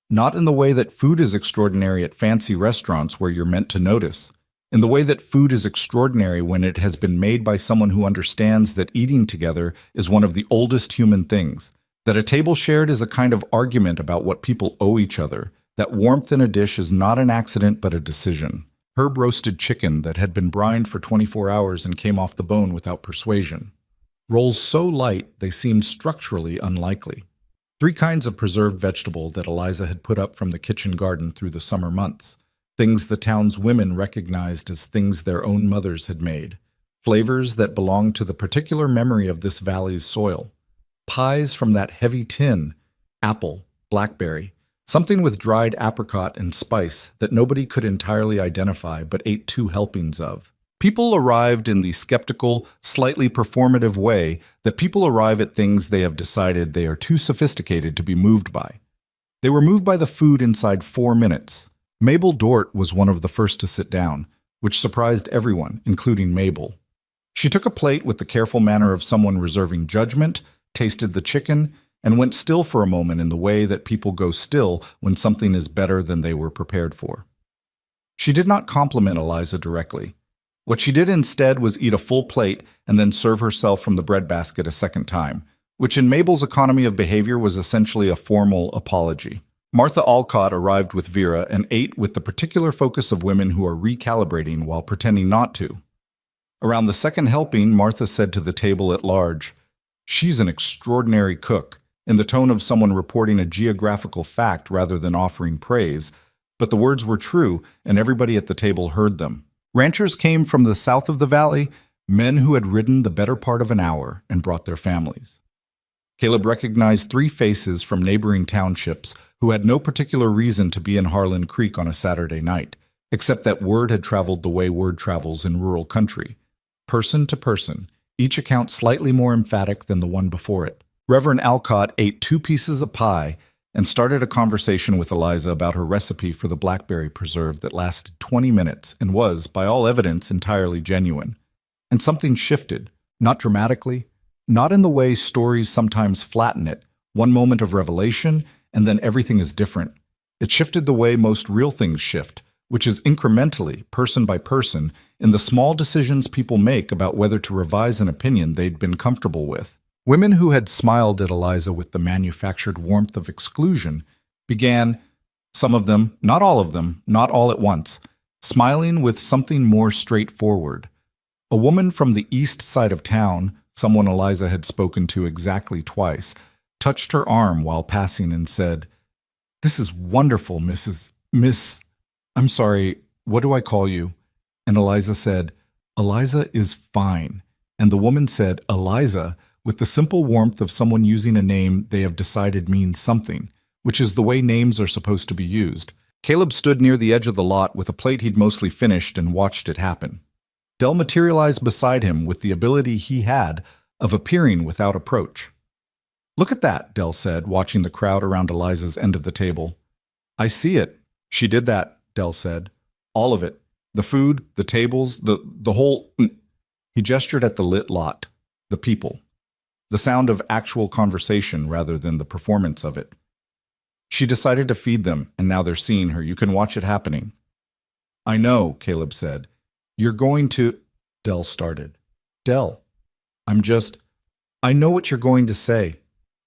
Not in the way that food is extraordinary at fancy restaurants where you're meant to notice. In the way that food is extraordinary when it has been made by someone who understands that eating together is one of the oldest human things, that a table shared is a kind of argument about what people owe each other, that warmth in a dish is not an accident but a decision. Herb roasted chicken that had been brined for 24 hours and came off the bone without persuasion. Rolls so light they seemed structurally unlikely. 3 kinds of preserved vegetable that Eliza had put up from the kitchen garden through the summer months, things the town's women recognized as things their own mothers had made, flavors that belonged to the particular memory of this valley's soil. Pies from that heavy tin, apple, blackberry, something with dried apricot and spice that nobody could entirely identify but ate 2 helpings of. People arrived in the skeptical, slightly performative way that people arrive at things they have decided they are too sophisticated to be moved by. They were moved by the food inside 4 minutes. Mabel Dort was one of the first to sit down, which surprised everyone, including Mabel. She took a plate with the careful manner of someone reserving judgment, tasted the chicken, and went still for a moment in the way that people go still when something is better than they were prepared for. She did not compliment Eliza directly. What she did instead was eat a full plate and then serve herself from the breadbasket a second time, which in Mabel's economy of behavior was essentially a formal apology. Martha Alcott arrived with Vera and ate with the particular focus of women who are recalibrating while pretending not to. Around the second helping, Martha said to the table at large, "She's an extraordinary cook," in the tone of someone reporting a geographical fact rather than offering praise, but the words were true, and everybody at the table heard them. Ranchers came from the south of the valley, men who had ridden the better part of an hour and brought their families. Caleb recognized 3 faces from neighboring townships who had no particular reason to be in Harlan Creek on a Saturday night, except that word had traveled the way word travels in rural country. Person to person, each account slightly more emphatic than the one before it. Reverend Alcott ate 2 pieces of pie and started a conversation with Eliza about her recipe for the blackberry preserve that lasted 20 minutes and was, by all evidence, entirely genuine. And something shifted. Not dramatically, not in the way stories sometimes flatten it, one moment of revelation, and then everything is different. It shifted the way most real things shift, which is incrementally, person by person, in the small decisions people make about whether to revise an opinion they'd been comfortable with. Women who had smiled at Eliza with the manufactured warmth of exclusion began, some of them, not all of them, not all at once, smiling with something more straightforward. A woman from the east side of town, someone Eliza had spoken to exactly twice, touched her arm while passing and said, "This is wonderful, I'm sorry, what do I call you?" And Eliza said, "Eliza is fine." And the woman said, "Eliza," with the simple warmth of someone using a name they have decided means something, which is the way names are supposed to be used. Caleb stood near the edge of the lot with a plate he'd mostly finished and watched it happen. Dell materialized beside him with the ability he had of appearing without approach. "Look at that," Dell said, watching the crowd around Eliza's end of the table. "I see it. She did that," Dell said. "All of it. The food, the tables, the whole—" He gestured at the lit lot, the people, the sound of actual conversation rather than the performance of it. "She decided to feed them, and now they're seeing her. You can watch it happening." "I know," Caleb said. "You're going to—" Dell started. "Dell, I know what you're going to say."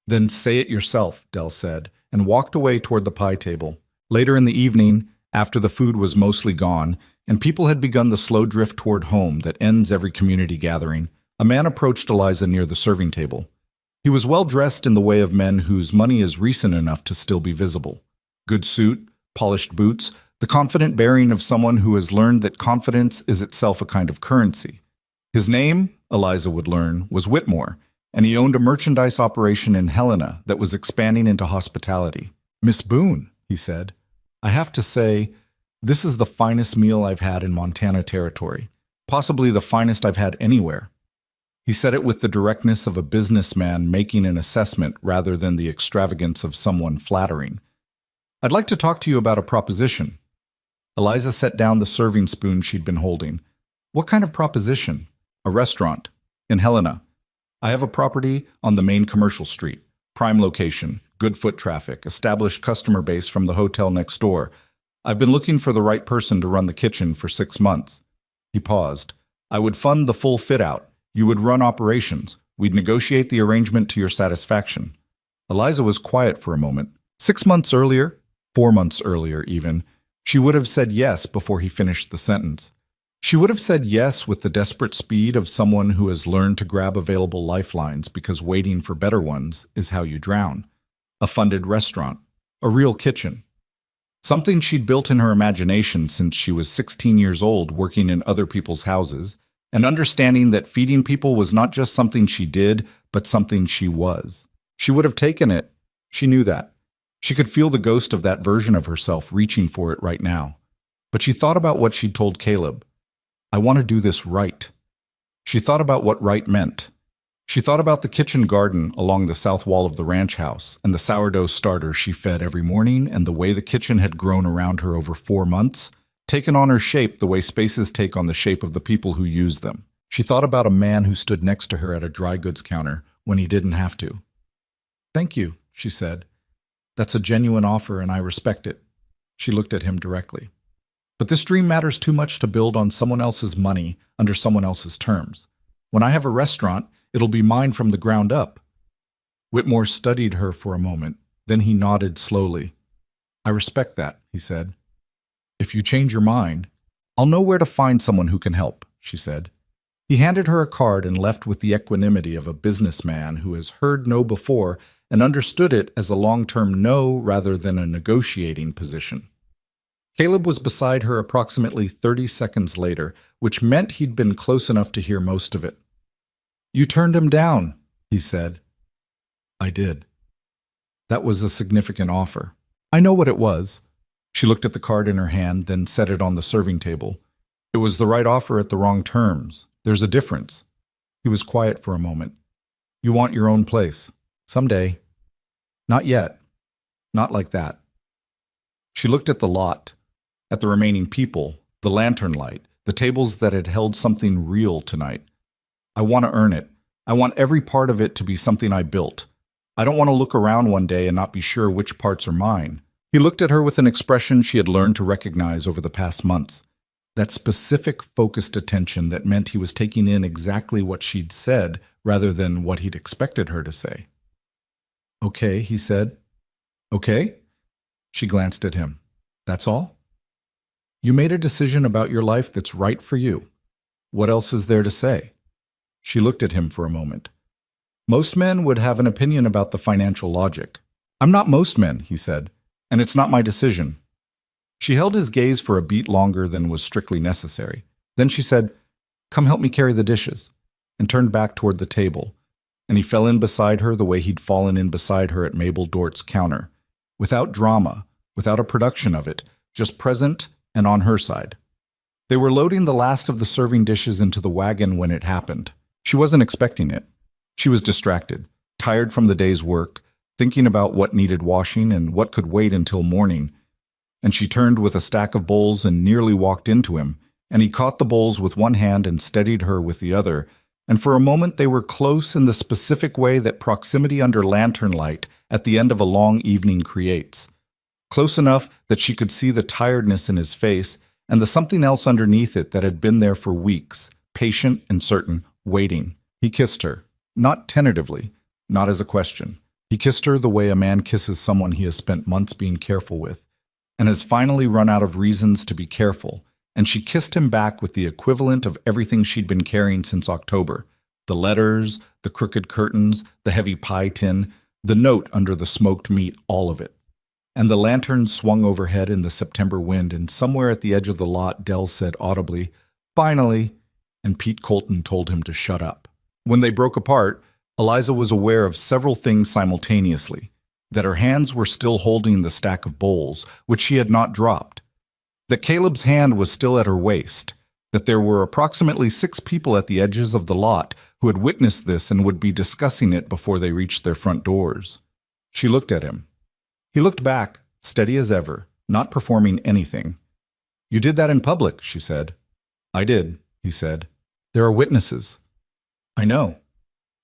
"Then say it yourself," Dell said, and walked away toward the pie table. Later in the evening, after the food was mostly gone, and people had begun the slow drift toward home that ends every community gathering, a man approached Eliza near the serving table. He was well dressed in the way of men whose money is recent enough to still be visible. Good suit, polished boots, the confident bearing of someone who has learned that confidence is itself a kind of currency. His name, Eliza would learn, was Whitmore, and he owned a merchandise operation in Helena that was expanding into hospitality. "Miss Boone," he said, "I have to say, this is the finest meal I've had in Montana Territory, possibly the finest I've had anywhere." He said it with the directness of a businessman making an assessment rather than the extravagance of someone flattering. "I'd like to talk to you about a proposition." Eliza set down the serving spoon she'd been holding. "What kind of proposition?" "A restaurant. In Helena. I have a property on the main commercial street. Prime location, good foot traffic, established customer base from the hotel next door. I've been looking for the right person to run the kitchen for 6 months." He paused. "I would fund the full fit-out. You would run operations. We'd negotiate the arrangement to your satisfaction." Eliza was quiet for a moment. 6 months earlier, 4 months earlier even, she would have said yes before he finished the sentence. She would have said yes with the desperate speed of someone who has learned to grab available lifelines because waiting for better ones is how you drown. A funded restaurant. A real kitchen. Something she'd built in her imagination since she was 16 years old working in other people's houses, and understanding that feeding people was not just something she did, but something she was. She would have taken it. She knew that. She could feel the ghost of that version of herself reaching for it right now. But she thought about what she'd told Caleb. "I want to do this right." She thought about what right meant. She thought about the kitchen garden along the south wall of the ranch house and the sourdough starter she fed every morning and the way the kitchen had grown around her over 4 months, taken on her shape the way spaces take on the shape of the people who use them. She thought about a man who stood next to her at a dry goods counter when he didn't have to. "Thank you," she said. "That's a genuine offer and I respect it." She looked at him directly. "But this dream matters too much to build on someone else's money under someone else's terms. When I have a restaurant, it'll be mine from the ground up." Whitmore studied her for a moment. Then he nodded slowly. "I respect that," he said. "If you change your mind, I'll know where to find someone who can help," she said. He handed her a card and left with the equanimity of a businessman who has heard no before and understood it as a long-term no rather than a negotiating position. Caleb was beside her approximately 30 seconds later, which meant he'd been close enough to hear most of it. "You turned him down," he said. "I did." That was a significant offer. "I know what it was." She looked at the card in her hand, then set it on the serving table. "It was the right offer at the wrong terms. There's a difference." He was quiet for a moment. "You want your own place. Someday." "Not yet. Not like that." She looked at the lot, at the remaining people, the lantern light, the tables that had held something real tonight. I want to earn it. I want every part of it to be something I built. I don't want to look around one day and not be sure which parts are mine." He looked at her with an expression she had learned to recognize over the past months. That specific, focused attention that meant he was taking in exactly what she'd said rather than what he'd expected her to say. "Okay," he said. "Okay?" She glanced at him. "That's all? You made a decision about your life that's right for you. What else is there to say?" She looked at him for a moment. "Most men would have an opinion about the financial logic. I'm not most men," he said, "and it's not my decision." She held his gaze for a beat longer than was strictly necessary. Then she said, "Come help me carry the dishes," and turned back toward the table, and he fell in beside her the way he'd fallen in beside her at Mabel Dort's counter, without drama, without a production of it, just present and on her side. They were loading the last of the serving dishes into the wagon when it happened. She wasn't expecting it. She was distracted, tired from the day's work, thinking about what needed washing and what could wait until morning. And she turned with a stack of bowls and nearly walked into him, and he caught the bowls with one hand and steadied her with the other, and for a moment they were close in the specific way that proximity under lantern light at the end of a long evening creates. Close enough that she could see the tiredness in his face and the something else underneath it that had been there for weeks, patient and certain, waiting. He kissed her, not tentatively, not as a question. He kissed her the way a man kisses someone he has spent months being careful with, and has finally run out of reasons to be careful, and she kissed him back with the equivalent of everything she'd been carrying since October: the letters, the crooked curtains, the heavy pie tin, the note under the smoked meat, all of it. And the lantern swung overhead in the September wind, and somewhere at the edge of the lot, Dell said audibly, "Finally," and Pete Colton told him to shut up. When they broke apart, Eliza was aware of several things simultaneously: that her hands were still holding the stack of bowls, which she had not dropped; that Caleb's hand was still at her waist; that there were approximately 6 people at the edges of the lot who had witnessed this and would be discussing it before they reached their front doors. She looked at him. He looked back, steady as ever, not performing anything. "You did that in public," she said. "I did," he said. "There are witnesses." "I know."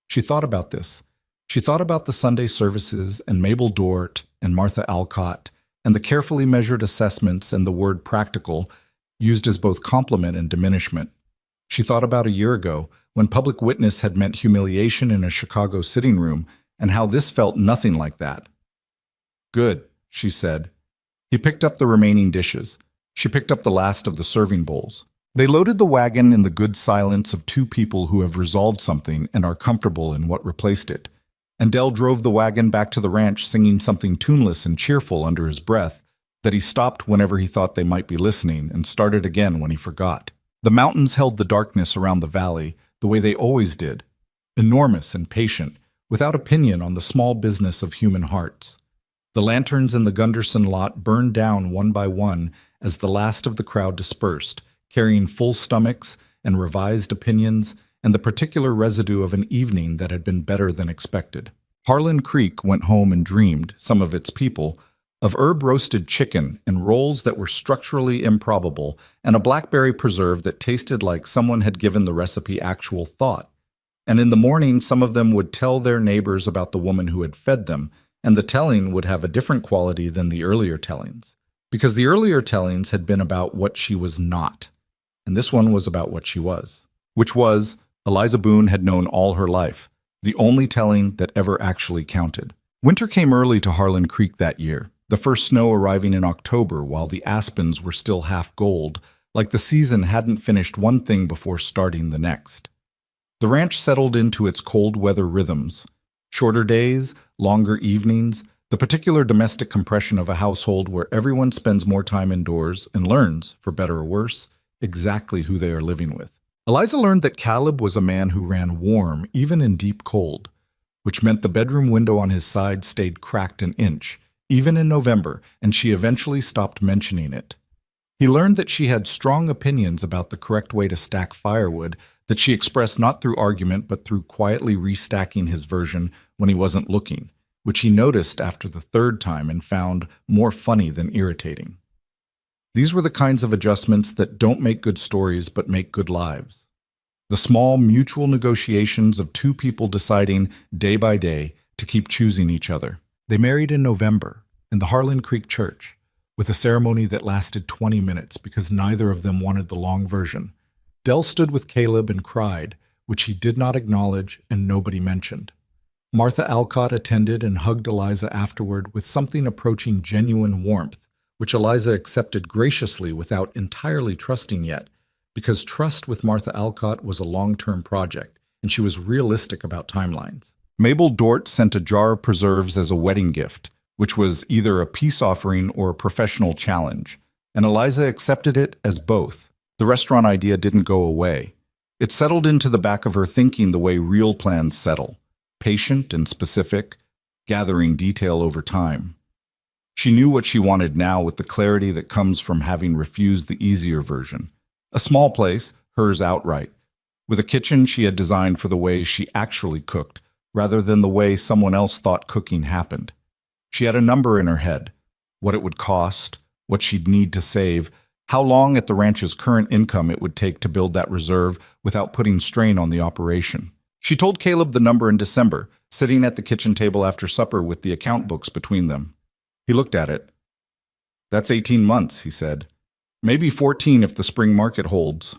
She thought about this. She thought about the Sunday services and Mabel Dort and Martha Alcott and the carefully measured assessments and the word practical used as both compliment and diminishment. She thought about a year ago when public witness had meant humiliation in a Chicago sitting room and how this felt nothing like that. "Good," she said. He picked up the remaining dishes. She picked up the last of the serving bowls. They loaded the wagon in the good silence of 2 people who have resolved something and are comfortable in what replaced it. And Dell drove the wagon back to the ranch singing something tuneless and cheerful under his breath that he stopped whenever he thought they might be listening and started again when he forgot. The mountains held the darkness around the valley the way they always did, enormous and patient, without opinion on the small business of human hearts. The lanterns in the Gunderson lot burned down one by one as the last of the crowd dispersed, carrying full stomachs and revised opinions and the particular residue of an evening that had been better than expected. Harlan Creek went home and dreamed, some of its people, of herb-roasted chicken and rolls that were structurally improbable and a blackberry preserve that tasted like someone had given the recipe actual thought. And in the morning, some of them would tell their neighbors about the woman who had fed them, and the telling would have a different quality than the earlier tellings, because the earlier tellings had been about what she was not, and this one was about what she was, which was Eliza Boone had known all her life, the only telling that ever actually counted. Winter came early to Harlan Creek that year, the first snow arriving in October while the aspens were still half gold, like the season hadn't finished one thing before starting the next. The ranch settled into its cold weather rhythms. Shorter days, longer evenings, the particular domestic compression of a household where everyone spends more time indoors and learns, for better or worse, exactly who they are living with. Eliza learned that Caleb was a man who ran warm even in deep cold, which meant the bedroom window on his side stayed cracked an inch, even in November, and she eventually stopped mentioning it. He learned that she had strong opinions about the correct way to stack firewood that she expressed not through argument but through quietly restacking his version when he wasn't looking, which he noticed after the 3rd time and found more funny than irritating. These were the kinds of adjustments that don't make good stories but make good lives. The small mutual negotiations of two people deciding day by day to keep choosing each other. They married in November in the Harlan Creek Church, with a ceremony that lasted 20 minutes because neither of them wanted the long version. Dell stood with Caleb and cried, which he did not acknowledge and nobody mentioned. Martha Alcott attended and hugged Eliza afterward with something approaching genuine warmth, which Eliza accepted graciously without entirely trusting yet, because trust with Martha Alcott was a long-term project, and she was realistic about timelines. Mabel Dort sent a jar of preserves as a wedding gift, which was either a peace offering or a professional challenge, and Eliza accepted it as both. The restaurant idea didn't go away. It settled into the back of her thinking the way real plans settle, patient and specific, gathering detail over time. She knew what she wanted now with the clarity that comes from having refused the easier version. A small place, hers outright, with a kitchen she had designed for the way she actually cooked, rather than the way someone else thought cooking happened. She had a number in her head, what it would cost, what she'd need to save, how long at the ranch's current income it would take to build that reserve without putting strain on the operation. She told Caleb the number in December, sitting at the kitchen table after supper with the account books between them. He looked at it. "That's 18 months," he said. "Maybe 14 if the spring market holds."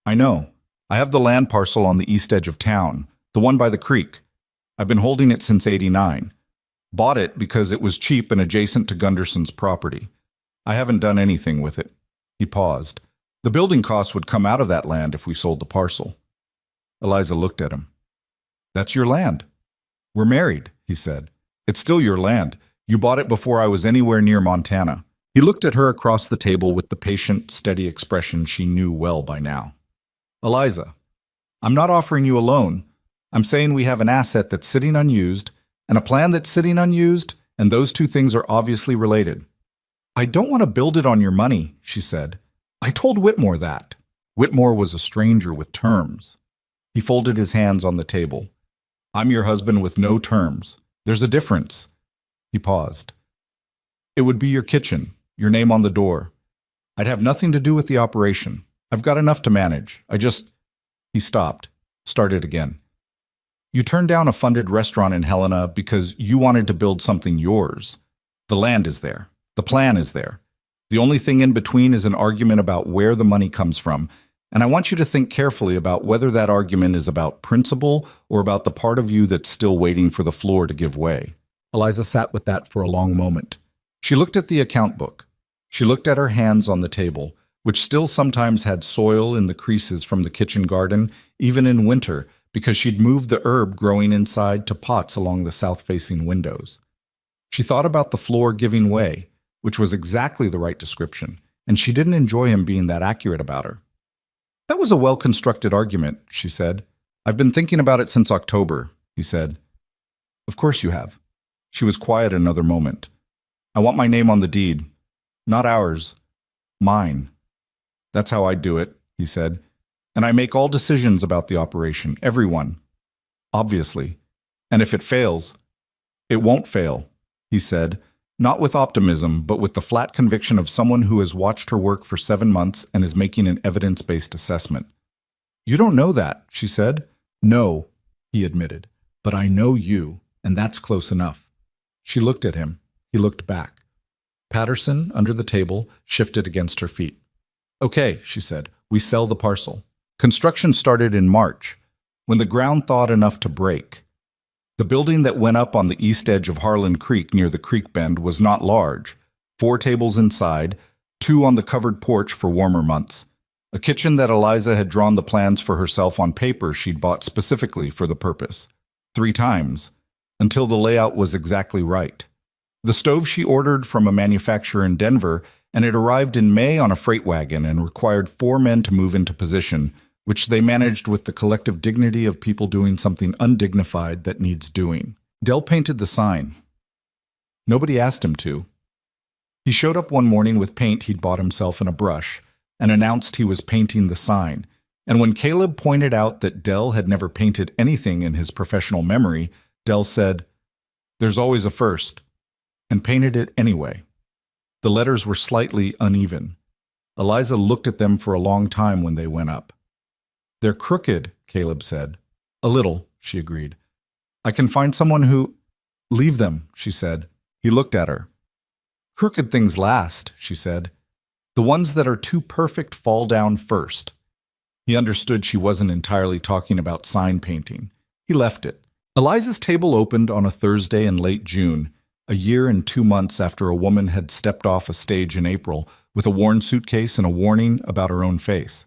"I know. I have the land parcel on the east edge of town, the one by the creek. I've been holding it since '89. Bought it because it was cheap and adjacent to Gunderson's property. I haven't done anything with it." He paused. "The building costs would come out of that land if we sold the parcel." Eliza looked at him. "That's your land." "We're married," he said. "It's still your land. You bought it before I was anywhere near Montana." He looked at her across the table with the patient, steady expression she knew well by now. "Eliza, I'm not offering you a loan. I'm saying we have an asset that's sitting unused and a plan that's sitting unused, and those two things are obviously related." "I don't want to build it on your money," she said. "I told Whitmore that." Whitmore was a stranger with terms. He folded his hands on the table. "I'm your husband with no terms. There's a difference." He paused. "It would be your kitchen, your name on the door. I'd have nothing to do with the operation. I've got enough to manage. He stopped, started again. "You turned down a funded restaurant in Helena because you wanted to build something yours. The land is there. The plan is there. The only thing in between is an argument about where the money comes from, and I want you to think carefully about whether that argument is about principle or about the part of you that's still waiting for the floor to give way." Eliza sat with that for a long moment. She looked at the account book. She looked at her hands on the table, which still sometimes had soil in the creases from the kitchen garden, even in winter, because she'd moved the herb growing inside to pots along the south-facing windows. She thought about the floor giving way, which was exactly the right description, and she didn't enjoy him being that accurate about her. "That was a well-constructed argument," she said. "I've been thinking about it since October," he said. "Of course you have." She was quiet another moment. "I want my name on the deed. Not ours. Mine. That's how I'd do it," he said. "And I make all decisions about the operation, everyone. Obviously. And if it fails, it won't fail," he said, not with optimism, but with the flat conviction of someone who has watched her work for 7 months and is making an evidence-based assessment. "You don't know that," she said. "No," he admitted, "but I know you, and that's close enough." She looked at him. He looked back. Patterson, under the table, shifted against her feet. "Okay," she said, "we sell the parcel." Construction started in March, when the ground thawed enough to break. The building that went up on the east edge of Harlan Creek near the creek bend was not large. 4 tables inside, 2 on the covered porch for warmer months. A kitchen that Eliza had drawn the plans for herself on paper she'd bought specifically for the purpose. 3 times, until the layout was exactly right. The stove she ordered from a manufacturer in Denver, and it arrived in May on a freight wagon and required 4 men to move into position, which they managed with the collective dignity of people doing something undignified that needs doing. Dell painted the sign. Nobody asked him to. He showed up one morning with paint he'd bought himself and a brush, and announced he was painting the sign. And when Caleb pointed out that Dell had never painted anything in his professional memory, Dell said, "There's always a first," and painted it anyway. The letters were slightly uneven. Eliza looked at them for a long time when they went up. They're crooked, Caleb said. A little, she agreed. I can find someone who... Leave them, she said. He looked at her. Crooked things last, she said. The ones that are too perfect fall down first. He understood she wasn't entirely talking about sign painting. He left it. Eliza's table opened on a Thursday in late June, a year and 2 months after a woman had stepped off a stage in April with a worn suitcase and a warning about her own face.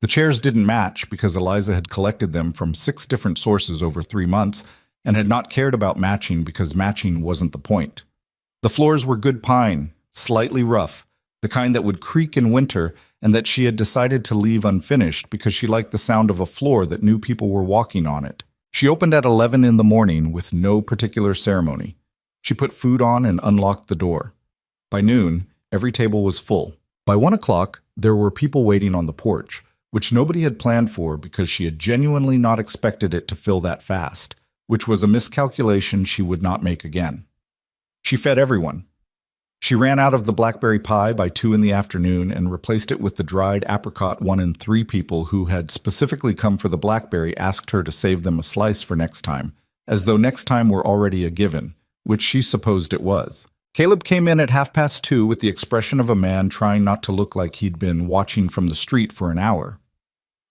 The chairs didn't match because Eliza had collected them from 6 different sources over 3 months and had not cared about matching because matching wasn't the point. The floors were good pine, slightly rough, the kind that would creak in winter, and that she had decided to leave unfinished because she liked the sound of a floor that knew people were walking on it. She opened at 11 in the morning with no particular ceremony. She put food on and unlocked the door. By noon, every table was full. By 1 o'clock, there were people waiting on the porch, which nobody had planned for because she had genuinely not expected it to fill that fast, which was a miscalculation she would not make again. She fed everyone. She ran out of the blackberry pie by 2 in the afternoon and replaced it with the dried apricot 1 in 3 people who had specifically come for the blackberry asked her to save them a slice for next time, as though next time were already a given, which she supposed it was. Caleb came in at 2:30 with the expression of a man trying not to look like he'd been watching from the street for an hour.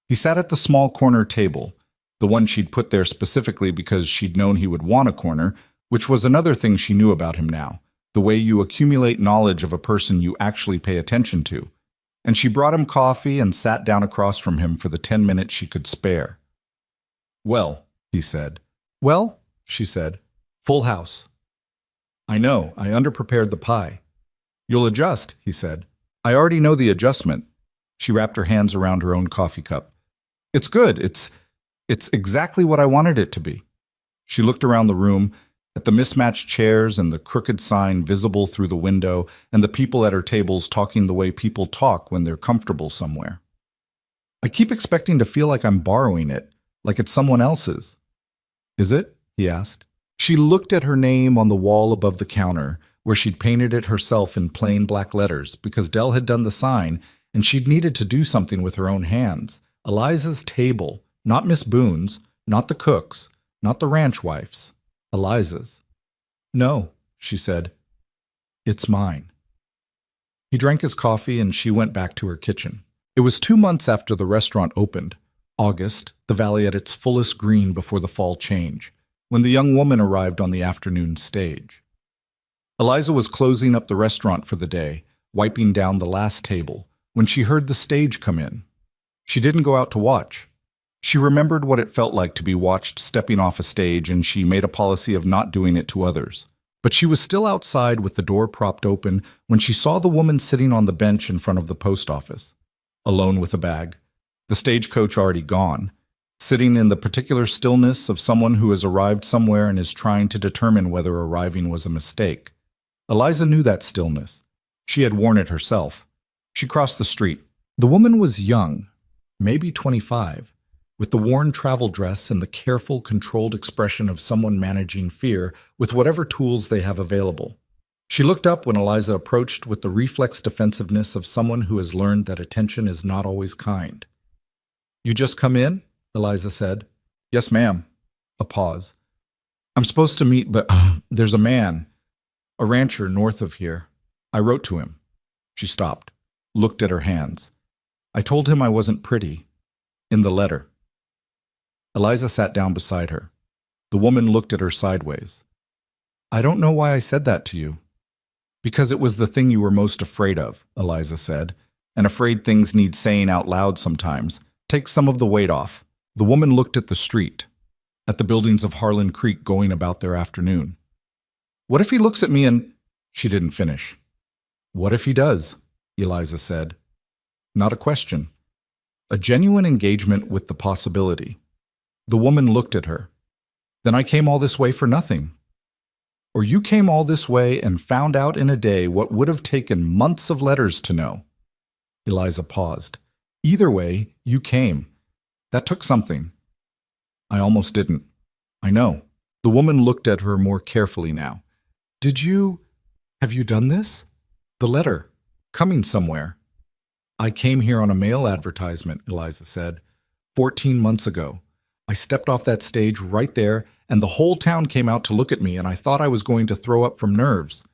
He sat at the small corner table, the one she'd put there specifically because she'd known he would want a corner, which was another thing she knew about him now, the way you accumulate knowledge of a person you actually pay attention to. And she brought him coffee and sat down across from him for the 10 minutes she could spare. Well, he said. Well, she said. Full house. I know, I underprepared the pie. You'll adjust, he said. I already know the adjustment. She wrapped her hands around her own coffee cup. It's good. It's exactly what I wanted it to be. She looked around the room, at the mismatched chairs and the crooked sign visible through the window and the people at her tables talking the way people talk when they're comfortable somewhere. I keep expecting to feel like I'm borrowing it, like it's someone else's. Is it? He asked. She looked at her name on the wall above the counter, where she'd painted it herself in plain black letters because Dell had done the sign and she'd needed to do something with her own hands. Eliza's table, not Miss Boone's, not the cook's, not the ranch wife's. Eliza's. No, she said. It's mine. He drank his coffee and she went back to her kitchen. It was 2 months after the restaurant opened, August, the valley at its fullest green before the fall change, when the young woman arrived on the afternoon stage. Eliza was closing up the restaurant for the day, wiping down the last table, when she heard the stage come in. She didn't go out to watch. She remembered what it felt like to be watched stepping off a stage, and she made a policy of not doing it to others. But she was still outside with the door propped open when she saw the woman sitting on the bench in front of the post office, alone with a bag, the stagecoach already gone, sitting in the particular stillness of someone who has arrived somewhere and is trying to determine whether arriving was a mistake. Eliza knew that stillness. She had worn it herself. She crossed the street. The woman was young, maybe 25, with the worn travel dress and the careful, controlled expression of someone managing fear with whatever tools they have available. She looked up when Eliza approached with the reflex defensiveness of someone who has learned that attention is not always kind. You just come in? Eliza said. Yes, ma'am. A pause. I'm supposed to meet, but there's a man, a rancher north of here. I wrote to him. She stopped, looked at her hands. I told him I wasn't pretty. In the letter. Eliza sat down beside her. The woman looked at her sideways. I don't know why I said that to you. Because it was the thing you were most afraid of, Eliza said, and afraid things need saying out loud sometimes. Take some of the weight off. The woman looked at the street, at the buildings of Harlan Creek going about their afternoon. What if he looks at me and... She didn't finish. What if he does? Eliza said. Not a question. A genuine engagement with the possibility. The woman looked at her. Then I came all this way for nothing. Or you came all this way and found out in a day what would have taken months of letters to know. Eliza paused. Either way, you came. That took something. I almost didn't. I know. The woman looked at her more carefully now. Have you done this? The letter. Coming somewhere. I came here on a mail advertisement, Eliza said. 14 months ago. I stepped off that stage right there, and the whole town came out to look at me, and I thought I was going to throw up from nerves."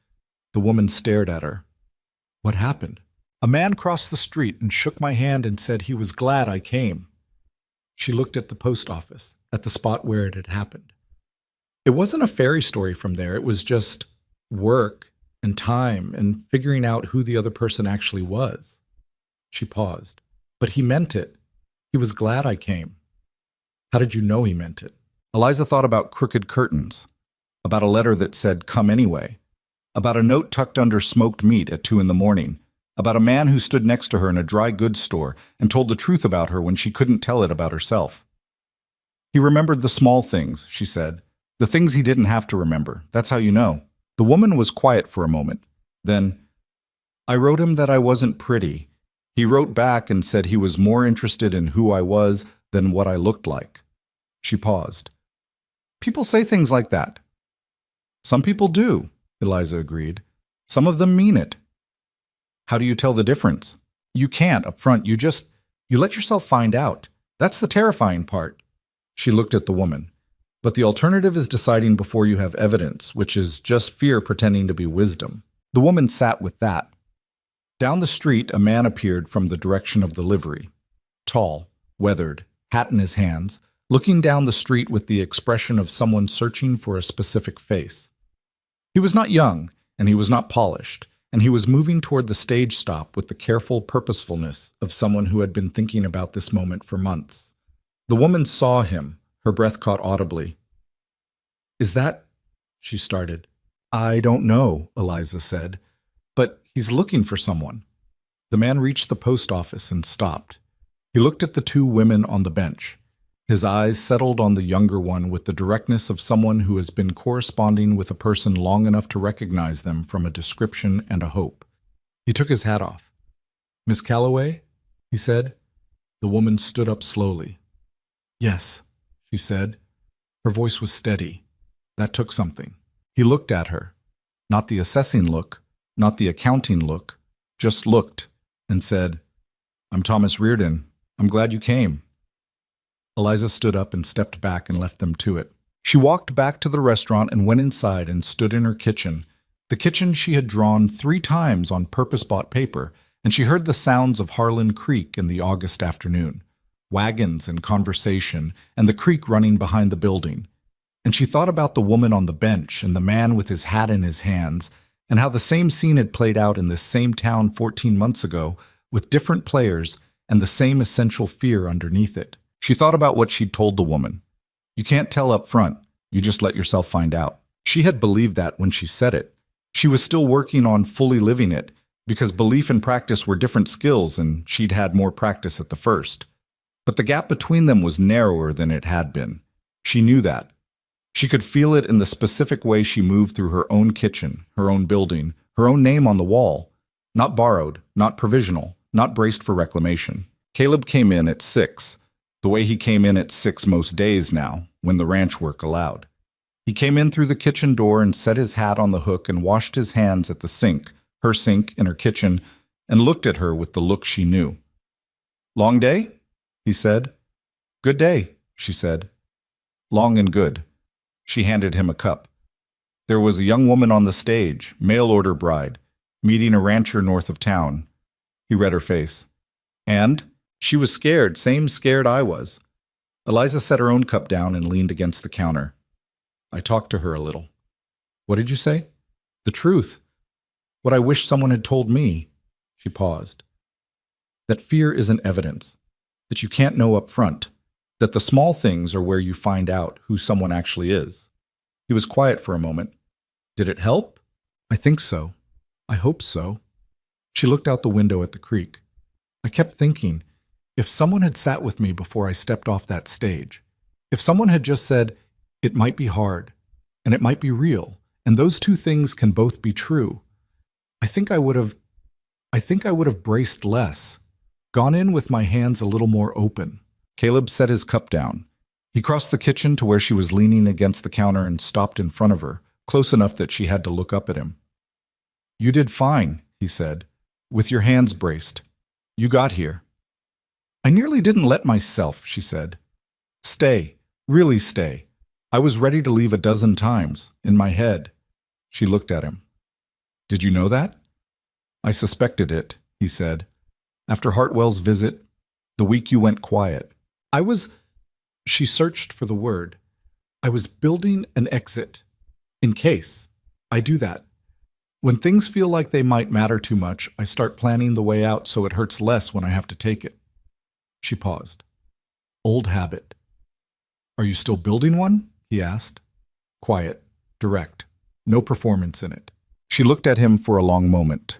The woman stared at her. "What happened?" "A man crossed the street and shook my hand and said he was glad I came." She looked at the post office, at the spot where it had happened. It wasn't a fairy story from there. It was just work and time and figuring out who the other person actually was. She paused. "But he meant it. He was glad I came." "How did you know he meant it?" Eliza thought about crooked curtains, about a letter that said, "Come anyway," about a note tucked under smoked meat at 2 a.m, about a man who stood next to her in a dry goods store and told the truth about her when she couldn't tell it about herself. He remembered the small things, she said, the things he didn't have to remember. That's how you know. The woman was quiet for a moment. Then, "I wrote him that I wasn't pretty. He wrote back and said he was more interested in who I was than what I looked like." She paused. "People say things like that." "Some people do," Eliza agreed. "Some of them mean it." "How do you tell the difference?" "You can't up front. You let yourself find out. That's the terrifying part." She looked at the woman. "But the alternative is deciding before you have evidence, which is just fear pretending to be wisdom." The woman sat with that. Down the street, a man appeared from the direction of the livery. Tall, weathered, hat in his hands, looking down the street with the expression of someone searching for a specific face. He was not young, and he was not polished, and he was moving toward the stage stop with the careful purposefulness of someone who had been thinking about this moment for months. The woman saw him, her breath caught audibly. "Is that—" she started. "I don't know," Eliza said, "but he's looking for someone." The man reached the post office and stopped. He looked at the two women on the bench. His eyes settled on the younger one with the directness of someone who has been corresponding with a person long enough to recognize them from a description and a hope. He took his hat off. "Miss Calloway?" he said. The woman stood up slowly. "Yes," she said. Her voice was steady. That took something. He looked at her. Not the assessing look, not the accounting look, just looked and said, "I'm Thomas Reardon. I'm glad you came." Eliza stood up and stepped back and left them to it. She walked back to the restaurant and went inside and stood in her kitchen, the kitchen she had drawn 3 times on purpose-bought paper, and she heard the sounds of Harlan Creek in the August afternoon, wagons and conversation, and the creek running behind the building. And she thought about the woman on the bench and the man with his hat in his hands, and how the same scene had played out in this same town 14 months ago, with different players and the same essential fear underneath it. She thought about what she'd told the woman. You can't tell up front, you just let yourself find out. She had believed that when she said it. She was still working on fully living it, because belief and practice were different skills and she'd had more practice at the first. But the gap between them was narrower than it had been. She knew that. She could feel it in the specific way she moved through her own kitchen, her own building, her own name on the wall. Not borrowed, not provisional, not braced for reclamation. Caleb came in at 6. The way he came in at 6 most days now, when the ranch work allowed. He came in through the kitchen door and set his hat on the hook and washed his hands at the sink, her sink in her kitchen, and looked at her with the look she knew. "Long day?" he said. "Good day," she said. "Long and good." She handed him a cup. There was a young woman on the stage, mail-order bride, meeting a rancher north of town. He read her face. And she was scared, same scared I was. Eliza set her own cup down and leaned against the counter. I talked to her a little. "What did you say?" "The truth. What I wish someone had told me." She paused. "That fear isn't evidence. That you can't know up front. That the small things are where you find out who someone actually is." He was quiet for a moment. "Did it help?" "I think so. I hope so." She looked out the window at the creek. I kept thinking, if someone had sat with me before I stepped off that stage, if someone had just said, it might be hard, and it might be real, and those two things can both be true, I think I would have braced less, gone in with my hands a little more open. Caleb set his cup down. He crossed the kitchen to where she was leaning against the counter and stopped in front of her, close enough that she had to look up at him. "You did fine," he said, "with your hands braced. You got here." I nearly didn't let myself, she said. Stay, really stay. I was ready to leave a dozen times, in my head. She looked at him. Did you know that? I suspected it, he said. After Hartwell's visit, the week you went quiet. She searched for the word. I was building an exit. In case. I do that. When things feel like they might matter too much, I start planning the way out so it hurts less when I have to take it. She paused. Old habit. Are you still building one? He asked. Quiet, direct, no performance in it. She looked at him for a long moment.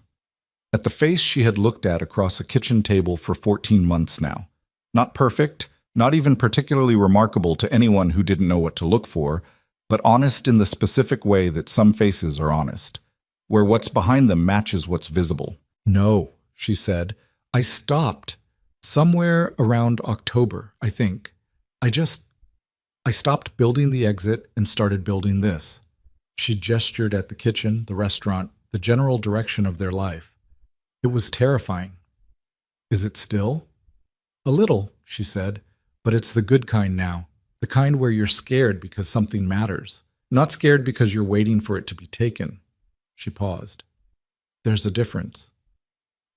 At the face she had looked at across a kitchen table for 14 months now. Not perfect, not even particularly remarkable to anyone who didn't know what to look for, but honest in the specific way that some faces are honest, where what's behind them matches what's visible. No, she said. I stopped. Somewhere around October, I think. I stopped building the exit and started building this. She gestured at the kitchen, the restaurant, the general direction of their life. It was terrifying. Is it still? A little, she said, but it's the good kind now. The kind where you're scared because something matters, not scared because you're waiting for it to be taken. She paused. There's a difference.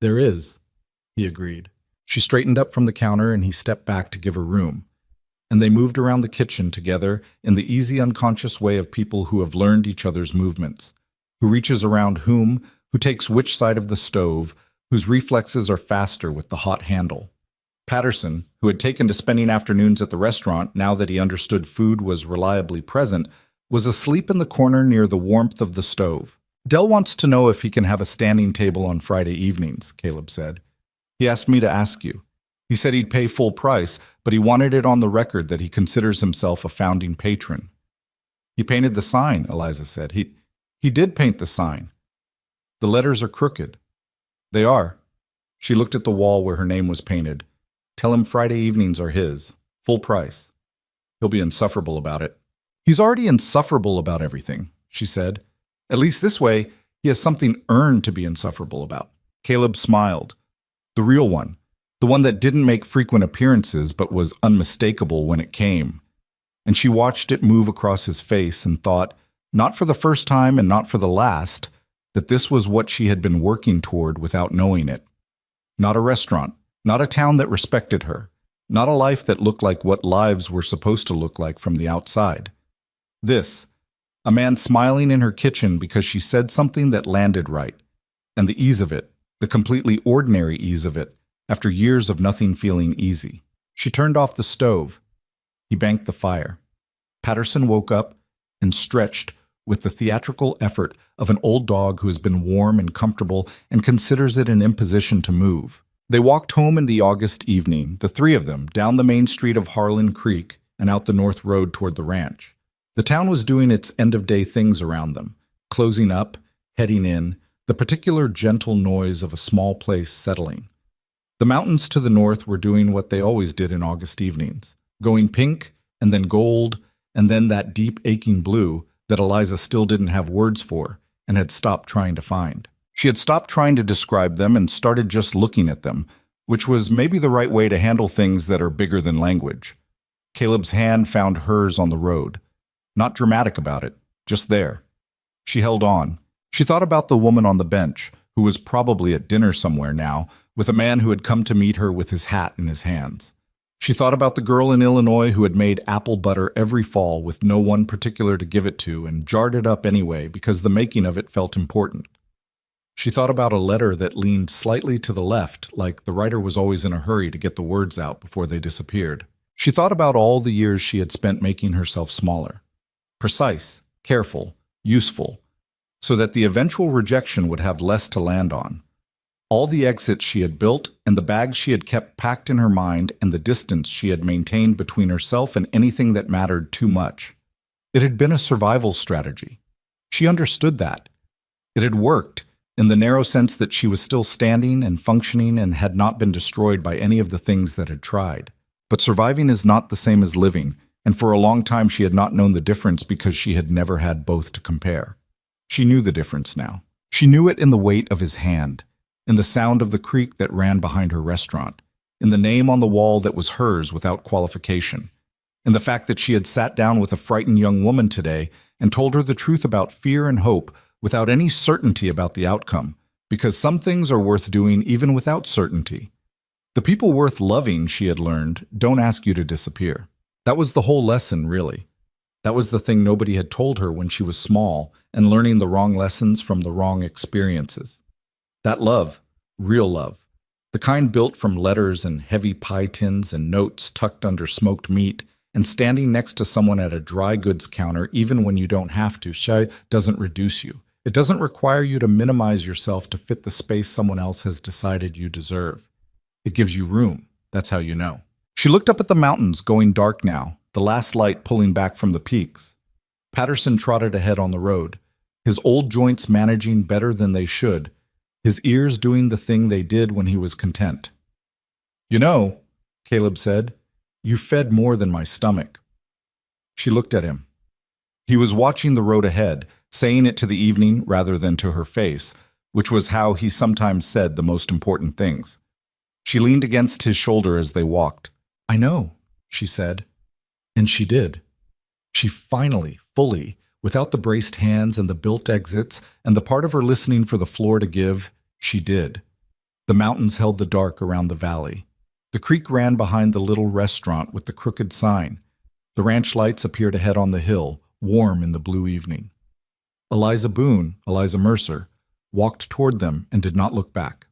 There is, he agreed. She straightened up from the counter and he stepped back to give her room. And they moved around the kitchen together in the easy unconscious way of people who have learned each other's movements, who reaches around whom, who takes which side of the stove, whose reflexes are faster with the hot handle. Patterson, who had taken to spending afternoons at the restaurant now that he understood food was reliably present, was asleep in the corner near the warmth of the stove. Dell wants to know if he can have a standing table on Friday evenings, Caleb said. He asked me to ask you. He said he'd pay full price, but he wanted it on the record that he considers himself a founding patron. He painted the sign, Eliza said. He did paint the sign. The letters are crooked. They are. She looked at the wall where her name was painted. Tell him Friday evenings are his. Full price. He'll be insufferable about it. He's already insufferable about everything, she said. At least this way, he has something earned to be insufferable about. Caleb smiled. The real one. The one that didn't make frequent appearances but was unmistakable when it came. And she watched it move across his face and thought, not for the first time and not for the last, that this was what she had been working toward without knowing it. Not a restaurant, not a town that respected her, not a life that looked like what lives were supposed to look like from the outside. This, a man smiling in her kitchen because she said something that landed right, and the ease of it, the completely ordinary ease of it, after years of nothing feeling easy. She turned off the stove. He banked the fire. Patterson woke up and stretched with the theatrical effort of an old dog who has been warm and comfortable and considers it an imposition to move. They walked home in the August evening, the three of them, down the main street of Harlan Creek and out the north road toward the ranch. The town was doing its end-of-day things around them, closing up, heading in, the particular gentle noise of a small place settling. The mountains to the north were doing what they always did in August evenings, going pink and then gold and then that deep aching blue that Eliza still didn't have words for and had stopped trying to find. She had stopped trying to describe them and started just looking at them, which was maybe the right way to handle things that are bigger than language. Caleb's hand found hers on the road. Not dramatic about it, just there. She held on. She thought about the woman on the bench, who was probably at dinner somewhere now, with a man who had come to meet her with his hat in his hands. She thought about the girl in Illinois who had made apple butter every fall with no one particular to give it to and jarred it up anyway because the making of it felt important. She thought about a letter that leaned slightly to the left, like the writer was always in a hurry to get the words out before they disappeared. She thought about all the years she had spent making herself smaller. Precise, careful, useful, so that the eventual rejection would have less to land on. All the exits she had built and the bags she had kept packed in her mind and the distance she had maintained between herself and anything that mattered too much. It had been a survival strategy. She understood that. It had worked, in the narrow sense that she was still standing and functioning and had not been destroyed by any of the things that had tried. But surviving is not the same as living, and for a long time she had not known the difference because she had never had both to compare. She knew the difference now. She knew it in the weight of his hand, in the sound of the creek that ran behind her restaurant, in the name on the wall that was hers without qualification, in the fact that she had sat down with a frightened young woman today and told her the truth about fear and hope without any certainty about the outcome, because some things are worth doing even without certainty. The people worth loving, she had learned, don't ask you to disappear. That was the whole lesson, really. That was the thing nobody had told her when she was small and learning the wrong lessons from the wrong experiences. That love, real love, the kind built from letters and heavy pie tins and notes tucked under smoked meat and standing next to someone at a dry goods counter even when you don't have to, doesn't reduce you. It doesn't require you to minimize yourself to fit the space someone else has decided you deserve. It gives you room. That's how you know. She looked up at the mountains, going dark now, the last light pulling back from the peaks. Patterson trotted ahead on the road, his old joints managing better than they should, his ears doing the thing they did when he was content. "You know," Caleb said, "you fed more than my stomach." She looked at him. He was watching the road ahead, saying it to the evening rather than to her face, which was how he sometimes said the most important things. She leaned against his shoulder as they walked. "I know," she said. And she did. She finally, fully, without the braced hands and the built exits and the part of her listening for the floor to give, she did. The mountains held the dark around the valley. The creek ran behind the little restaurant with the crooked sign. The ranch lights appeared ahead on the hill, warm in the blue evening. Eliza Mercer, walked toward them and did not look back.